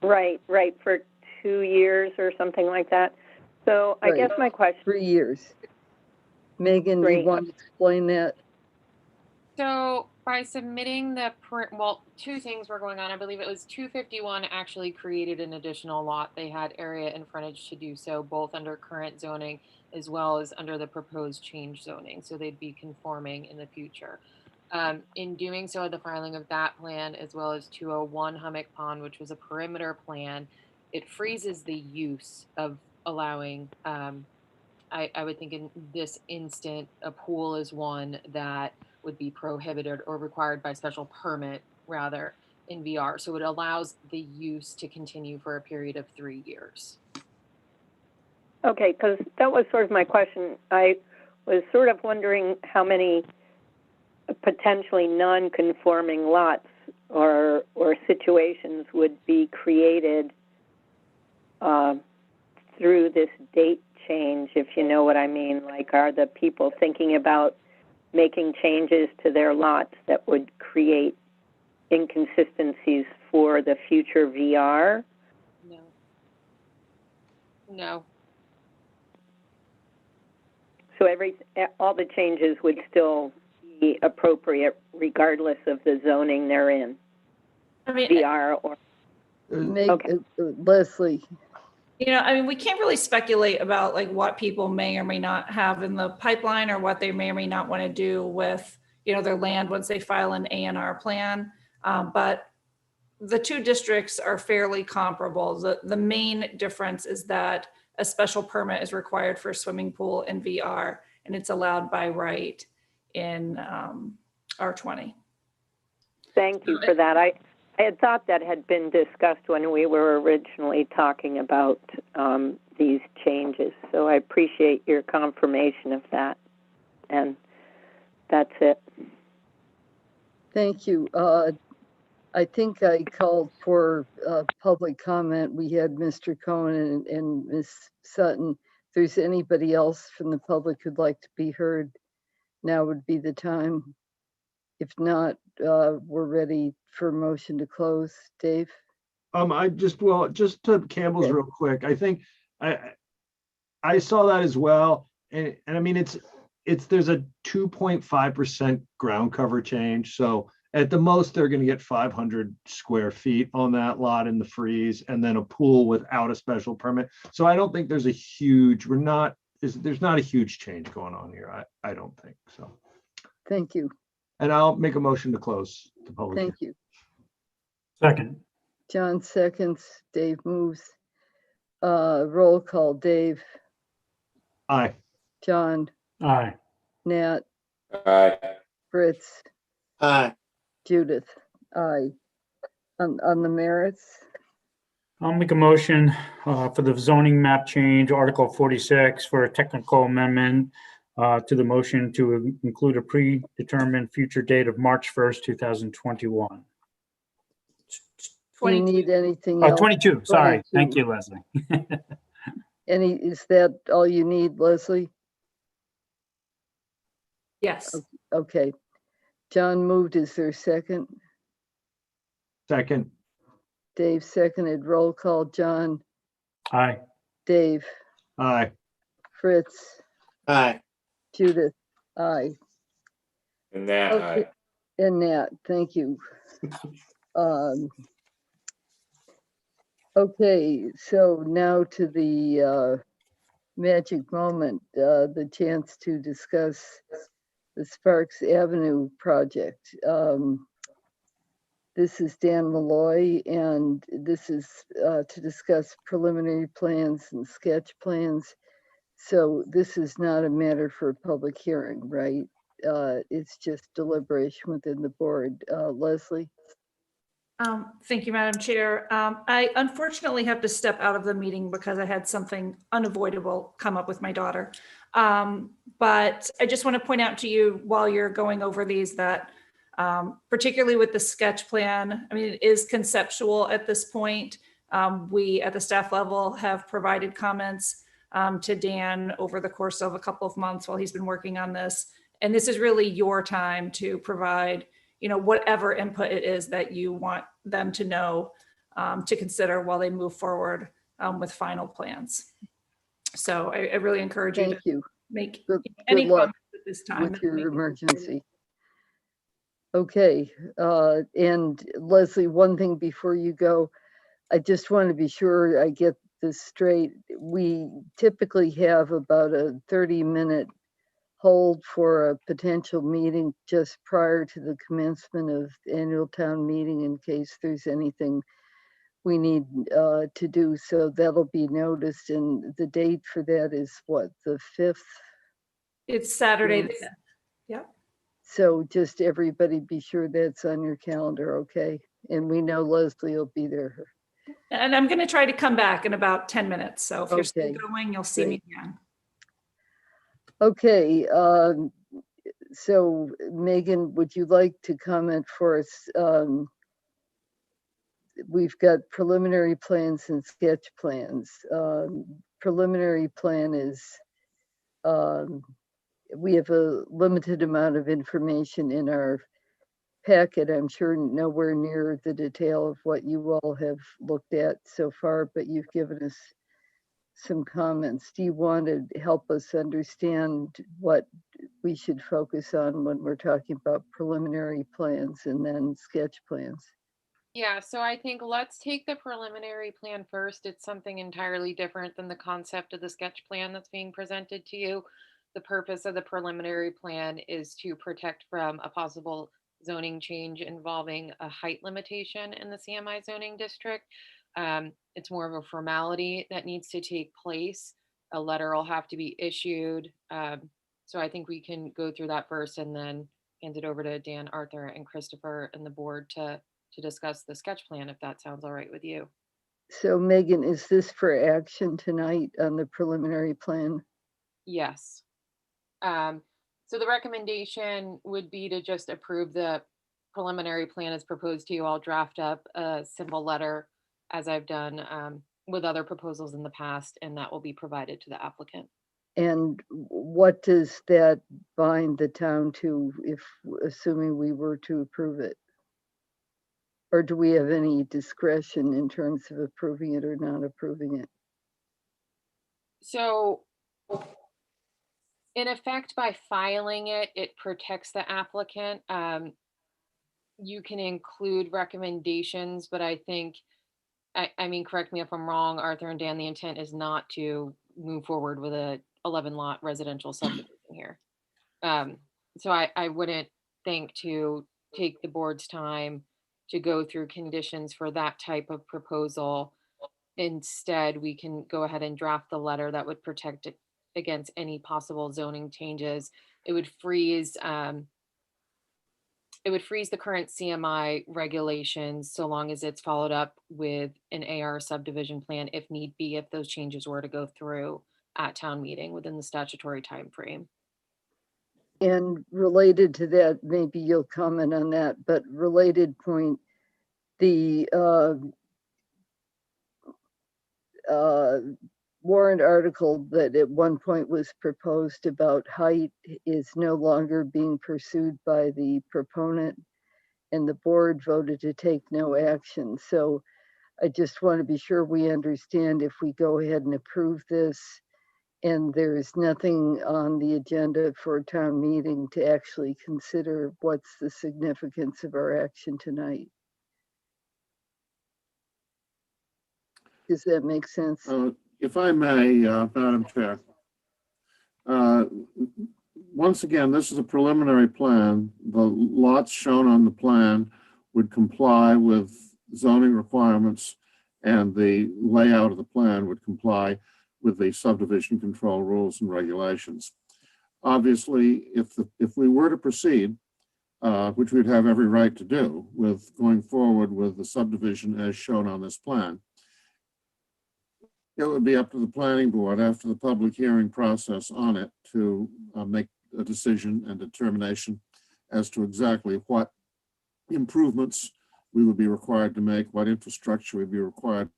Right, for 2 years or something like that. So I guess my question.
3 years. Megan, do you want to explain that?
So by submitting well, two things were going on. I believe it was 251 actually created an additional lot. They had area and frontage to do so, both under current zoning as well as under the proposed change zoning. So they'd be conforming in the future. In doing so, the filing of that plan, as well as 201 Hummock Pond, which was a perimeter plan, it freezes the use of allowing, I would think in this instant, a pool is one that would be prohibited or required by special permit rather in VR. So it allows the use to continue for a period of 3 years.
Okay, because that was sort of my question. I was sort of wondering how many potentially non-conforming lots or situations would be created through this date change, if you know what I mean. Like, are the people thinking about making changes to their lots that would create inconsistencies for the future VR?
No.
So all the changes would still be appropriate regardless of the zoning they're in?
I mean,
VR or...
Leslie.
You know, I mean, we can't really speculate about like what people may or may not have in the pipeline or what they may or may not want to do with, you know, their land once they file an A&R plan. But the two districts are fairly comparable. The main difference is that a special permit is required for a swimming pool in VR, and it's allowed by right in R20.
Thank you for that. I had thought that had been discussed when we were originally talking about these changes. So I appreciate your confirmation of that. And that's it.
Thank you. I think I called for public comment. We had Mr. Cohen and Ms. Sutton. If there's anybody else from the public who'd like to be heard, now would be the time. If not, we're ready for a motion to close. Dave?
Just to Campbell's real quick. I think I saw that as well. And I mean, there's a 2.5% ground cover change. So at the most, they're going to get 500 square feet on that lot in the freeze, and then a pool without a special permit. So I don't think there's there's not a huge change going on here. I don't think so.
Thank you.
And I'll make a motion to close the public.
Thank you.
Second.
John seconds, Dave moves. Roll call, Dave.
Aye.
John.
Aye.
Nat.
Aye.
Fritz.
Aye.
Judith. Aye. On the merits?
I'll make a motion for the zoning map change, Article 46, for a technical amendment to the motion to include a predetermined future date of March 1st, 2021.
Do you need anything
Oh,
else?
22, sorry.
22.
Thank you, Leslie.
Is that all you need, Leslie?
Yes.
Okay. John moved. Is there a second?
Second.
Dave seconded. Roll call. John.
Aye.
Dave.
Aye.
Fritz.
Aye.
Judith. Aye.
And that,
Okay. And Nat, thank you. Okay, so now to the magic moment, the chance to discuss the Sparks Avenue project. This is Dan Malloy, and this is to discuss preliminary plans and sketch plans. So this is not a matter for a public hearing, right? It's just deliberation within the board. Leslie?
Thank you, Madam Chair. I unfortunately have to step out of the meeting because I had something unavoidable come up with my daughter. But I just want to point out to you while you're going over these that particularly with the sketch plan, I mean, it is conceptual at this point. We at the staff level have provided comments to Dan over the course of a couple of months while he's been working on this. And this is really your time to provide, whatever input it is that you want them to know, to consider while they move forward with final plans. So I really encourage you to make any comments at this time.
With your emergency. Okay, and Leslie, one thing before you go, I just want to be sure I get this straight. We typically have about a 30-minute hold for a potential meeting just prior to the commencement of the annual town meeting in case there's anything we need to do. So that'll be noticed, and the date for that is what, the 5th?
It's Saturday the 5th. Yep.
So just everybody be sure that's on your calendar, okay? And we know Leslie will be there.
And I'm going to try to come back in about 10 minutes. So if you're still
Okay,
going, you'll see me again.
Okay, so Megan, would you like to comment for us? We've got preliminary plans and sketch plans. Preliminary plan is, we have a limited amount of information in our packet. I'm sure nowhere near the detail of what you all have looked at so far, but you've given us some comments. Do you want to help us understand what we should focus on when we're talking about preliminary plans and then sketch plans?
Yeah, so I think let's take the preliminary plan first. It's something entirely different than the concept of the sketch plan that's being presented to you. The purpose of the preliminary plan is to protect from a possible zoning change involving a height limitation in the CMI zoning district. It's more of a formality that needs to take place. A letter will have to be issued. So I think we can go through that first and then hand it over to Dan, Arthur, and Christopher and the board to discuss the sketch plan, if that sounds all right with you.
So Megan, is this for action tonight on the preliminary plan?
Yes. So the recommendation would be to just approve the preliminary plan as proposed to you. I'll draft up a simple letter as I've done with other proposals in the past, and that will be provided to the applicant.
And what does that bind the town to, if assuming we were to approve it? Or do we have any discretion in terms of approving it or not approving it?
So in effect, by filing it, it protects the applicant. You can include recommendations, but I think, I mean, correct me if I'm wrong, Arthur and Dan, the intent is not to move forward with a 11-lot residential subdivision here. So I wouldn't think to take the board's time to go through conditions for that type of proposal. Instead, we can go ahead and draft the letter that would protect it against any possible zoning changes. It would freeze the current CMI regulations so long as it's followed up with an AR subdivision plan if need be, if those changes were to go through at town meeting within the statutory time frame.
And related to that, maybe you'll comment on that, but related point, the warrant article that at one point was proposed about height is no longer being pursued by the proponent, and the board voted to take no action. So I just want to be sure we understand if we go ahead and approve this and there's nothing on the agenda for a town meeting to actually consider what's the significance of our action tonight. Does that make sense?
If I may, Madam Chair. Once again, this is a preliminary plan. The lots shown on the plan would comply with zoning requirements, and the layout of the plan would comply with the subdivision control rules and regulations. Obviously, if we were to proceed, which we'd have every right to do, with going forward with the subdivision as shown on this plan, it would be up to the planning board after the public hearing process on it to make a decision and determination as to exactly what improvements we would be required to make, what infrastructure would be required,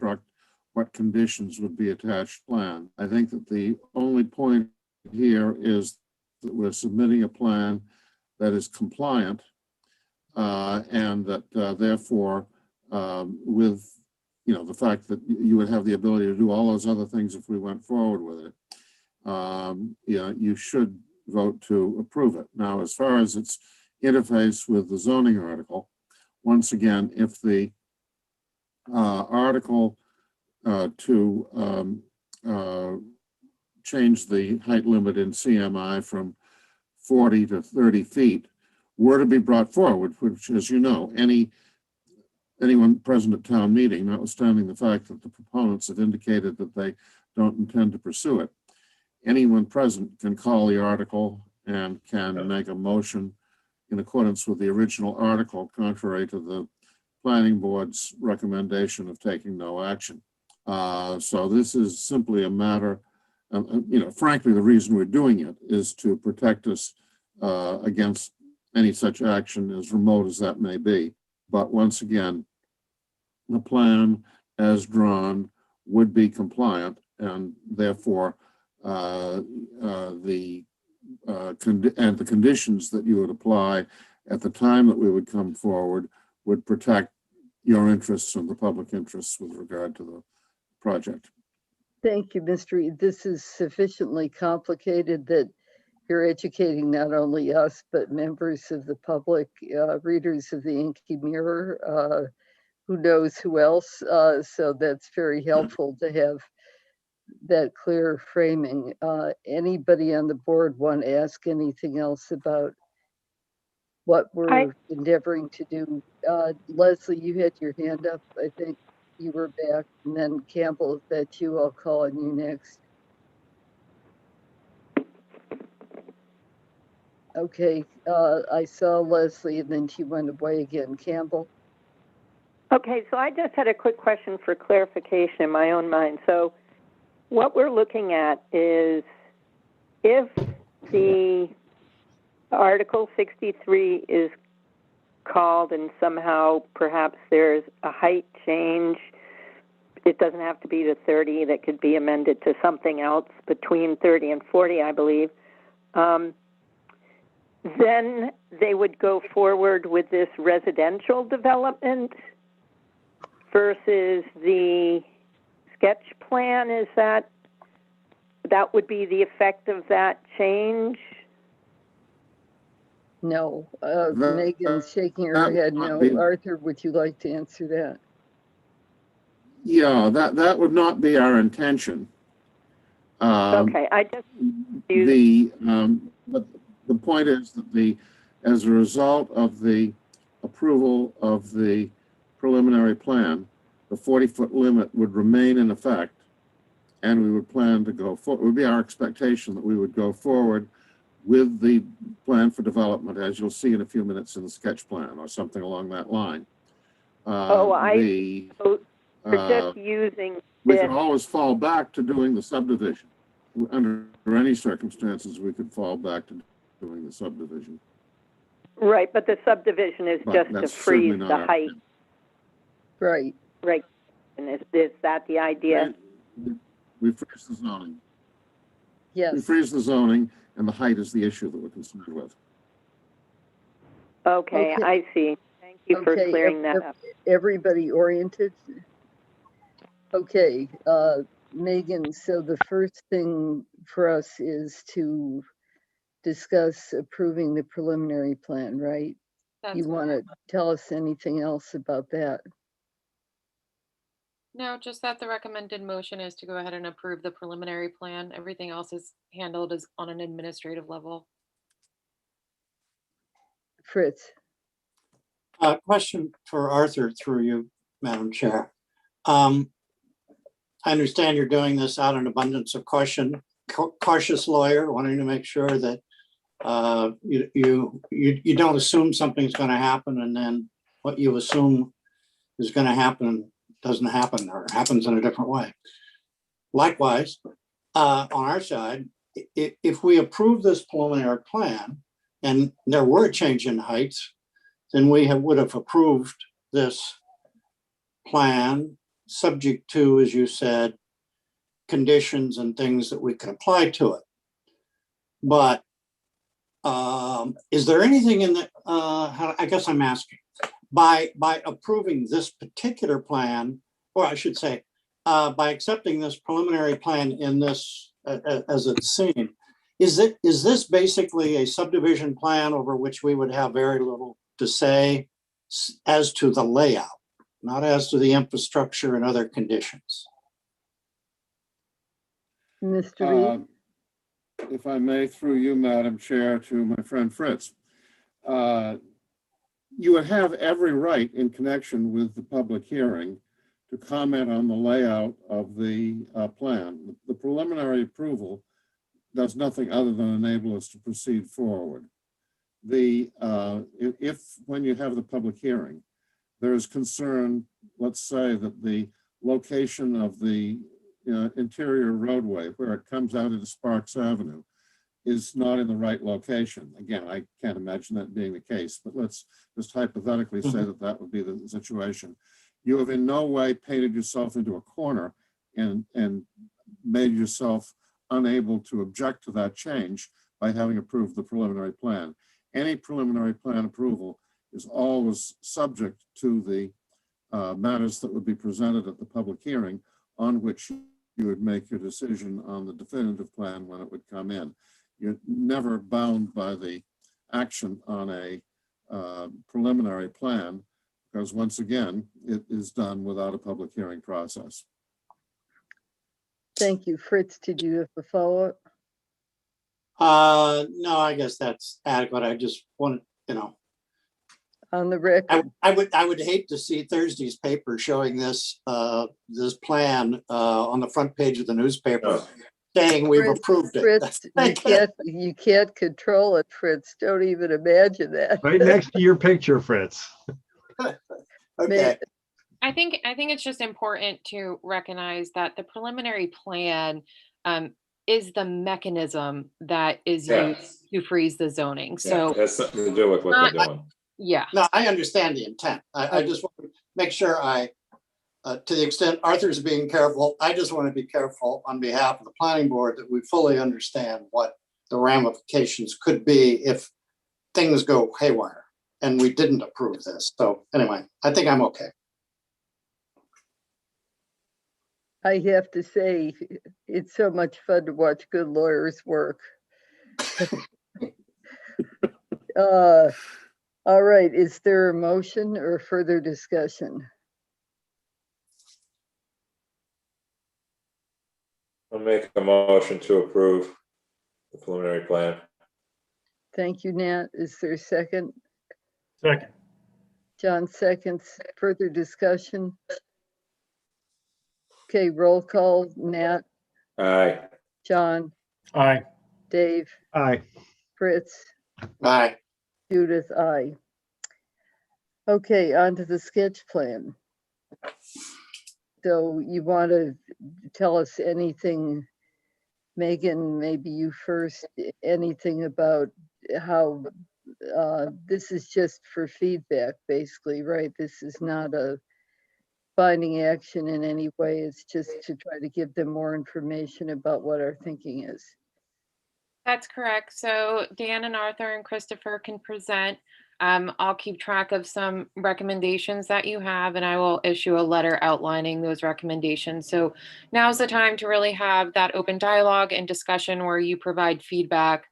what conditions would be attached plan. I think that the only point here is that we're submitting a plan that is compliant and that therefore with the fact that you would have the ability to do all those other things if we went forward with it, you should vote to approve it. Now, as far as its interface with the zoning article, once again, if the article to change the height limit in CMI from 40 to 30 feet were to be brought forward, which, as you know, anyone present at town meeting, notwithstanding the fact that the proponents have indicated that they don't intend to pursue it, anyone present can call the article and can make a motion in accordance with the original article, contrary to the planning board's recommendation of taking no action. So this is simply a matter, frankly, the reason we're doing it is to protect us against any such action, as remote as that may be. But once again, the plan as drawn would be compliant, and therefore the conditions that you would apply at the time that we would come forward would protect your interests and the public interests with regard to the project.
Thank you, Mr. Reed. This is sufficiently complicated that you're educating not only us, but members of the public, readers of the Inky Mirror, who knows who else. So that's very helpful to have that clear framing. Anybody on the board want to ask anything else about what we're endeavoring to do? Leslie, you had your hand up. I think you were back. And then Campbell, if that's you, I'll call on you next. Okay, I saw Leslie and then she went away again. Campbell?
Okay, so I just had a quick question for clarification in my own mind. So what we're looking at is if the Article 63 is called and somehow perhaps there's a height change, it doesn't have to be to 30, that could be amended to something else between 30 and 40, I believe. Then they would go forward with this residential development versus the sketch plan. Is that would be the effect of that change?
No. Megan's shaking her head no. Arthur, would you like to answer that?
Yeah, that would not be our intention.
Okay, I just
but the point is that as a result of the approval of the preliminary plan, the 40-foot limit would remain in effect, and we would plan to go forward. It would be our expectation that we would go forward with the plan for development, as you'll see in a few minutes in the sketch plan or something along that line.
We're just using
we can always fall back to doing the subdivision. Under any circumstances, we could fall back to doing the subdivision.
Right, but the subdivision is just to freeze the height.
Right.
Right. And is that the idea?
We freeze the zoning.
Yes.
We freeze the zoning, and the height is the issue that we're concerned with.
Okay, I see. Thank you for clearing that up.
Everybody oriented? Okay, Megan, so the first thing for us is to discuss approving the preliminary plan, right? You want to tell us anything else about that?
No, just that the recommended motion is to go ahead and approve the preliminary plan. Everything else is handled as on an administrative level.
Fritz.
Question for Arthur through you, Madam Chair. I understand you're doing this out of an abundance of caution, cautious lawyer, wanting to make sure that you don't assume something's going to happen and then what you assume is going to happen doesn't happen or happens in a different way. Likewise, on our side, if we approve this preliminary plan and there were a change in heights, then we would have approved this plan, subject to, as you said, conditions and things that we can apply to it. But is there anything in the, I guess I'm asking, by approving this particular plan, or I should say, by accepting this preliminary plan in this, as it's seen, is this basically a subdivision plan over which we would have very little to say as to the layout, not as to the infrastructure and other conditions?
Mr. Reed?
If I may, through you, Madam Chair, to my friend Fritz. You would have every right in connection with the public hearing to comment on the layout of the plan. The preliminary approval does nothing other than enable us to proceed forward. If when you have the public hearing, there is concern, let's say that the location of the interior roadway where it comes out into Sparks Avenue is not in the right location. Again, I can't imagine that being the case, but let's just hypothetically say that that would be the situation. You have in no way painted yourself into a corner and made yourself unable to object to that change by having approved the preliminary plan. Any preliminary plan approval is always subject to the matters that would be presented at the public hearing, on which you would make your decision on the definitive plan when it would come in. You're never bound by the action on a preliminary plan, because once again, it is done without a public hearing process.
Thank you. Fritz, did you have a follow-up?
No, I guess that's adequate. I just wanted,
on the record,
I would hate to see Thursday's paper showing this this plan on the front page of the newspaper saying we've approved it.
Fritz, you can't control it, Fritz. Don't even imagine that.
Right next to your picture, Fritz.
Okay.
I think it's just important to recognize that the preliminary plan is the mechanism that is used to freeze the zoning. So
it has something to do with what they're doing.
Yeah.
No, I understand the intent. I just want to make sure to the extent Arthur's being careful, I just want to be careful on behalf of the planning board that we fully understand what the ramifications could be if things go haywire and we didn't approve this. So anyway, I think I'm okay.
I have to say, it's so much fun to watch good lawyers work. All right, is there a motion or further discussion?
I'll make a motion to approve the preliminary plan.
Thank you, Nat. Is there a second?
Second.
John seconds. Further discussion? Okay, roll call. Nat?
Aye.
John?
Aye.
Dave?
Aye.
Fritz?
Aye.
Judith? Aye. Okay, on to the sketch plan. So you want to tell us anything, Megan, maybe you first, anything about how this is just for feedback, basically, right? This is not a binding action in any way. It's just to try to give them more information about what our thinking is.
That's correct. So Dan and Arthur and Christopher can present. I'll keep track of some recommendations that you have, and I will issue a letter outlining those recommendations. So now's the time to really have that open dialogue and discussion where you provide feedback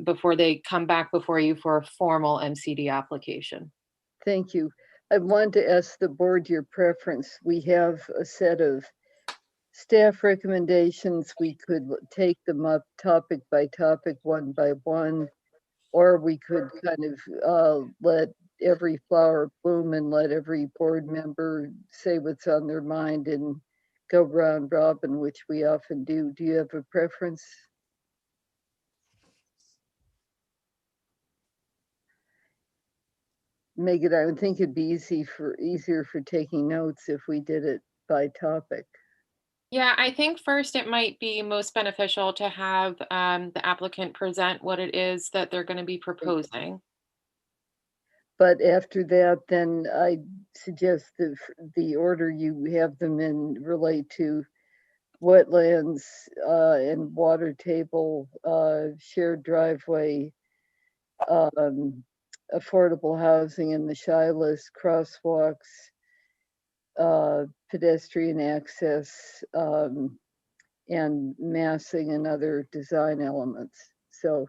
before they come back before you for a formal MCD application.
Thank you. I wanted to ask the board your preference. We have a set of staff recommendations. We could take them up topic by topic, one by one, or we could kind of let every flower bloom and let every board member say what's on their mind and go round robin, which we often do. Do you have a preference? Megan, I would think it'd be easier for taking notes if we did it by topic.
Yeah, I think first it might be most beneficial to have the applicant present what it is that they're going to be proposing.
But after that, then I suggest that the order you have them in relate to wetlands and water table, shared driveway, affordable housing in the shy list, crosswalks, pedestrian access, and massing and other design elements. So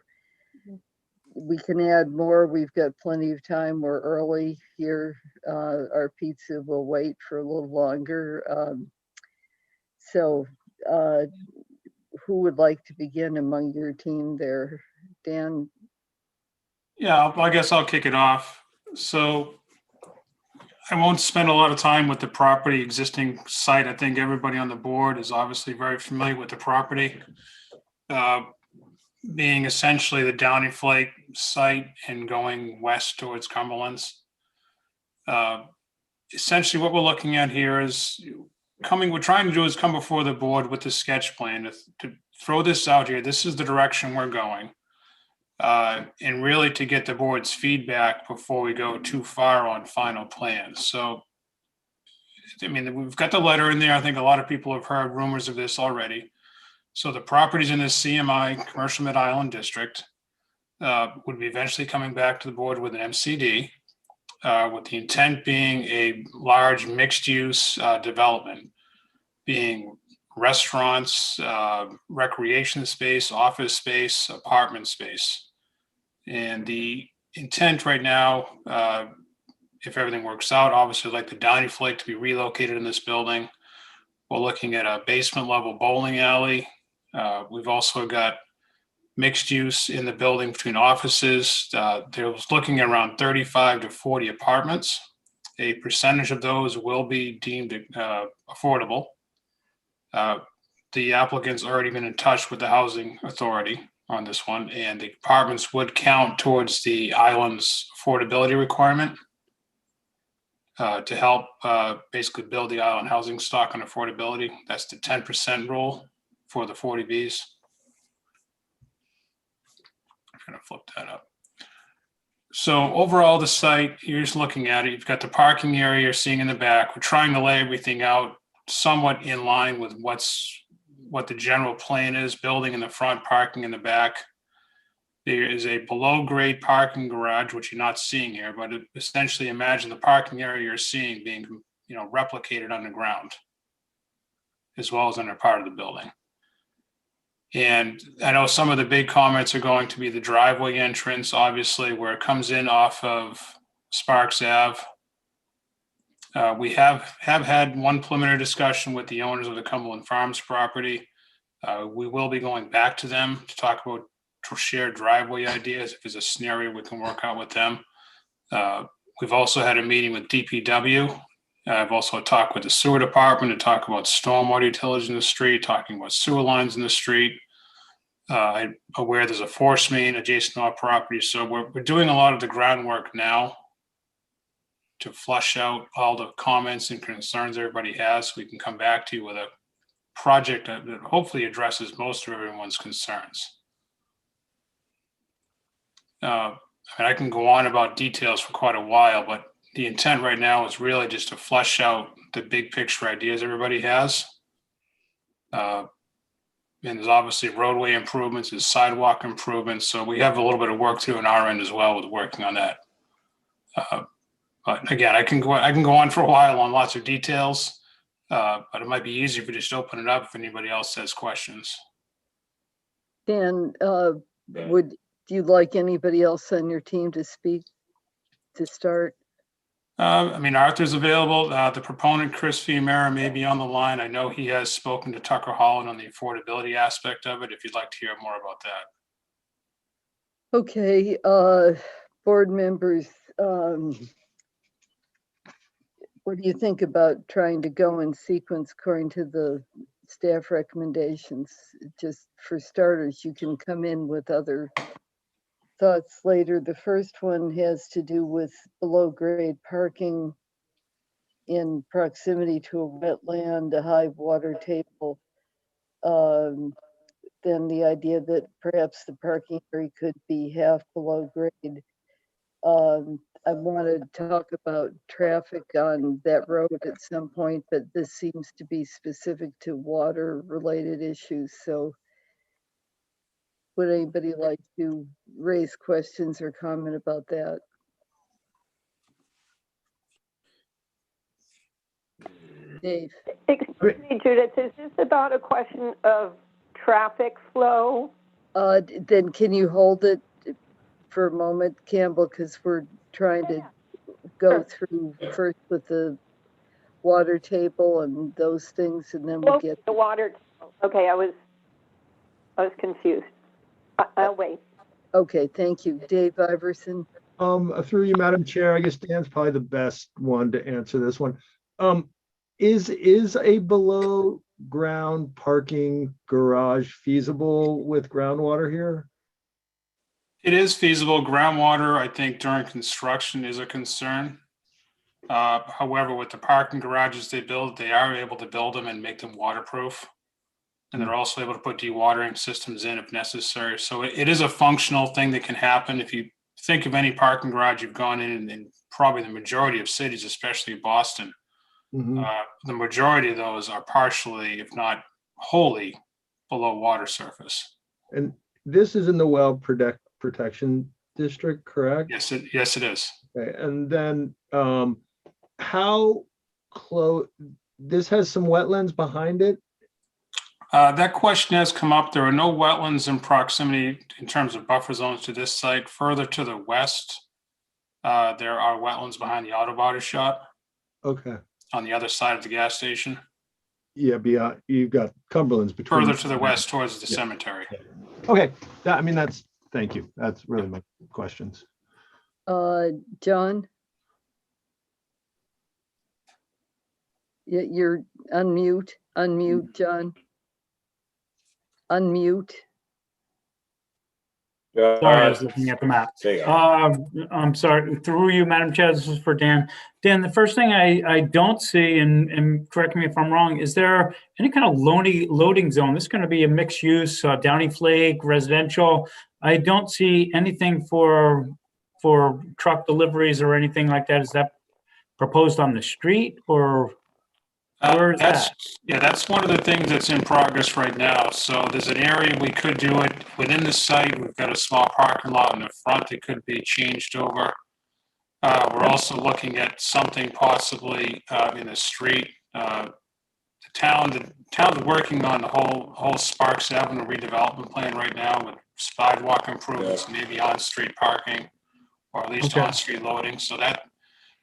we can add more. We've got plenty of time. We're early here. Our pizza will wait for a little longer. So who would like to begin among your team there? Dan?
Yeah, I guess I'll kick it off. So I won't spend a lot of time with the property existing site. I think everybody on the board is obviously very familiar with the property. Being essentially the Downy Flake site and going west towards Cumberland's. Essentially what we're looking at here is we're trying to do is come before the board with the sketch plan to throw this out here. This is the direction we're going. And really to get the board's feedback before we go too far on final plans. So, I mean, we've got the letter in there. I think a lot of people have heard rumors of this already. So the properties in this CMI, Commercial Mid-Island District, would be eventually coming back to the board with an MCD, with the intent being a large mixed-use development, being restaurants, recreation space, office space, apartment space. And the intent right now, if everything works out, obviously like the Downy Flake to be relocated in this building. We're looking at a basement level bowling alley. We've also got mixed use in the building between offices. They're looking at around 35 to 40 apartments. A percentage of those will be deemed affordable. The applicant's already been in touch with the housing authority on this one, and the apartments would count towards the island's affordability requirement to help basically build the island housing stock on affordability. That's the 10% rule for the 40Bs. I'm going to flip that up. So overall, the site, you're just looking at it. You've got the parking area you're seeing in the back. We're trying to lay everything out somewhat in line with what the general plan is, building in the front, parking in the back. There is a below grade parking garage, which you're not seeing here, but essentially imagine the parking area you're seeing being, replicated underground, as well as under part of the building. And I know some of the big comments are going to be the driveway entrance, obviously, where it comes in off of Sparks Ave. We have had one preliminary discussion with the owners of the Cumberland Farms property. We will be going back to them to talk about shared driveway ideas. If there's a scenario we can work out with them. We've also had a meeting with DPW. I've also talked with the sewer department to talk about stormwater utilities in the street, talking about sewer lines in the street. I'm aware there's a force main adjacent to our property. So we're doing a lot of the groundwork now to flush out all the comments and concerns everybody has, so we can come back to you with a project that hopefully addresses most of everyone's concerns. And I can go on about details for quite a while, but the intent right now is really just to flesh out the big picture ideas everybody has. And there's obviously roadway improvements, there's sidewalk improvements. So we have a little bit of work to do on our end as well with working on that. But again, I can go on for a while on lots of details, but it might be easier if we just open it up if anybody else has questions.
Dan, would you like anybody else on your team to speak to start?
Arthur's available. The proponent, Chris Fiumera, may be on the line. I know he has spoken to Tucker Holland on the affordability aspect of it, if you'd like to hear more about that.
Okay, board members, what do you think about trying to go in sequence according to the staff recommendations? Just for starters, you can come in with other thoughts later. The first one has to do with below grade parking in proximity to a wetland, a high water table. Then the idea that perhaps the parking area could be half below grade. I want to talk about traffic on that road at some point, but this seems to be specific to water-related issues. So would anybody like to raise questions or comment about that? Dave?
Excuse me, Judith, is this about a question of traffic flow?
Then can you hold it for a moment, Campbell, because we're trying to go through first with the water table and those things, and then we'll get
the water. Okay, I was confused. I'll wait.
Okay, thank you. Dave Iverson.
Through you, Madam Chair, I guess Dan's probably the best one to answer this one. Is a below ground parking garage feasible with groundwater here?
It is feasible. Groundwater, I think, during construction is a concern. However, with the parking garages they build, they are able to build them and make them waterproof. And they're also able to put dewatering systems in if necessary. So it is a functional thing that can happen. If you think of any parking garage you've gone in probably the majority of cities, especially Boston, the majority of those are partially, if not wholly, below water surface.
And this is in the well protection district, correct?
Yes, it is.
Okay, and then how close, this has some wetlands behind it?
That question has come up. There are no wetlands in proximity in terms of buffer zones to this site. Further to the west, there are wetlands behind the auto body shop.
Okay.
On the other side of the gas station.
Yeah, beyond, you've got Cumberland's between.
Further to the west towards the cemetery.
Okay, thank you. That's really my questions.
John? You're unmute, John. Unmute.
Sorry, I was looking at the map. I'm sorry, through you, Madam Chair, this is for Dan. Dan, the first thing I don't see, and correct me if I'm wrong, is there any kind of loading zone? This is going to be a mixed use, Downey Flake, residential. I don't see anything for truck deliveries or anything like that. Is that proposed on the street, or where is that?
Yeah, that's one of the things that's in progress right now. So there's an area we could do it within the site. We've got a small parking lot in the front that could be changed over. We're also looking at something possibly in the street. The town's working on the whole Sparks Avenue redevelopment plan right now with sidewalk improvements, maybe on-street parking, or at least on-street loading. So that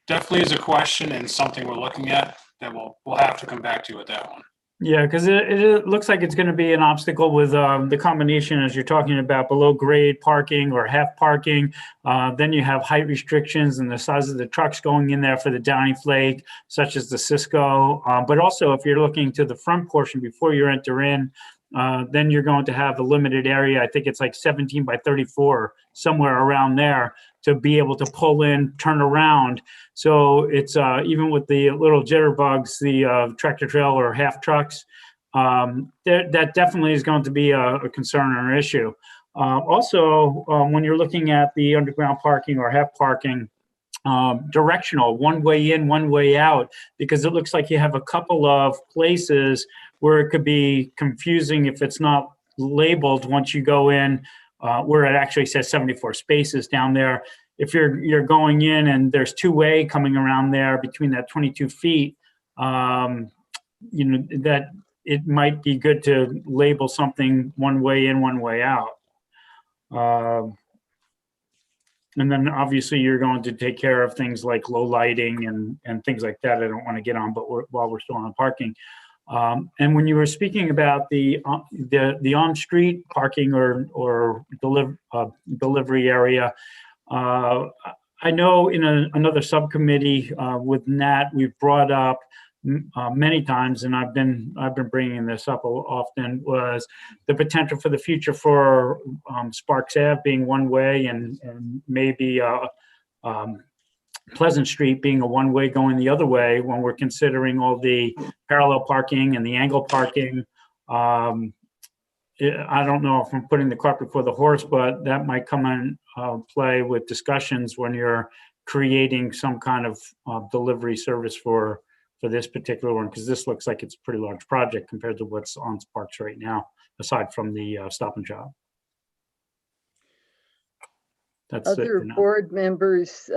definitely is a question and something we're looking at. That we'll have to come back to you with that one.
Yeah, because it looks like it's going to be an obstacle with the combination, as you're talking about, below grade parking or half parking. Then you have height restrictions and the size of the trucks going in there for the Downey Flake, such as the Cisco. But also, if you're looking to the front portion before you enter in, then you're going to have a limited area. I think it's like 17 by 34, somewhere around there, to be able to pull in, turn around. So it's even with the little jitterbugs, the tractor trailer or half trucks, that definitely is going to be a concern or an issue. Also, when you're looking at the underground parking or half parking, directional, one way in, one way out, because it looks like you have a couple of places where it could be confusing if it's not labeled once you go in, where it actually says 74 spaces down there. If you're going in and there's two-way coming around there between that 22 feet, that it might be good to label something one way in, one way out. And then obviously you're going to take care of things like low lighting and things like that. I don't want to get on, but while we're still on parking. And when you were speaking about the on-street parking or delivery area, I know in another subcommittee with Nat, we've brought up many times, and I've been bringing this up often, was the potential for the future for Sparks Ave being one way and maybe Pleasant Street being a one way going the other way when we're considering all the parallel parking and the angle parking. I don't know if I'm putting the cart before the horse, but that might come in play with discussions when you're creating some kind of delivery service for this particular one, because this looks like it's a pretty large project compared to what's on Sparks right now, aside from the Stop and Shop. That's it
Other
for now.
board members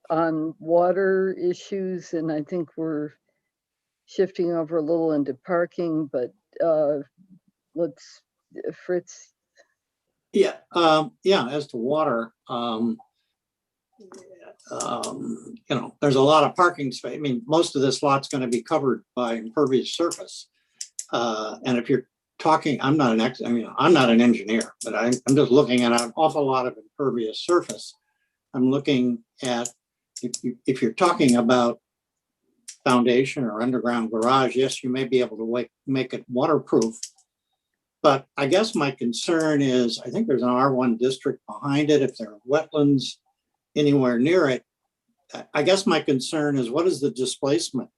on water issues, and I think we're shifting over a little into parking, but let's, Fritz.
Yeah, as to water, there's a lot of parking space. I mean, most of this lot's going to be covered by impervious surface. And if you're talking, I'm not an engineer, but I'm just looking at an awful lot of impervious surface. I'm looking at, if you're talking about foundation or underground garage, yes, you may be able to make it waterproof. But I guess my concern is, I think there's an R1 district behind it. If there are wetlands anywhere near it, I guess my concern is, what is the displacement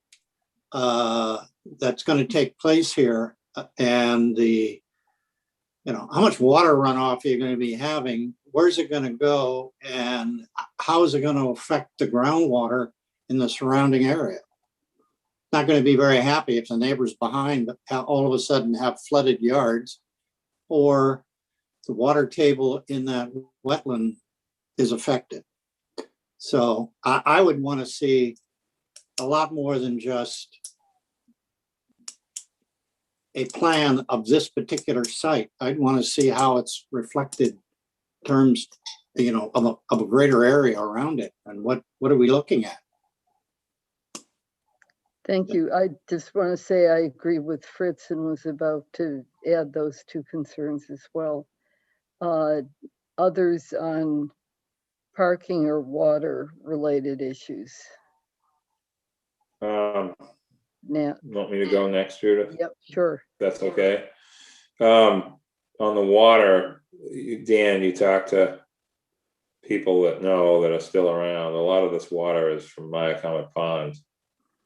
that's going to take place here, and how much water runoff you're going to be having, where's it going to go, and how is it going to affect the groundwater in the surrounding area? Not going to be very happy if the neighbors behind all of a sudden have flooded yards, or the water table in that wetland is affected. So I would want to see a lot more than just a plan of this particular site. I'd want to see how it's reflected in terms, of a greater area around it, and what are we looking at?
Thank you. I just want to say I agree with Fritz and was about to add those two concerns as well. Others on parking or water related issues?
Want me to go next, Judith?
Yep, sure.
That's okay. On the water, Dan, you talk to people that are still around. A lot of this water is from Myacomet Pond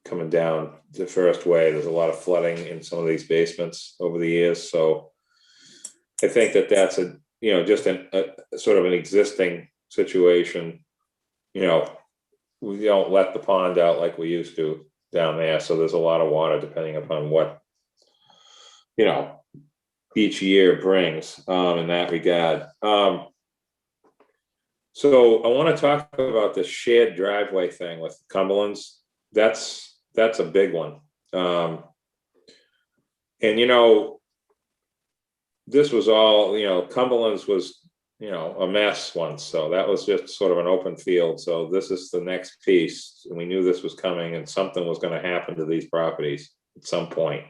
coming down the first way. There's a lot of flooding in some of these basements over the years. So I think that's just a sort of an existing situation. We don't let the pond out like we used to down there. So there's a lot of water depending upon what, each year brings in that regard. So I want to talk about the shared driveway thing with Cumberland's. That's a big one. And this was all, Cumberland's was, a mess once. So that was just sort of an open field. So this is the next piece. And we knew this was coming and something was going to happen to these properties at some point.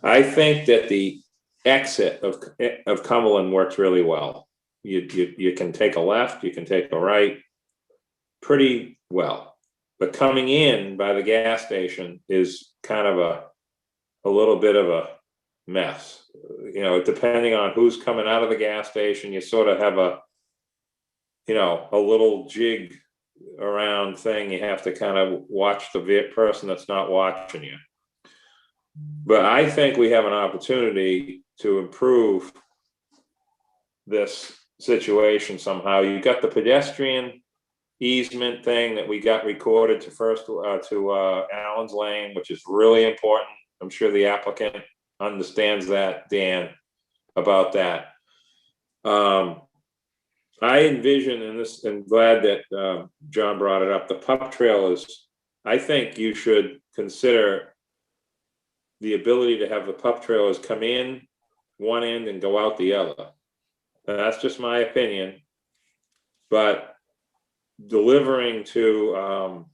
I think that the exit of Cumberland works really well. You can take a left, you can take a right pretty well. But coming in by the gas station is kind of a little bit of a mess. Depending on who's coming out of the gas station, you sort of have a little jig around thing. You have to kind of watch the person that's not watching you. But I think we have an opportunity to improve this situation somehow. You got the pedestrian easement thing that we got recorded to Allen's Lane, which is really important. I'm sure the applicant understands that, Dan, about that. I envision and glad that John brought it up. The pup trail is, I think you should consider the ability to have the pup trailers come in one end and go out the other. And that's just my opinion, but delivering to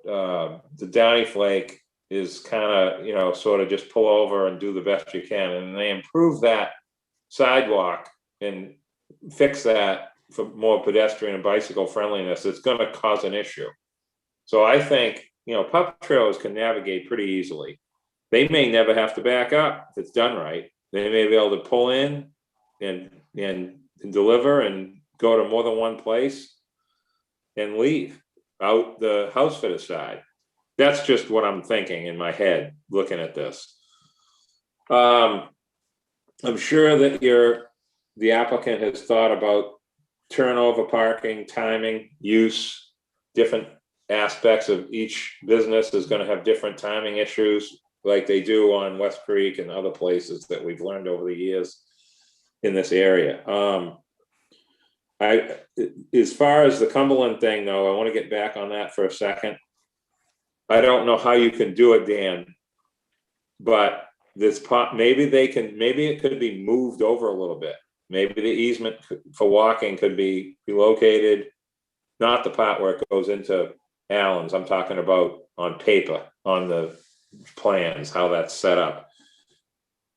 the Downy Flake is kind of, sort of just pull over and do the best you can. And they improve that sidewalk and fix that for more pedestrian and bicycle friendliness. It's going to cause an issue. So I think, pup trailers can navigate pretty easily. They may never have to back up if it's done right. They may be able to pull in and deliver and go to more than one place and leave out the house fitter side. That's just what I'm thinking in my head looking at this. I'm sure that the applicant has thought about turnover, parking, timing, use, different aspects of each business is gonna have different timing issues like they do on West Creek and other places that we've learned over the years in this area. As far as the Cumberland thing though, I want to get back on that for a second. I don't know how you can do it, Dan, but maybe it could be moved over a little bit. Maybe the easement for walking could be relocated, not the part where it goes into Allen's. I'm talking about on paper, on the plans, how that's set up,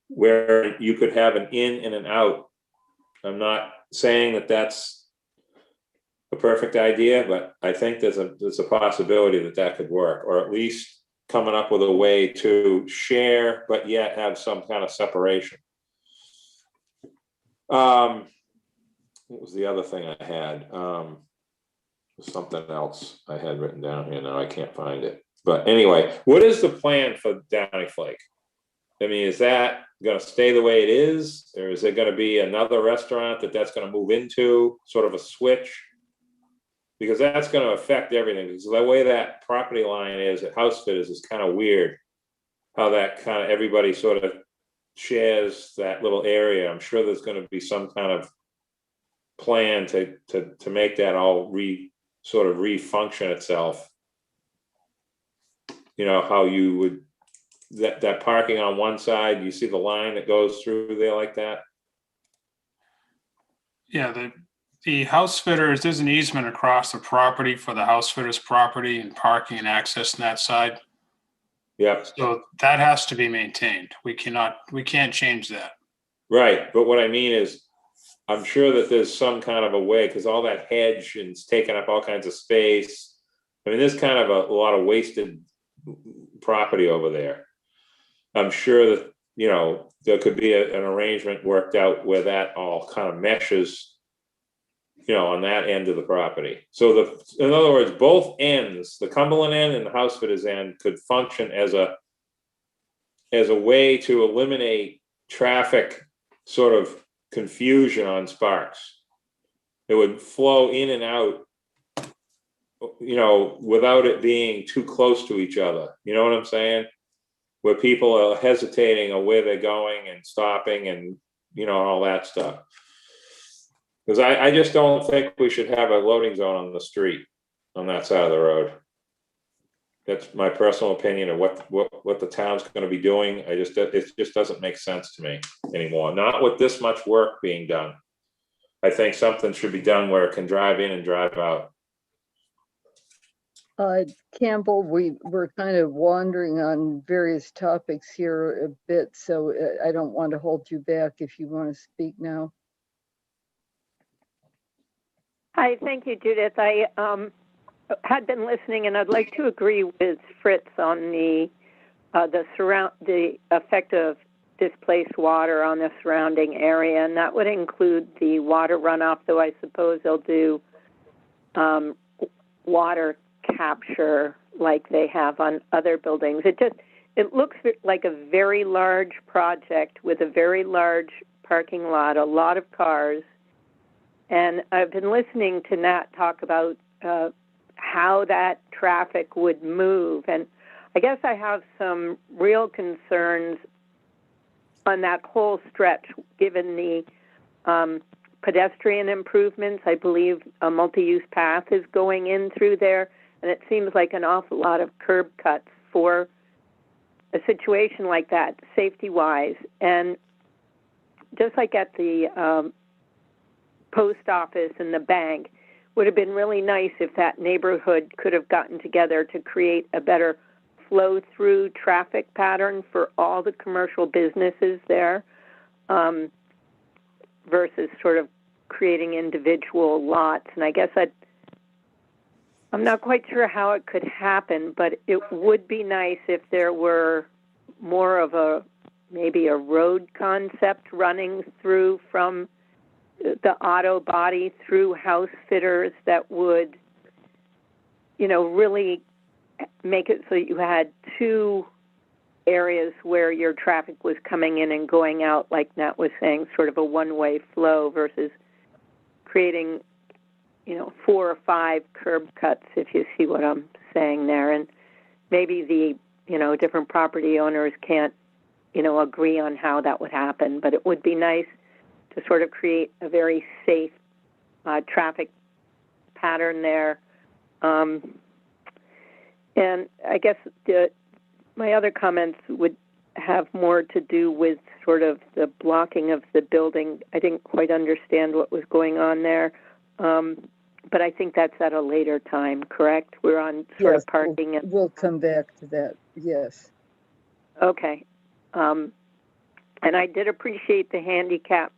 where you could have an in and an out. I'm not saying that that's a perfect idea, but I think there's a possibility that that could work, or at least coming up with a way to share, but yet have some kind of separation. What was the other thing I had? Something else I had written down here. Now I can't find it. But anyway, what is the plan for Downy Flake? I mean, is that going to stay the way it is? Or is it going to be another restaurant that's going to move into, sort of a switch? Because that's going to affect everything. Because the way that property line is at Housefitters is kind of weird. How that kind of everybody sort of shares that little area. I'm sure there's going to be some kind of plan to make that all sort of refunction itself. You know, how you would, that parking on one side, you see the line that goes through there like that?
Yeah, the house fitters, there's an easement across the property for the house fitters property and parking and access on that side.
Yep.
So that has to be maintained. We can't change that.
Right, but what I mean is, I'm sure that there's some kind of a way, because all that hedge and it's taking up all kinds of space. I mean, there's kind of a lot of wasted property over there. I'm sure that, you know, there could be an arrangement worked out where that all kind of meshes, you know, on that end of the property. So in other words, both ends, the Cumberland end and the Housefitters end, could function as a way to eliminate traffic sort of confusion on Sparks. It would flow in and out, you know, without it being too close to each other. You know what I'm saying? Where people are hesitating on where they're going and stopping and, you know, all that stuff. Because I just don't think we should have a loading zone on the street on that side of the road. That's my personal opinion of what the town's going to be doing. It just doesn't make sense to me anymore. Not with this much work being done. I think something should be done where it can drive in and drive out.
Campbell, we're kind of wandering on various topics here a bit, so I don't want to hold you back if you want to speak now.
Hi, thank you, Judith. I had been listening, and I'd like to agree with Fritz on the effect of displaced water on the surrounding area, and that would include the water runoff. Though I suppose they'll do water capture like they have on other buildings. It looks like a very large project with a very large parking lot, a lot of cars. And I've been listening to Nat talk about how that traffic would move. And I guess I have some real concerns on that whole stretch, given the pedestrian improvements. I believe a multi-use path is going in through there, and it seems like an awful lot of curb cuts for a situation like that, safety-wise. And just like at the post office and the bank, would have been really nice if that neighborhood could have gotten together to create a better flow-through traffic pattern for all the commercial businesses there, versus sort of creating individual lots. And I guess I'm not quite sure how it could happen, but it would be nice if there were more of maybe a road concept running through from the auto body through house fitters that would, you know, really make it so that you had two areas where your traffic was coming in and going out, like Nat was saying, sort of a one-way flow, versus creating 4 or 5 curb cuts, if you see what I'm saying there. And maybe the, different property owners can't, agree on how that would happen, but it would be nice to sort of create a very safe traffic pattern there. And I guess my other comments would have more to do with sort of the blocking of the building. I didn't quite understand what was going on there, but I think that's at a later time, correct? We're on sort of parking.
We'll come back to that, yes.
Okay. And I did appreciate the handicap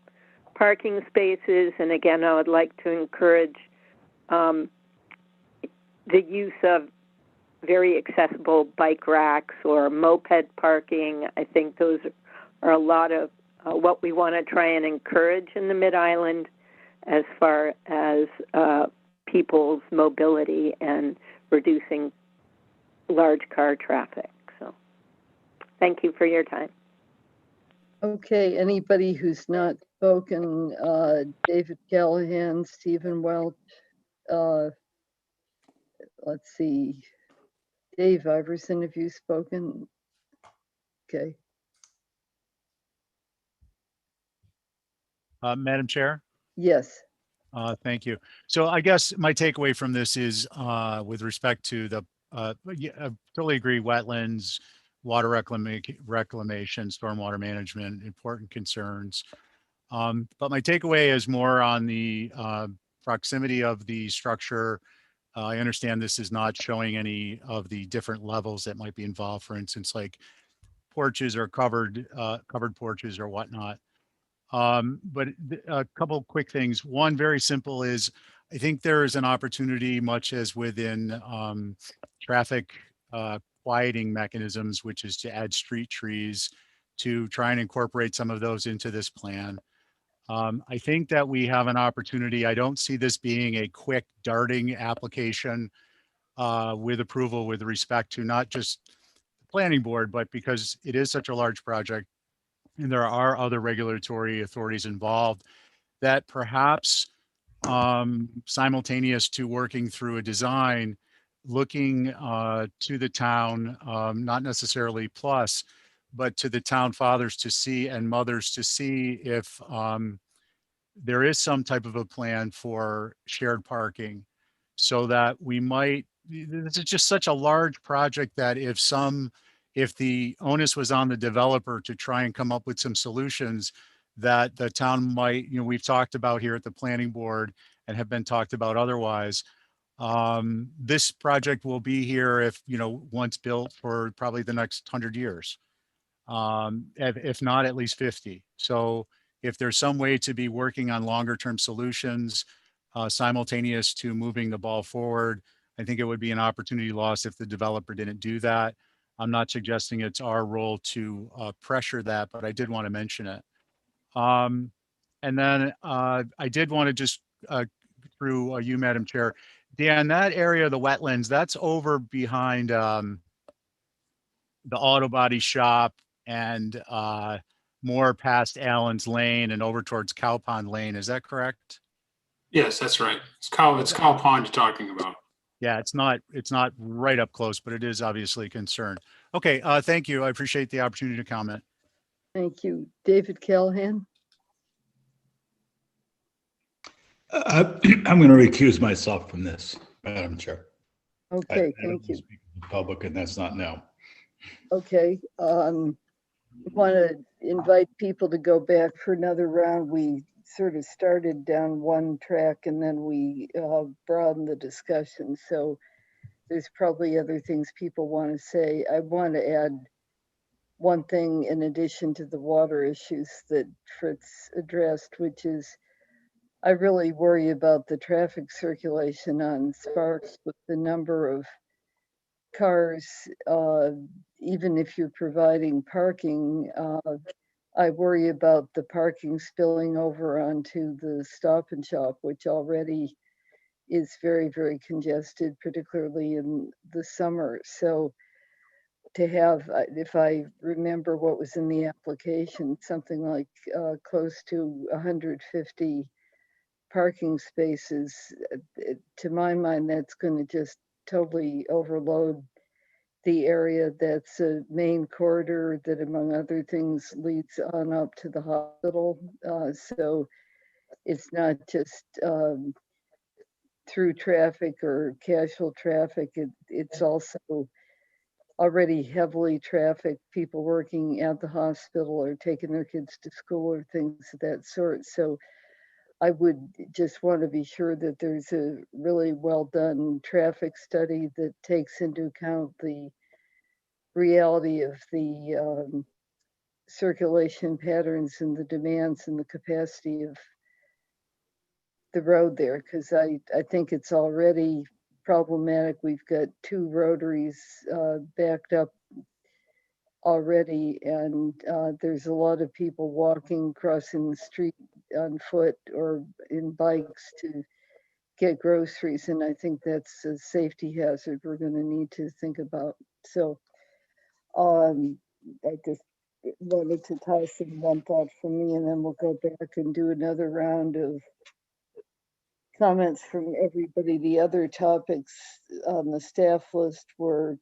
parking spaces, and again, I would like to encourage the use of very accessible bike racks or moped parking. I think those are a lot of what we want to try and encourage in the Mid-Island as far as people's mobility and reducing large car traffic. So thank you for your time.
Okay, anybody who's not spoken, David Callahan, Stephen Welch, let's see, Dave Iverson, have you spoken? Okay.
Madam Chair?
Yes.
Thank you. So I guess my takeaway from this is with respect to the, yeah, I totally agree, wetlands, water reclamation, stormwater management, important concerns. But my takeaway is more on the proximity of the structure. I understand this is not showing any of the different levels that might be involved, for instance, like porches or covered porches or whatnot. But a couple quick things. One, very simple, is I think there is an opportunity, much as within traffic quieting mechanisms, which is to add street trees, to try and incorporate some of those into this plan. I think that we have an opportunity. I don't see this being a quick darting application with approval with respect to not just the planning board, but because it is such a large project and there are other regulatory authorities involved, that perhaps simultaneous to working through a design, looking to the town, not necessarily plus, but to the town fathers to see and mothers to see if there is some type of a plan for shared parking, so that we might, this is just such a large project that if the onus was on the developer to try and come up with some solutions, that the town might, we've talked about here at the planning board and have been talked about otherwise. This project will be here if, once built, for probably the next 100 years. If not at least 50. So if there's some way to be working on longer term solutions simultaneous to moving the ball forward, I think it would be an opportunity lost if the developer didn't do that. I'm not suggesting it's our role to pressure that, but I did want to mention it. And then I did want to just, through you, Madam Chair, Dan, that area of the wetlands, that's over behind the auto body shop and more past Allen's Lane and over towards Cow Pond Lane. Is that correct?
Yes, that's right. It's Cow Pond you're talking about.
Yeah, it's not right up close, but it is obviously a concern. Okay, thank you. I appreciate the opportunity to comment.
Thank you. David Callahan?
I'm going to recuse myself from this, Madam Chair.
Okay, thank you.
Speak to the public, and that's not now.
Okay, want to invite people to go back for another round. We sort of started down one track and then we broadened the discussion. So there's probably other things people want to say. I want to add one thing in addition to the water issues that Fritz addressed, which is I really worry about the traffic circulation on Sparks with the number of cars, even if you're providing parking. I worry about the parking spilling over onto the Stop and Shop, which already is very, very congested, particularly in the summer. So to have, if I remember what was in the application, something like close to 150 parking spaces, to my mind, that's going to just totally overload the area that's a main corridor that, among other things, leads on up to the hospital. So it's not just through traffic or casual traffic. It's also already heavily trafficked, people working at the hospital or taking their kids to school or things of that sort. So I would just want to be sure that there's a really well done traffic study that takes into account the reality of the circulation patterns and the demands and the capacity of the road there, because I think it's already problematic. We've got 2 rotaries backed up already, and there's a lot of people walking, crossing the street on foot or in bikes to get groceries, and I think that's a safety hazard we're going to need to think about. So I just wanted to toss in one thought from me, and then we'll go back and do another round of comments from everybody. The other topics on the staff list were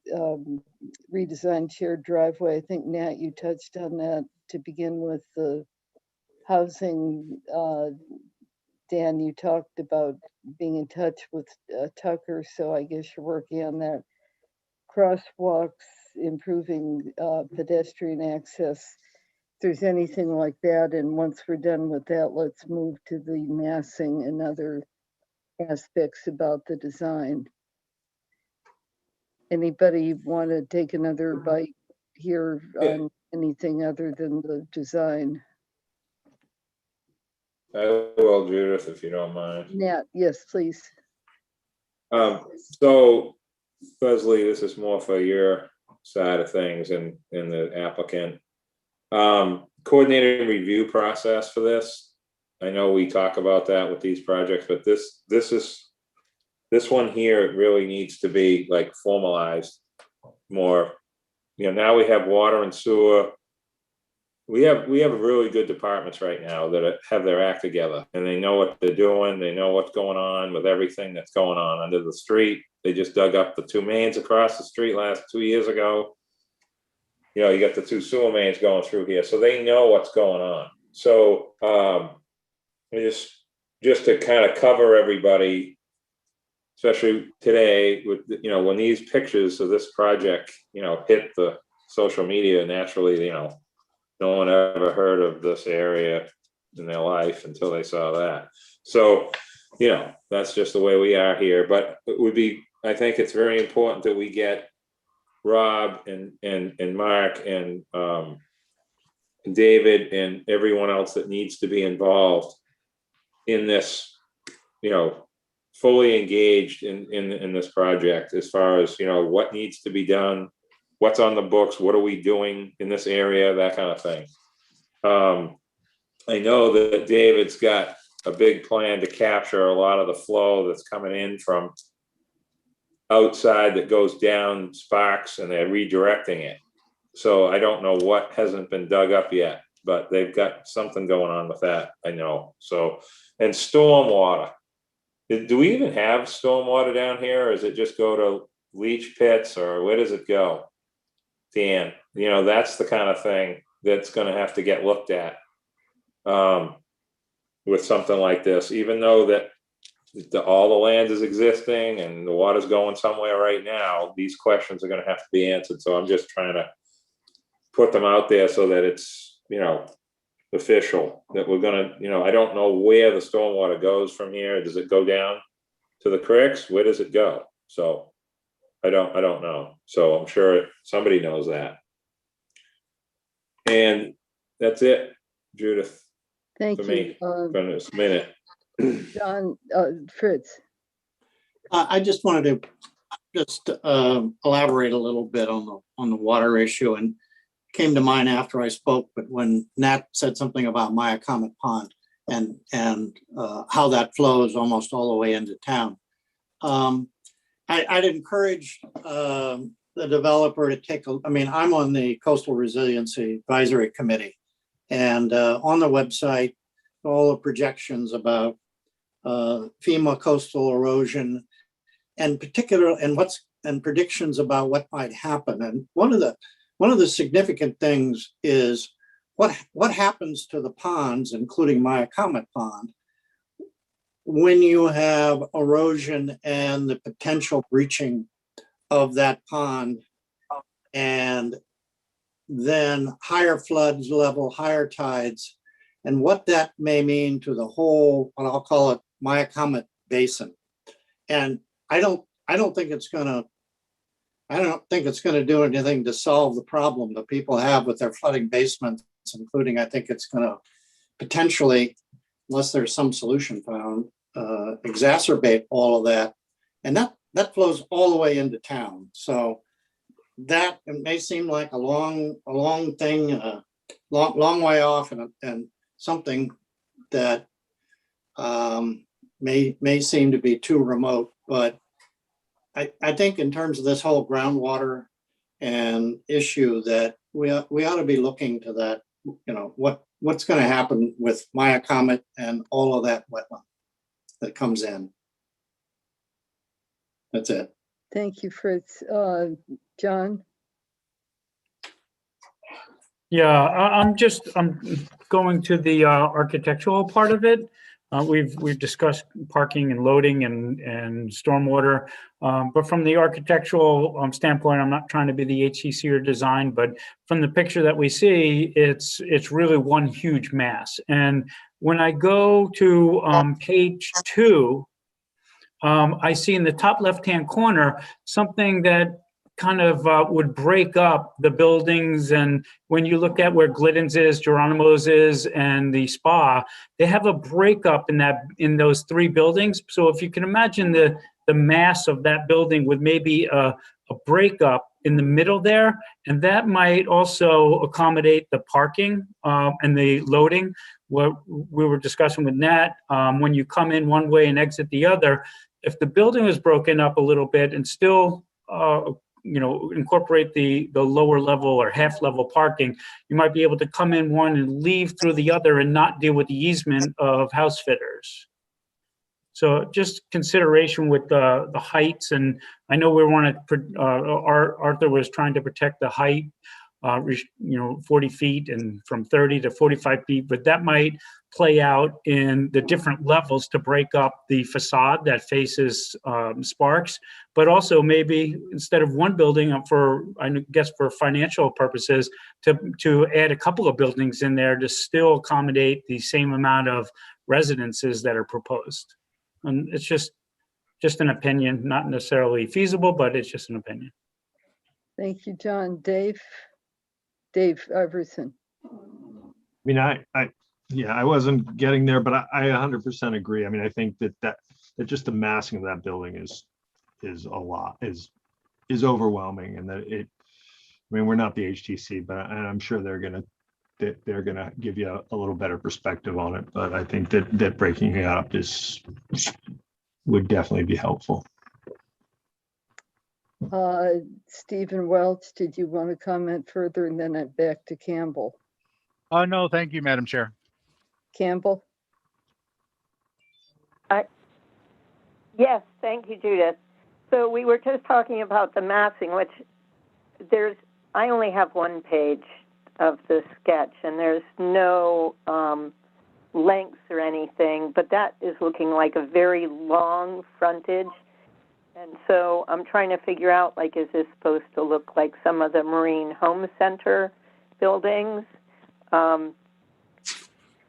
redesigned shared driveway. I think, Nat, you touched on that to begin with. The housing, Dan, you talked about being in touch with Tucker, so I guess you're working on that. Crosswalks, improving pedestrian access. If there's anything like that, and once we're done with that, let's move to the massing and other aspects about the design. Anybody want to take another bite here on anything other than the design?
I will, Judith, if you don't mind.
Nat, yes, please.
So Leslie, this is more for your side of things and the applicant. Coordinated review process for this. I know we talk about that with these projects, but this one here really needs to be like formalized more. You know, now we have water and sewer. We have really good departments right now that have their act together, and they know what they're doing. They know what's going on with everything that's going on under the street. They just dug up the 2 mains across the street 2 years ago. You know, you got the 2 sewer mains going through here, so they know what's going on. So just to kind of cover everybody, especially today, with, you know, when these pictures of this project, you know, hit the social media, naturally, you know, no one ever heard of this area in their life until they saw that. So, you know, that's just the way we are here. But it would be, I think it's very important that we get Rob and Mark and David and everyone else that needs to be involved in this, you know, fully engaged in this project, as far as, you know, what needs to be done, what's on the books, what are we doing in this area, that kind of thing. I know that David's got a big plan to capture a lot of the flow that's coming in from outside that goes down Sparks, and they're redirecting it. So I don't know what hasn't been dug up yet, but they've got something going on with that, I know. So, and stormwater. Do we even have stormwater down here, or does it just go to leach pits, or where does it go? Dan, you know, that's the kind of thing that's going to have to get looked at with something like this, even though that all the land is existing and the water's going somewhere right now. These questions are going to have to be answered. So I'm just trying to put them out there so that it's, you know, official, that we're going to, you know, I don't know where the stormwater goes from here. Does it go down to the creeks? Where does it go? So I don't know. So I'm sure somebody knows that. And that's it, Judith.
Thank
for
you.
me for this minute.
John, Fritz.
I just wanted to elaborate a little bit on the water issue, and came to mind after I spoke, but when Nat said something about Maya Comet Pond and how that flows almost all the way into town. I'd encourage the developer to take I mean, I'm on the Coastal Resiliency Advisory Committee, and on the website, all the projections about FEMA coastal erosion, and predictions about what might happen. And one of the significant things is what happens to the ponds, including Mayacamet Pond, when you have erosion and the potential breaching of that pond, and then higher floods level, higher tides, and what that may mean to the whole, what I'll call it, Mayacamet Basin. And I don't think it's gonna do anything to solve the problem that people have with their flooding basements, including, I think it's gonna potentially, unless there's some solution found, exacerbate all of that. And that flows all the way into town. So that, it may seem like a long thing, long way off, and something that may seem to be too remote, but I think in terms of this whole groundwater and issue, that we ought to be looking to that, what's going to happen with Mayacamet and all of that wetland that comes in. That's it.
Thank you, Fritz. John?
Yeah, I'm going to the architectural part of it. We've discussed parking and loading and stormwater, but from the architectural standpoint, I'm not trying to be the HCC or design, but from the picture that we see, it's really one huge mass. And when I go to page 2, I see in the top left-hand corner something that kind of would break up the buildings. And when you look at where Glidden's is, Geronimo's is, and the spa, they have a breakup in those 3 buildings. So if you can imagine the mass of that building with maybe a breakup in the middle there, and that might also accommodate the parking and the loading. What we were discussing with Nat, when you come in one way and exit the other, if the building was broken up a little bit and still incorporate the lower level or half level parking, you might be able to come in one and leave through the other and not deal with the easement of house fitters. So just consideration with the heights, and I know Arthur was trying to protect the height, 40 feet and from 30 to 45 feet, but that might play out in the different levels to break up the facade that faces Sparks, but also maybe instead of one building for financial purposes, to add a couple of buildings in there to still accommodate the same amount of residences that are proposed. And it's just an opinion, not necessarily feasible, but it's just an opinion.
Thank you, John. Dave Iverson.
I mean, I wasn't getting there, but I 100% agree. I mean, I think that just the massing of that building is a lot, is overwhelming, and that I mean, we're not the HTC, but I'm sure they're gonna give you a little better perspective on it. But I think that breaking it up would definitely be helpful.
Stephen Welch, did you want to comment further? And then back to Campbell.
No, thank you, Madam Chair.
Campbell?
Yes, thank you, Judith. So we were just talking about the massing, which I only have one page of the sketch, and there's no lengths or anything, but that is looking like a very long frontage. And so I'm trying to figure out, is this supposed to look like some of the Marine Home Center buildings,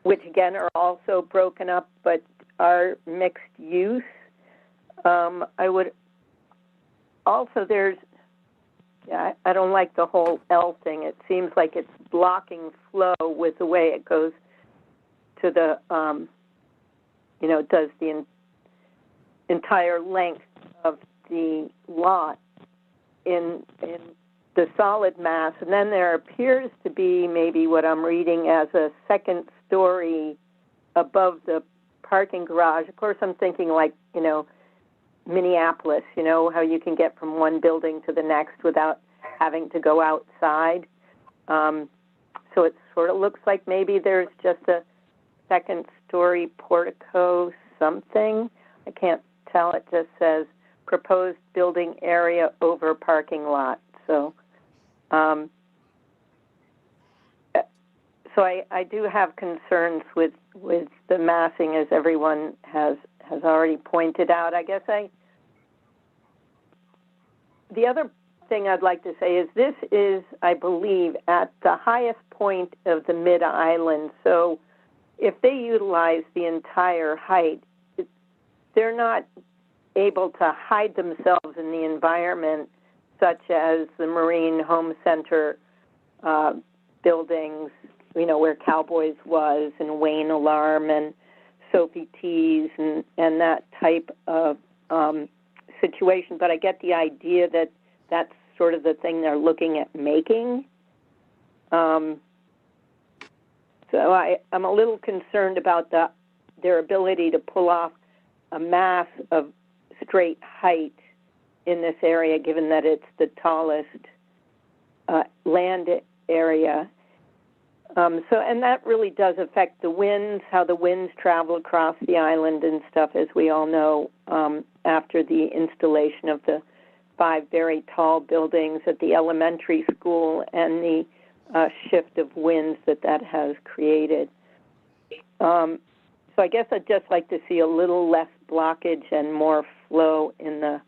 which again are also broken up but are mixed use? I would also, I don't like the whole L thing. It seems like it's blocking flow with the way it goes to the, does the entire length of the lot in the solid mass. And then there appears to be maybe what I'm reading as a second story above the parking garage. Of course, I'm thinking Minneapolis, how you can get from one building to the next without having to go outside. So it sort of looks like maybe there's just a second story portico something. I can't tell. It just says proposed building area over parking lot. So, so I do have concerns with the massing, as everyone has already pointed out. I guess the other thing I'd like to say is this is, I believe, at the highest point of the mid-island. So if they utilize the entire height, they're not able to hide themselves in the environment, such as the Marine Home Center buildings, you know, where Cowboys was, and Wayne Alarm and Sophie Tees and that type of situation. But I get the idea that that's sort of the thing they're looking at making. So I'm a little concerned about their ability to pull off a mass of straight height in this area, given that it's the tallest land area. And that really does affect the winds, how the winds travel across the island and stuff, as we all know, after the installation of the 5 very tall buildings at the elementary school and the shift of winds that has created. So I guess I'd just like to see a little less blockage and more flow in the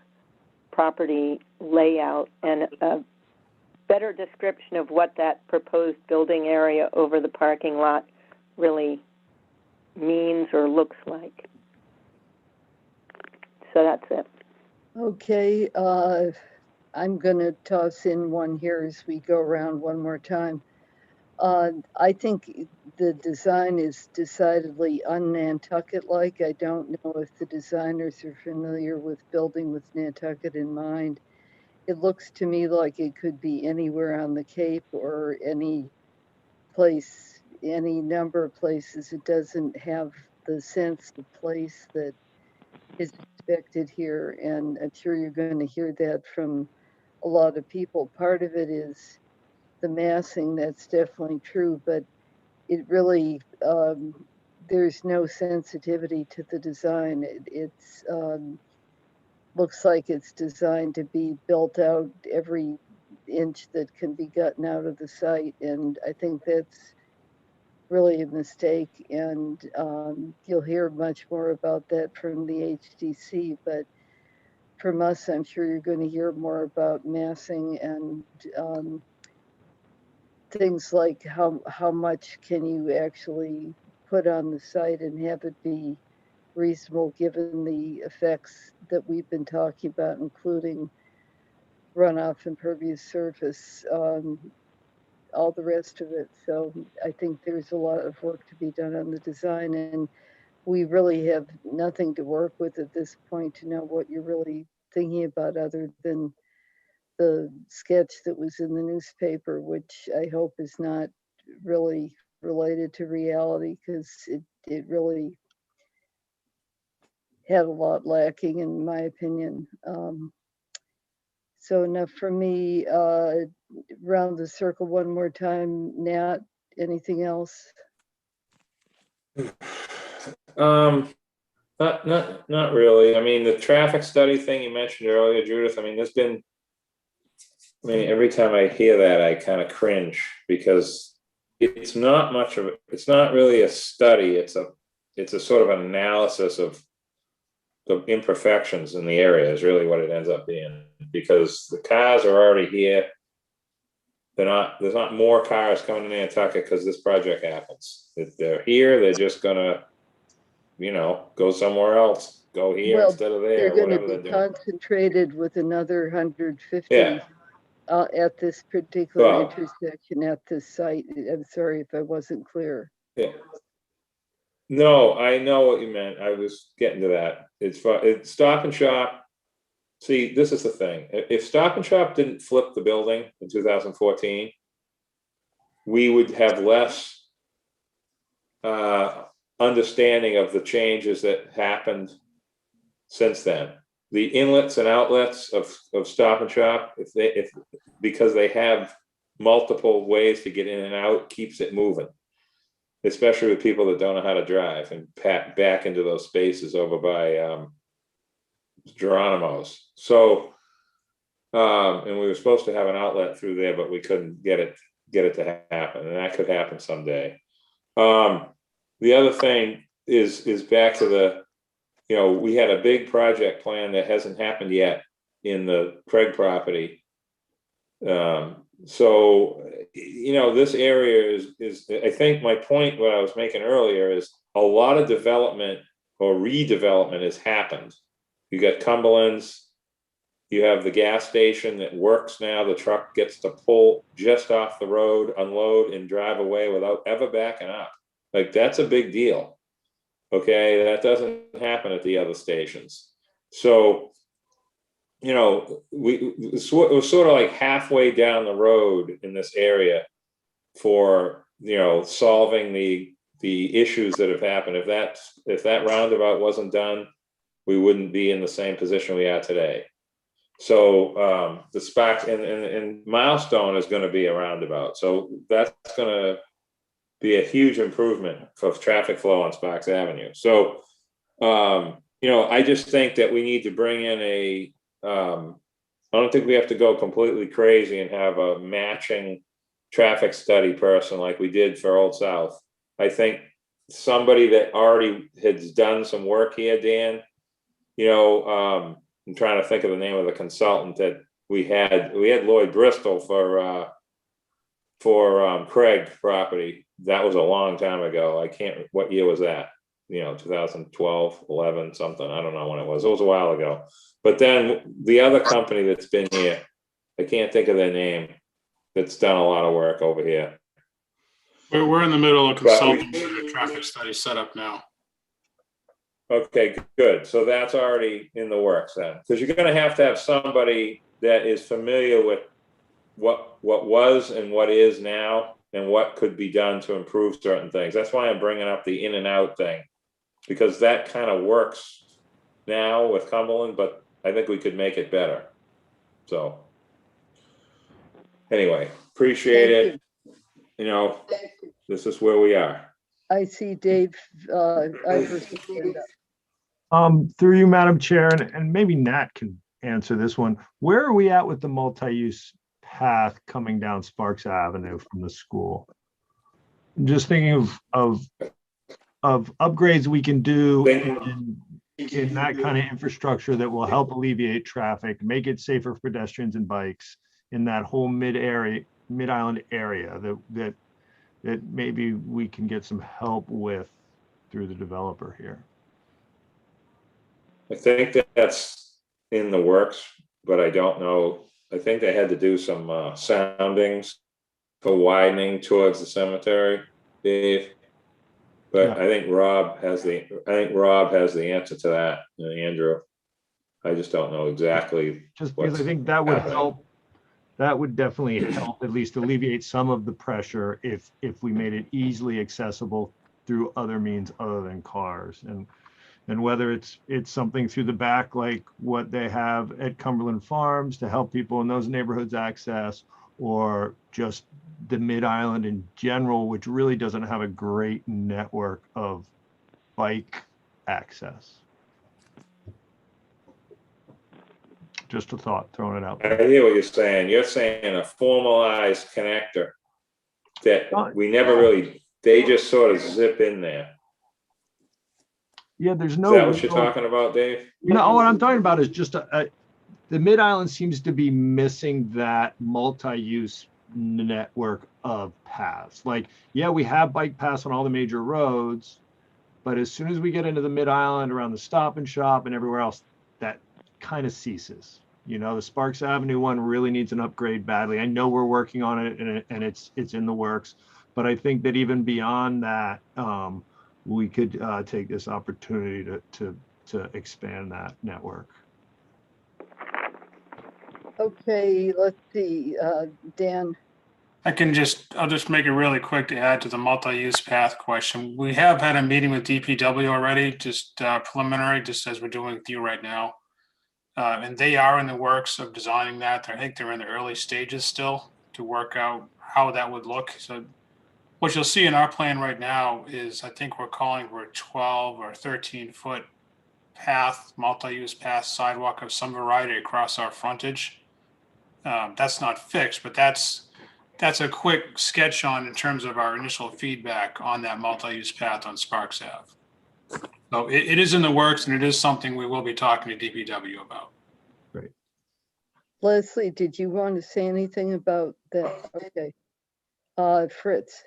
property layout, and a better description of what that proposed building area over the parking lot really means or looks like. So that's it.
Okay, I'm gonna toss in one here as we go around one more time. I think the design is decidedly un-Nantucket-like. I don't know if the designers are familiar with building with Nantucket in mind. It looks to me like it could be anywhere on the Cape or any place, any number of places. It doesn't have the sense of place that is expected here, and I'm sure you're going to hear that from a lot of people. Part of it is the massing, that's definitely true, but it really, there's no sensitivity to the design. It's looks like it's designed to be built out every inch that can be gotten out of the site, and I think that's really a mistake, and you'll hear much more about that from the HDC, but from us, I'm sure you're going to hear more about massing and things like how much can you actually put on the site and have it be reasonable given the effects that we've been talking about, including runoff, impervious surface, all the rest of it. So I think there's a lot of work to be done on the design, and we really have nothing to work with at this point to know what you're really thinking about other than the sketch that was in the newspaper, which I hope is not really related to reality, because it really had a lot lacking in my opinion. So enough for me. Round the circle one more time. Nat, anything else?
Not really. I mean, the traffic study thing you mentioned earlier, Judith, I mean, every time I hear that, I kind of cringe, because it's not much of it's not really a study. It's a sort of an analysis of the imperfections in the area is really what it ends up being, because the cars are already here. There's not more cars coming to Nantucket because this project happens. If they're here, they're just gonna, go somewhere else, go here instead of there,
they're going
whatever
to
they're
be
doing.
concentrated with another 150
Yeah.
At this particular
Well,
intersection at this site. I'm sorry if I wasn't clear.
yeah. No, I know what you meant. I was getting to that. It's Stop and Shop. See, this is the thing. If Stop and Shop didn't flip the building in 2014, we would have less understanding of the changes that happened since then. The inlets and outlets of Stop and Shop, because they have multiple ways to get in and out, keeps it moving. especially with people that don't know how to drive and back into those spaces over by Geronimo's. So, and we were supposed to have an outlet through there, but we couldn't get it to happen, and that could happen someday. The other thing is back to the, we had a big project plan that hasn't happened yet in the Craig property. So, this area is, I think my point, what I was making earlier, is a lot of development or redevelopment has happened. You got Cumberland's, you have the gas station that works now. The truck gets to pull just off the road, unload, and drive away without ever backing up. Like, that's a big deal. Okay, that doesn't happen at the other stations. So, it was sort of like halfway down the road in this area for, solving the issues that have happened. If that roundabout wasn't done, we wouldn't be in the same position we are today. So the Sparks and Milestone is going to be a roundabout. So that's going to be a huge improvement for traffic flow on Sparks Avenue. So, I just think that we need to bring in I don't think we have to go completely crazy and have a matching traffic study person like we did for Old South. I think somebody that already has done some work here, Dan, I'm trying to think of the name of the consultant that we had Lloyd Bristol for Craig property. That was a long time ago. What year was that? 2012, 11, something. I don't know when it was. It was a while ago. But then the other company that's been here, I can't think of their name, that's done a lot of work over here.
We're in the middle of consulting a traffic study set up now.
Okay, good. So that's already in the works then, because you're going to have somebody that is familiar with what was and what is now and what could be done to improve certain things. That's why I'm bringing up the in and out thing, because that kind of works now with Cumberland, but I think we could make it better. So anyway, appreciate it. This is where we are.
I see Dave,
Through you, Madam Chair, and maybe Nat can answer this one. Where are we at with the multi-use path coming down Sparks Avenue from the school? I'm just thinking of upgrades we can do in that kind of infrastructure that will help alleviate traffic, make it safer for pedestrians and bikes in that whole mid-island area that maybe we can get some help with through the developer here.
I think that's in the works, but I don't know. I think they had to do some soundings for widening towards the cemetery, Dave. But yeah. I think Rob has the answer to that, Andrew. I just don't know exactly.
Just because I think that would help. That would definitely help at least alleviate some of the pressure if we made it easily accessible through other means other than cars, and whether it's something through the back like what they have at Cumberland Farms to help people in those neighborhoods access, or just the Mid-Island in general, which really doesn't have a great network of bike access. Just a thought, throwing it out there.
I hear what you're saying. You're saying a formalized connector that we never really, they just sort of zip in there.
Yeah, there's no.
Is that what you're talking about, Dave?
No, what I'm talking about is just the Mid-Island seems to be missing that multi-use network of paths. Like, yeah, we have bike paths on all the major roads, but as soon as we get into the Mid-Island around the Stop and Shop and everywhere else, that kind of ceases. The Sparks Avenue one really needs an upgrade badly. I know we're working on it, and it's in the works, but I think that even beyond that, we could take this opportunity to expand that network.
Okay, let's see, Dan.
I'll just make it really quick to add to the multi-use path question. We have had a meeting with DPW already, just preliminary, just as we're doing with you right now. And they are in the works of designing that. I think they're in the early stages still to work out how that would look. So what you'll see in our plan right now is, I think we're calling for a 12 or 13-foot path, multi-use path sidewalk of some variety across our frontage. That's not fixed, but that's a quick sketch on in terms of our initial feedback on that multi-use path on Sparks Ave. So it is in the works, and it is something we will be talking to DPW about.
Great.
Leslie, did you want to say anything about that? Okay. Fritz.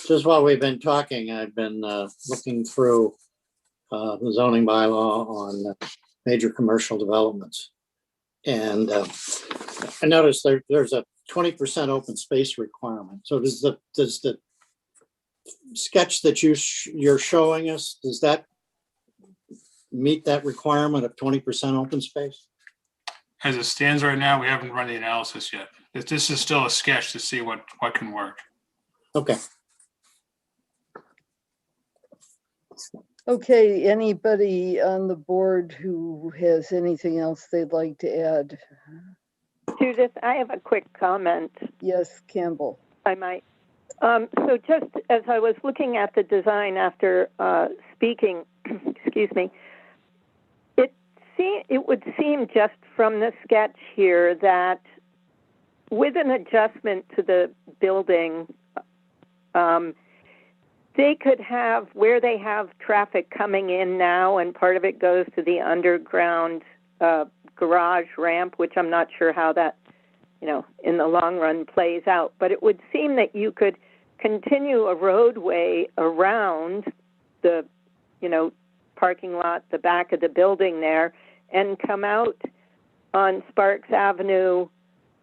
Just while we've been talking, I've been looking through the zoning bylaw on major commercial developments. And I noticed there's a 20% open space requirement. So does the sketch that you're showing us, does that meet that requirement of 20% open space?
As it stands right now, we haven't run the analysis yet. This is still a sketch to see what can work.
Okay.
Okay, anybody on the board who has anything else they'd like to add?
Judith, I have a quick comment.
Yes, Campbell.
I might. So just as I was looking at the design after speaking, excuse me, it would seem just from the sketch here that with an adjustment to the building, they could have, where they have traffic coming in now, and part of it goes to the underground garage ramp, which I'm not sure how that, in the long run plays out. But it would seem that you could continue a roadway around the, parking lot, the back of the building there, and come out on Sparks Avenue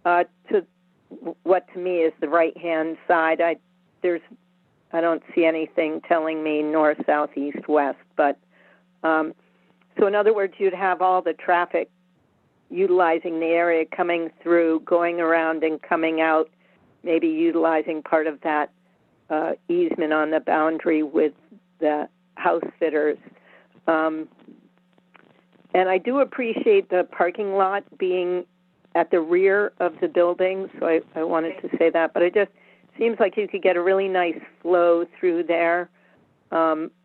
to what to me is the right-hand side. I don't see anything telling me north, south, east, west, but so in other words, you'd have all the traffic utilizing the area coming through, going around and coming out, maybe utilizing part of that easement on the boundary with the house fitters. And I do appreciate the parking lot being at the rear of the building, so I wanted to say that, but it just seems like you could get a really nice flow through there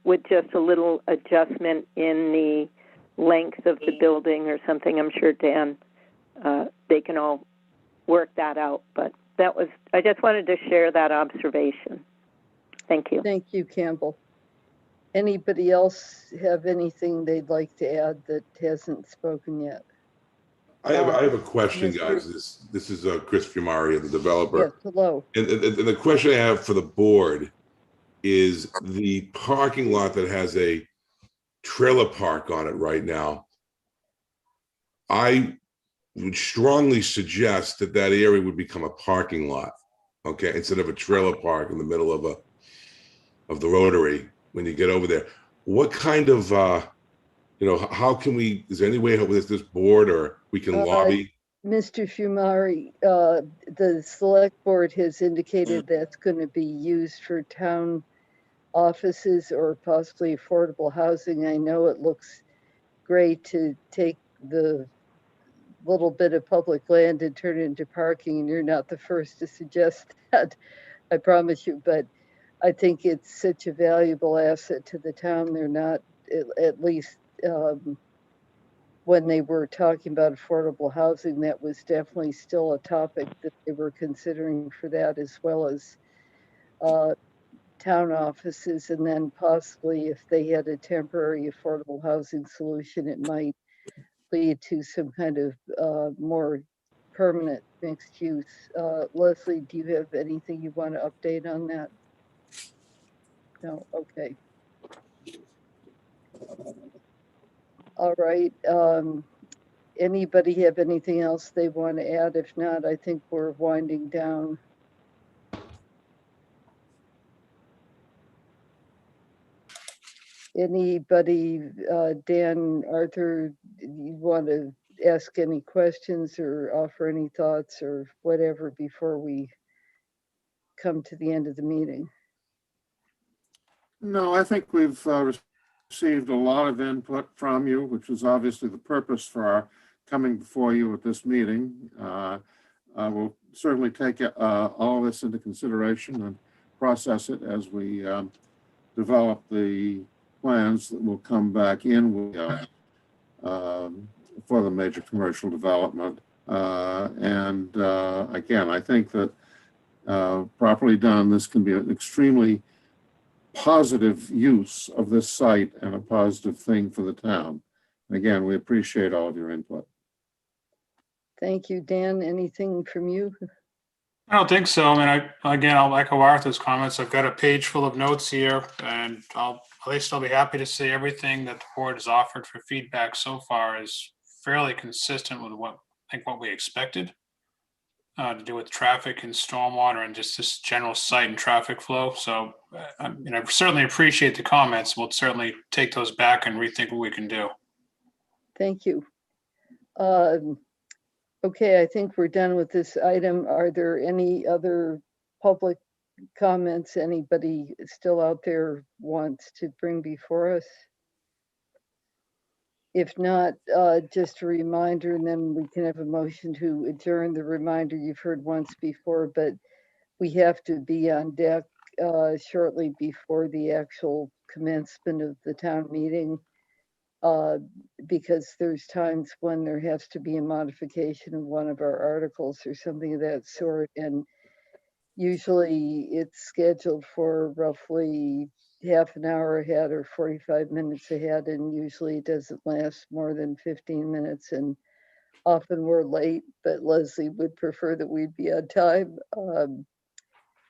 with just a little adjustment in the length of the building or something. I'm sure, Dan, they can all work that out, but I just wanted to share that observation. Thank you.
Thank you, Campbell. Anybody else have anything they'd like to add that hasn't spoken yet?
I have a question, guys. This is Chris Fiumari, the developer.
Yes, hello.
And the question I have for the board is the parking lot that has a trailer park on it right now. I would strongly suggest that area would become a parking lot, okay, instead of a trailer park in the middle of the rotary when you get over there. What kind of how can we, is there any way with this board or we can lobby?
Mr. Fiumari, the select board has indicated that's going to be used for town offices or possibly affordable housing. I know it looks great to take the little bit of public land and turn it into parking, and you're not the first to suggest that, I promise you, but I think it's such a valuable asset to the town. They're not, at least when they were talking about affordable housing, that was definitely still a topic that they were considering for that, as well as town offices. And then possibly if they had a temporary affordable housing solution, it might lead to some kind of more permanent mixed use. Leslie, do you have anything you want to update on that? No, okay. All right. Anybody have anything else they want to add? If not, I think we're winding down. Anybody, Dan, Arthur, you want to ask any questions or offer any thoughts or whatever before we come to the end of the meeting?
No, I think we've received a lot of input from you, which is obviously the purpose for our coming before you at this meeting. We'll certainly take all this into consideration and process it as we develop the plans that will come back in with, for the major commercial development. Again, I think that properly done, this can be an extremely positive use of this site and a positive thing for the town. And again, we appreciate all of your input.
Thank you, Dan. Anything from you?
I don't think so. I mean, I'll echo Arthur's comments. I've got a page full of notes here, and at least I'll be happy to say everything that the board has offered for feedback so far is fairly consistent with what we expected to do with traffic and stormwater and just this general site and traffic flow. So, I certainly appreciate the comments. We'll certainly take those back and rethink what we can do.
Thank you. Okay, I think we're done with this item. Are there any other public comments anybody still out there wants to bring before us? If not, just a reminder, and then we can have a motion to adjourn. The reminder you've heard once before, but we have to be on deck shortly before the actual commencement of the town meeting. Because there's times when there has to be a modification of one of our articles or something of that sort. And usually it's scheduled for roughly half an hour ahead or 45 minutes ahead. And usually it doesn't last more than 15 minutes. And often we're late, but Leslie would prefer that we'd be on time.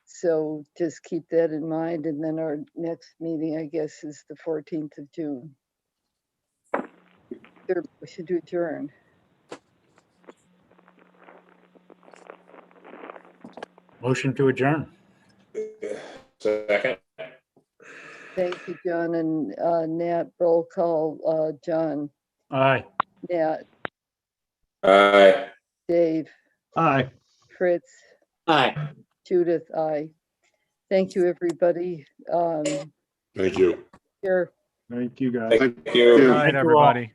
So just keep that in mind. And then our next meeting, I guess, is the 14th of June. We should adjourn.
Motion to adjourn.
Second.
Thank you, John. And Nat, roll call. John.
Aye.
Nat.
Aye.
Dave.
Aye.
Fritz.
Aye.
Judith. Aye. Thank you, everybody.
Thank you.
Here.
Thank you, guys.
Thank you.
Good night, everybody.